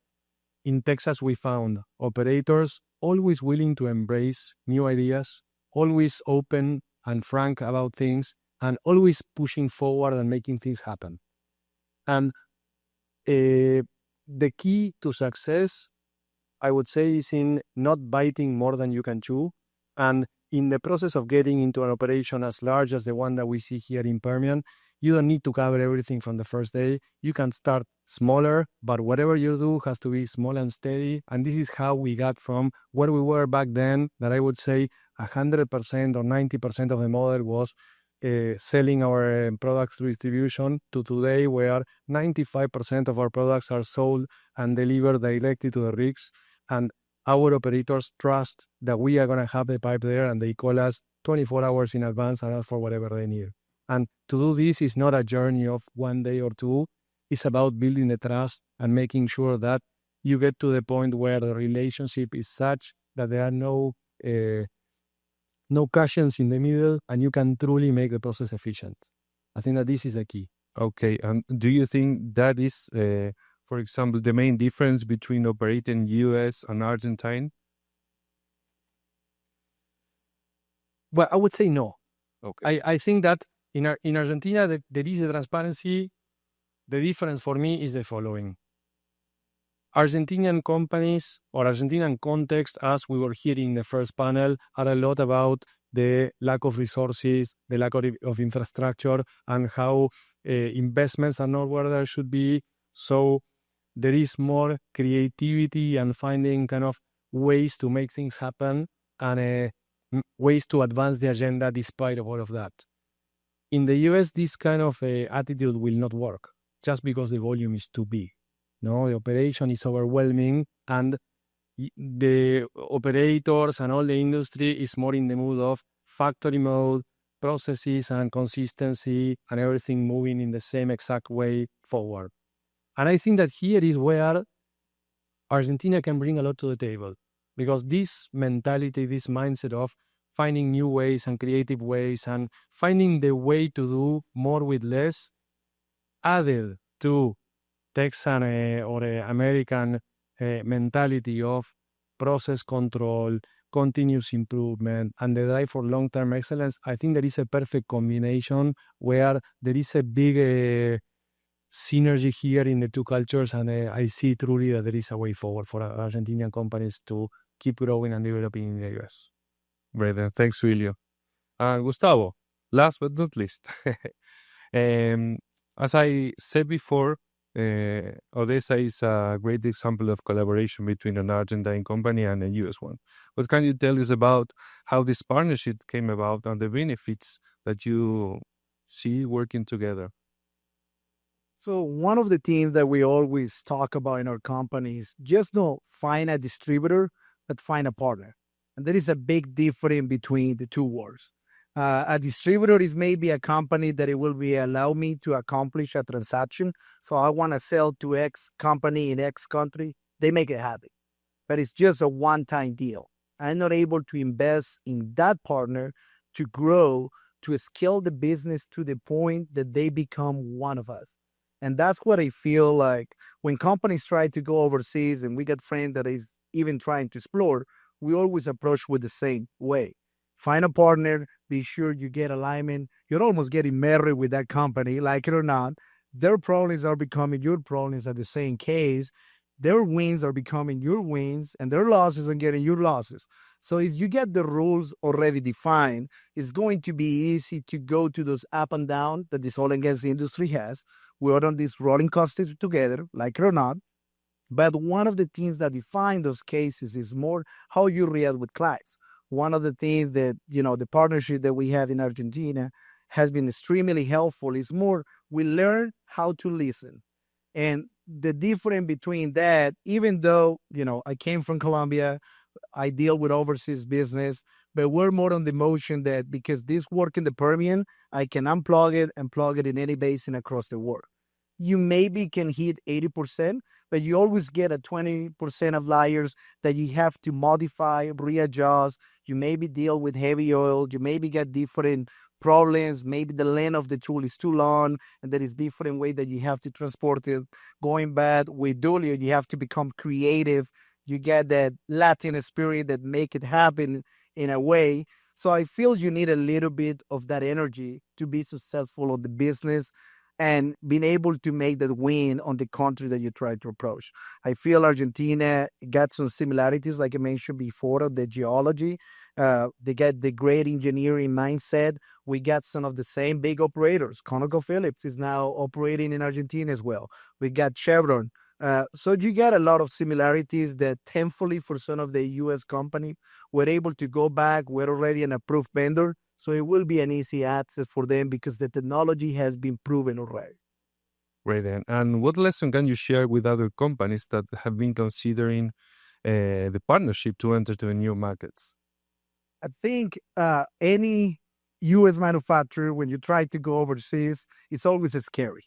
in Texas, we found operators always willing to embrace new ideas, always open and frank about things, and always pushing forward and making things happen. And the key to success, I would say, is in not biting more than you can chew. And in the process of getting into an operation as large as the one that we see here in Permian, You don't need to cover everything from the first day. You can start smaller, but whatever you do has to be small and steady. And this is how we got from where we were back then, that I would say 100% or 90% of the model was selling our products through distribution, to today where 95% of our products are sold and delivered directly to the rigs. And our operators trust that we are going to have the pipe there, and they call us 24 hours in advance and ask for whatever they need. And to do this is not a journey of one day or two. It's about building the trust and making sure that you get to the point where the relationship is such that there are no cushions in the middle, and you can truly make the process efficient. I think that this is the key. Okay, and do you think that is, for example, the main difference between operating U.S. and Argentine? Well, I would say no. Okay. I think that in Argentina, there is a transparency. The difference for me is the following. Argentinian companies or Argentinian context, as we were hearing in the first panel, are a lot about the lack of resources, the lack of infrastructure, and how investments are not where they should be. So there is more creativity and finding kind of ways to make things happen and ways to advance the agenda despite of all of that. In the US, this kind of attitude will not work just because the volume is too big. No, the operation is overwhelming, and the operators and all the industry is more in the mood of factory mode, processes and consistency, and everything moving in the same exact way forward. And I think that here is where Argentina can bring a lot to the table, because this mentality, this mindset of finding new ways and creative ways and finding the way to do more with less, added to Texan or American mentality of process control, continuous improvement, and the drive for long-term excellence, I think there is a perfect combination where there is a big synergy here in the two cultures, and I see truly that there is a way forward for Argentinian companies to keep growing and developing in the U.S. Great, thanks, Julio. Gustavo, last but not least, as I said before, Odessa is a great example of collaboration between an Argentine company and a U.S. one. What can you tell us about how this partnership came about and the benefits that you see working together? So one of the things that we always talk about in our company is just don't find a distributor, but find a partner. And there is a big difference between the two words. A distributor is maybe a company that it will be allow me to accomplish a transaction. So I want to sell to X company in X country. They make it happen. But it's just a one-time deal. I'm not able to invest in that partner to grow, to scale the business to the point that they become one of us. And that's what I feel like when companies try to go overseas, and we get friends that is even trying to explore, we always approach with the same way. Find a partner, be sure you get alignment. You're almost getting married with that company, like it or not. Their problems are becoming your problems at the same case. Their wins are becoming your wins, and their losses are getting your losses. So if you get the rules already defined, it's going to be easy to go to those up and down that this oil and gas industry has. We're on this rolling coaster together, like it or not. But one of the things that define those cases is more how you react with clients. One of the things that, the partnership that we have in Argentina has been extremely helpful is more we learn how to listen. And the difference between that, even though, I came from Colombia, I deal with overseas business, but we're more on the motion that because this work in the Permian, I can unplug it and plug it in any basin across the world. You maybe can hit 80%, but you always get a 20% of layers that you have to modify, readjust. You maybe deal with heavy oil. You maybe get different problems. Maybe the length of the tool is too long, and there is different way that you have to transport it. Going back with Dulio, you have to become creative. You get that Latin spirit that make it happen in a way. So I feel you need a little bit of that energy to be successful on the business. and being able to make that win on the country that you try to approach. I feel Argentina got some similarities, like I mentioned before, of the geology. They get the great engineering mindset. We got some of the same big operators. ConocoPhillips is now operating in Argentina as well. We got Chevron. So you get a lot of similarities that thankfully for some of the U.S. companies, we're able to go back. We're already an approved vendor. So it will be an easy access for them because the technology has been proven already. Great. And what lesson can you share with other companies that have been considering the partnership to enter to the new markets? I think any U.S. manufacturer, when you try to go overseas, it's always scary.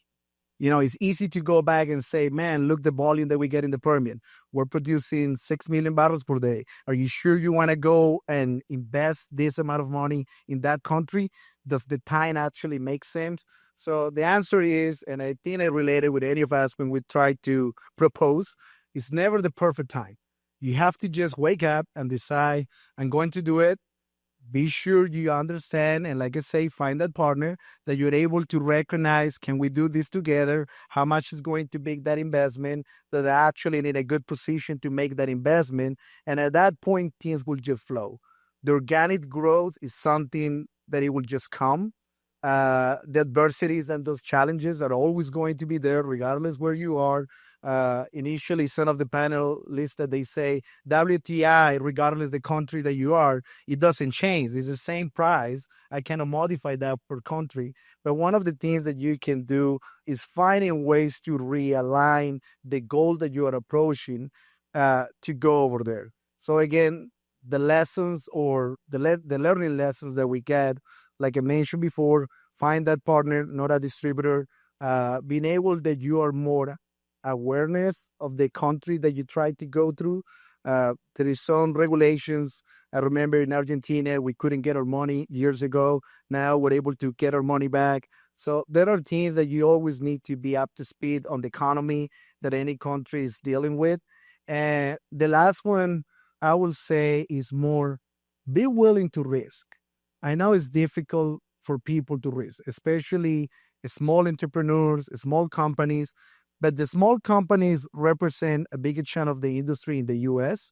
It's easy to go back and say, man, look the volume that we get in the Permian. We're producing 6 million barrels per day. Are you sure you want to go and invest this amount of money in that country? Does the time actually make sense? So the answer is, and I think I related with any of us when we try to propose, it's never the perfect time. You have to just wake up and decide, I'm going to do it. Be sure you understand, and like I say, find that partner that you're able to recognize, can we do this together? How much is going to make that investment? That they're actually in a good position to make that investment. And at that point, things will just flow. The organic growth is something that it will just come. The adversities and those challenges are always going to be there, regardless where you are. Initially, some of the panelists that they say WTI, regardless the country that you are, it doesn't change. It's the same price. I cannot modify that per country. But one of the things that you can do is finding ways to realign the goal that you are approaching to go over there. So again, the lessons or the learning lessons that we get, like I mentioned before, find that partner, not a distributor, being able that you are more awareness of the country that you try to go through. There is some regulations. I remember in Argentina, we couldn't get our money years ago. Now we're able to get our money back. So there are things that you always need to be up to speed on the economy that any country is dealing with. And the last one I will say is more be willing to risk. I know it's difficult for people to risk, especially small entrepreneurs, small companies, but the small companies represent a bigger chunk of the industry in the U.S.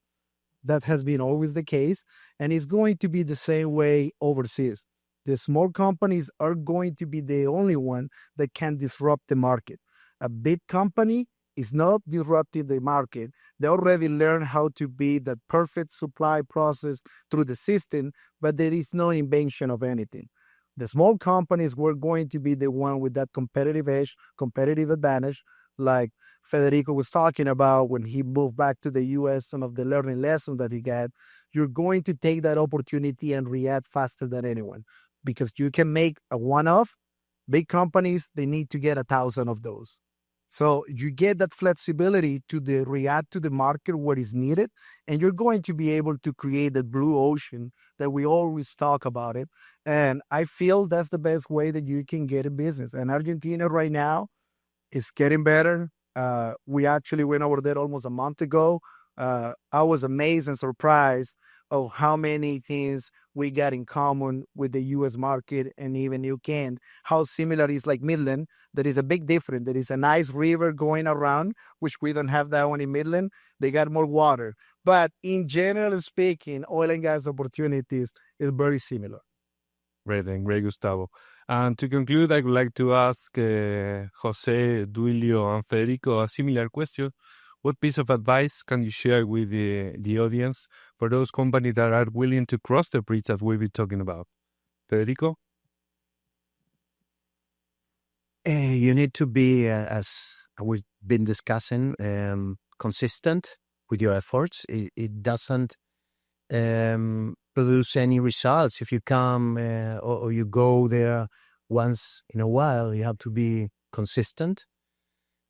That has been always the case, and it's going to be the same way overseas. The small companies are going to be the only one that can disrupt the market. A big company is not disrupting the market. They already learned how to be that perfect supply process through the system, but there is no invention of anything. The small companies were going to be the one with that competitive edge, competitive advantage, like Federico was talking about when he moved back to the U.S., some of the learning lessons that he got. You're going to take that opportunity and react faster than anyone because you can make a one-off. Big companies, they need to get 1,000 of those. So you get that flexibility to react to the market where is needed, and you're going to be able to create that blue ocean that we always talk about it. And I feel that's the best way that you can get in business. And Argentina right now is getting better. We actually went over there almost a month ago. I was amazed and surprised of how many things we got in common with the U.S. market and even UK, how similar it is like Midland. There is a big difference. There is a nice river going around, which we don't have that one in Midland. They got more water. But in general speaking, oil and gas opportunities is very similar. Great, and great, Gustavo. And to conclude, I would like to ask Jose, Duilio, and Federico a similar question. What piece of advice can you share with the audience for those companies that are willing to cross the bridge that we'll be talking about? Federico? You need to be, as we've been discussing, consistent with your efforts. It doesn't produce any results if you come or you go there once in a while. You have to be consistent.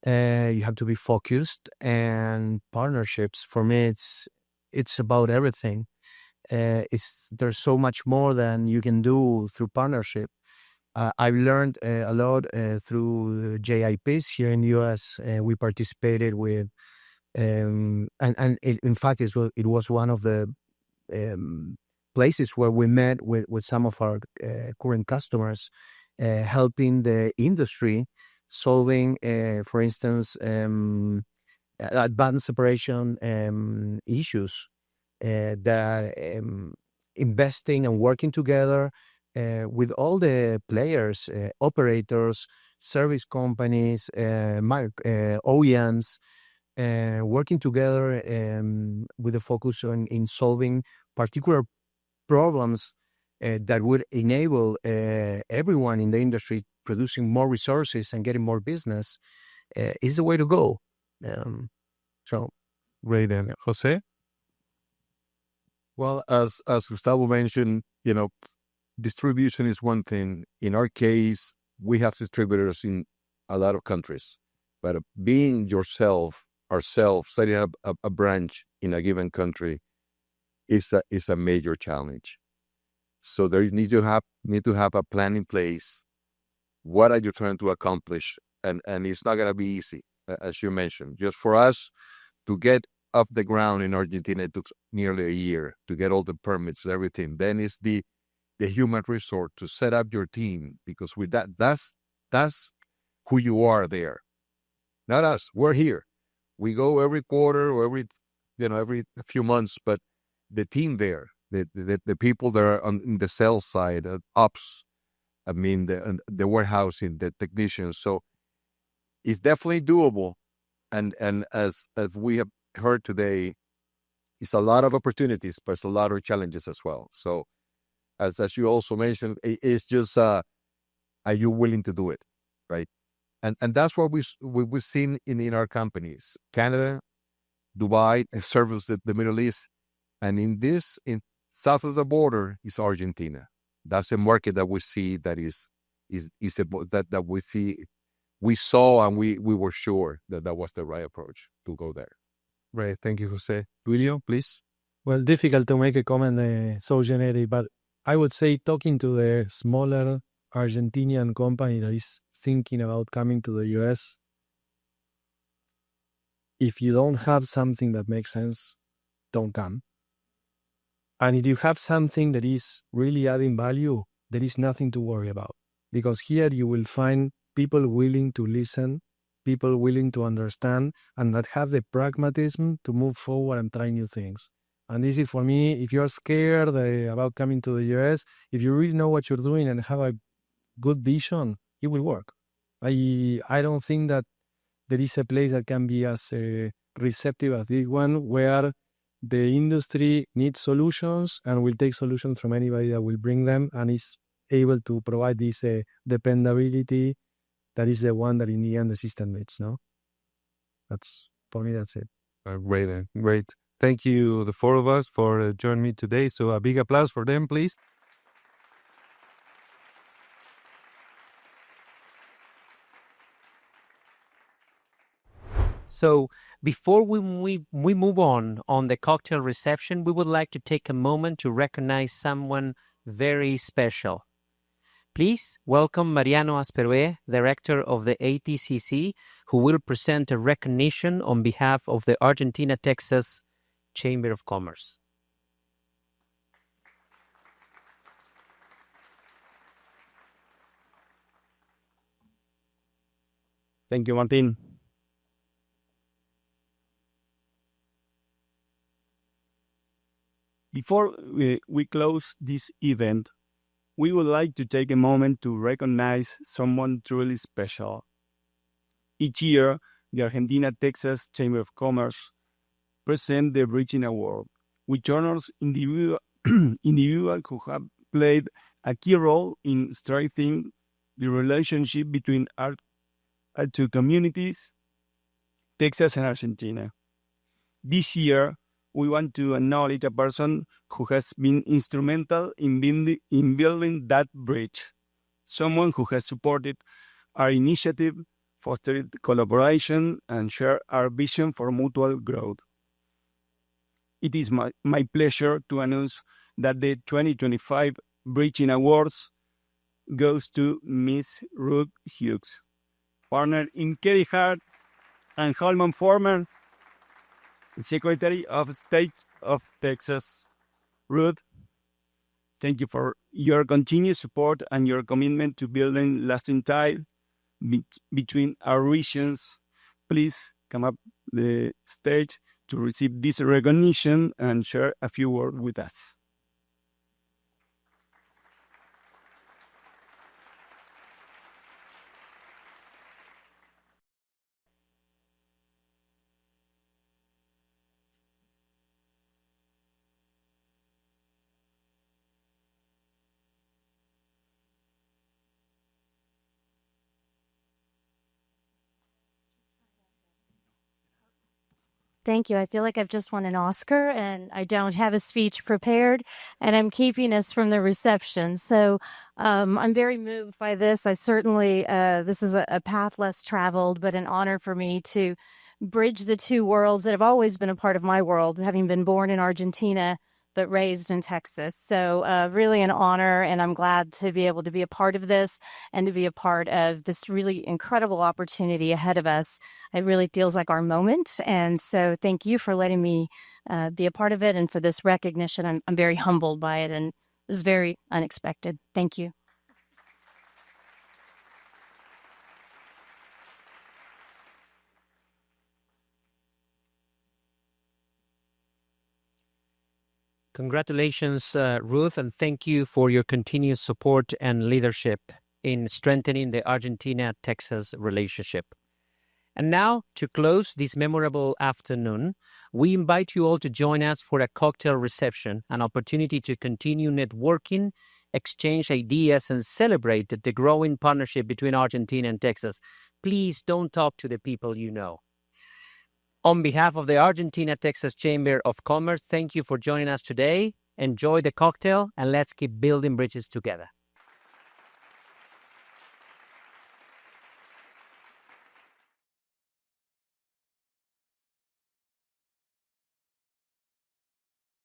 You have to be focused, and partnerships for me it's about everything. There's so much more than you can do through partnership. I've learned a lot through JIPs here in the US. We participated with in fact it was one of the places where we met with some of our current customers, helping the industry solving, for instance, advanced separation issues, that investing and working together with all the players, operators, service companies, OEMs, working together with a focus on in solving particular problems that would enable everyone in the industry producing more resources and getting more business is the way to go. So, Great. And Jose? Well, as Gustavo mentioned, distribution is one thing. In our case, we have distributors in a lot of countries, but being ourselves, setting up a branch in a given country is a major challenge. So there you need to have a plan in place. What are you trying to accomplish? And it's not gonna be easy, as you mentioned. Just for us to get off the ground in Argentina, it took nearly a year to get all the permits, everything. Then it's the human resource to set up your team, because with that's who you are there. Not us. We're here. We go every quarter or every few months, but the team there, the people that are on the sales side, ops, I mean the warehousing, the technicians. So it's definitely doable, and as we have heard today, it's a lot of opportunities, but it's a lot of challenges as well. So as you also mentioned, it's just are you willing to do it, right? And that's what we've seen in our companies, Canada, Dubai, and service the Middle East, and in south of the border is Argentina. That's a market that we see that that we see. We saw and we were sure that was the right approach to go there. Right. Thank you, Jose. Julio, please. Well, difficult to make a comment so generic, but I would say talking to the smaller Argentinian company that is thinking about coming to the US, if you don't have something that makes sense, don't come. And if you have something that is really adding value, there is nothing to worry about. Because here you will find people willing to listen, people willing to understand, and that have the pragmatism to move forward and try new things. And this is for me, if you're scared about coming to the US, if you really know what you're doing and have a good vision, it will work. I don't think that there is a place that can be as receptive as this one, where the industry needs solutions and will take solutions from anybody that will bring them and is able to provide this dependability that is the one that in the end the system needs, no? For me, that's it. Great. Thank you, the four of us, for joining me today. So a big applause for them, please. So before we move on the cocktail reception, we would like to take a moment to recognize someone very special. Please welcome Mariano Asperue, Director of the ATCC, who will present a recognition on behalf of the Argentina-Texas Chamber of Commerce. Thank you, Martin. Before we close this event, we would like to take a moment to recognize someone truly special. Each year, the Argentina-Texas Chamber of Commerce presents the Bridging Award, which honors individuals who have played a key role in strengthening the relationship between our two communities, Texas and Argentina. This year, we want to acknowledge a person who has been instrumental in building that bridge, someone who has supported our initiative, fostered collaboration, and shared our vision for mutual growth. It is my pleasure to announce that the 2025 Bridging Awards goes to Ms. Ruth Hughes, partner in Kerry Hart and Holman Forman, Secretary of State of Texas. Ruth, thank you for your continued support and your commitment to building lasting ties between our regions. Please come up the stage to receive this recognition and share a few words with us. Thank you. I feel like I've just won an Oscar and I don't have a speech prepared, and I'm keeping us from the reception. So I'm very moved by this. I certainly, this is a path less traveled, but an honor for me to bridge the two worlds that have always been a part of my world, having been born in Argentina but raised in Texas. So really an honor, and I'm glad to be able to be a part of this and to be a part of this really incredible opportunity ahead of us. It really feels like our moment, and so thank you for letting me be a part of it and for this recognition. I'm very humbled by it, and it was very unexpected. Thank you. Congratulations, Ruth, and thank you for your continued support and leadership in strengthening the Argentina-Texas relationship. And now, to close this memorable afternoon, we invite you all to join us for a cocktail reception, an opportunity to continue networking, exchange ideas, and celebrate the growing partnership between Argentina and Texas. Please don't talk to the people you know. On behalf of the Argentina-Texas Chamber of Commerce, thank you for joining us today. Enjoy the cocktail, and let's keep building bridges together.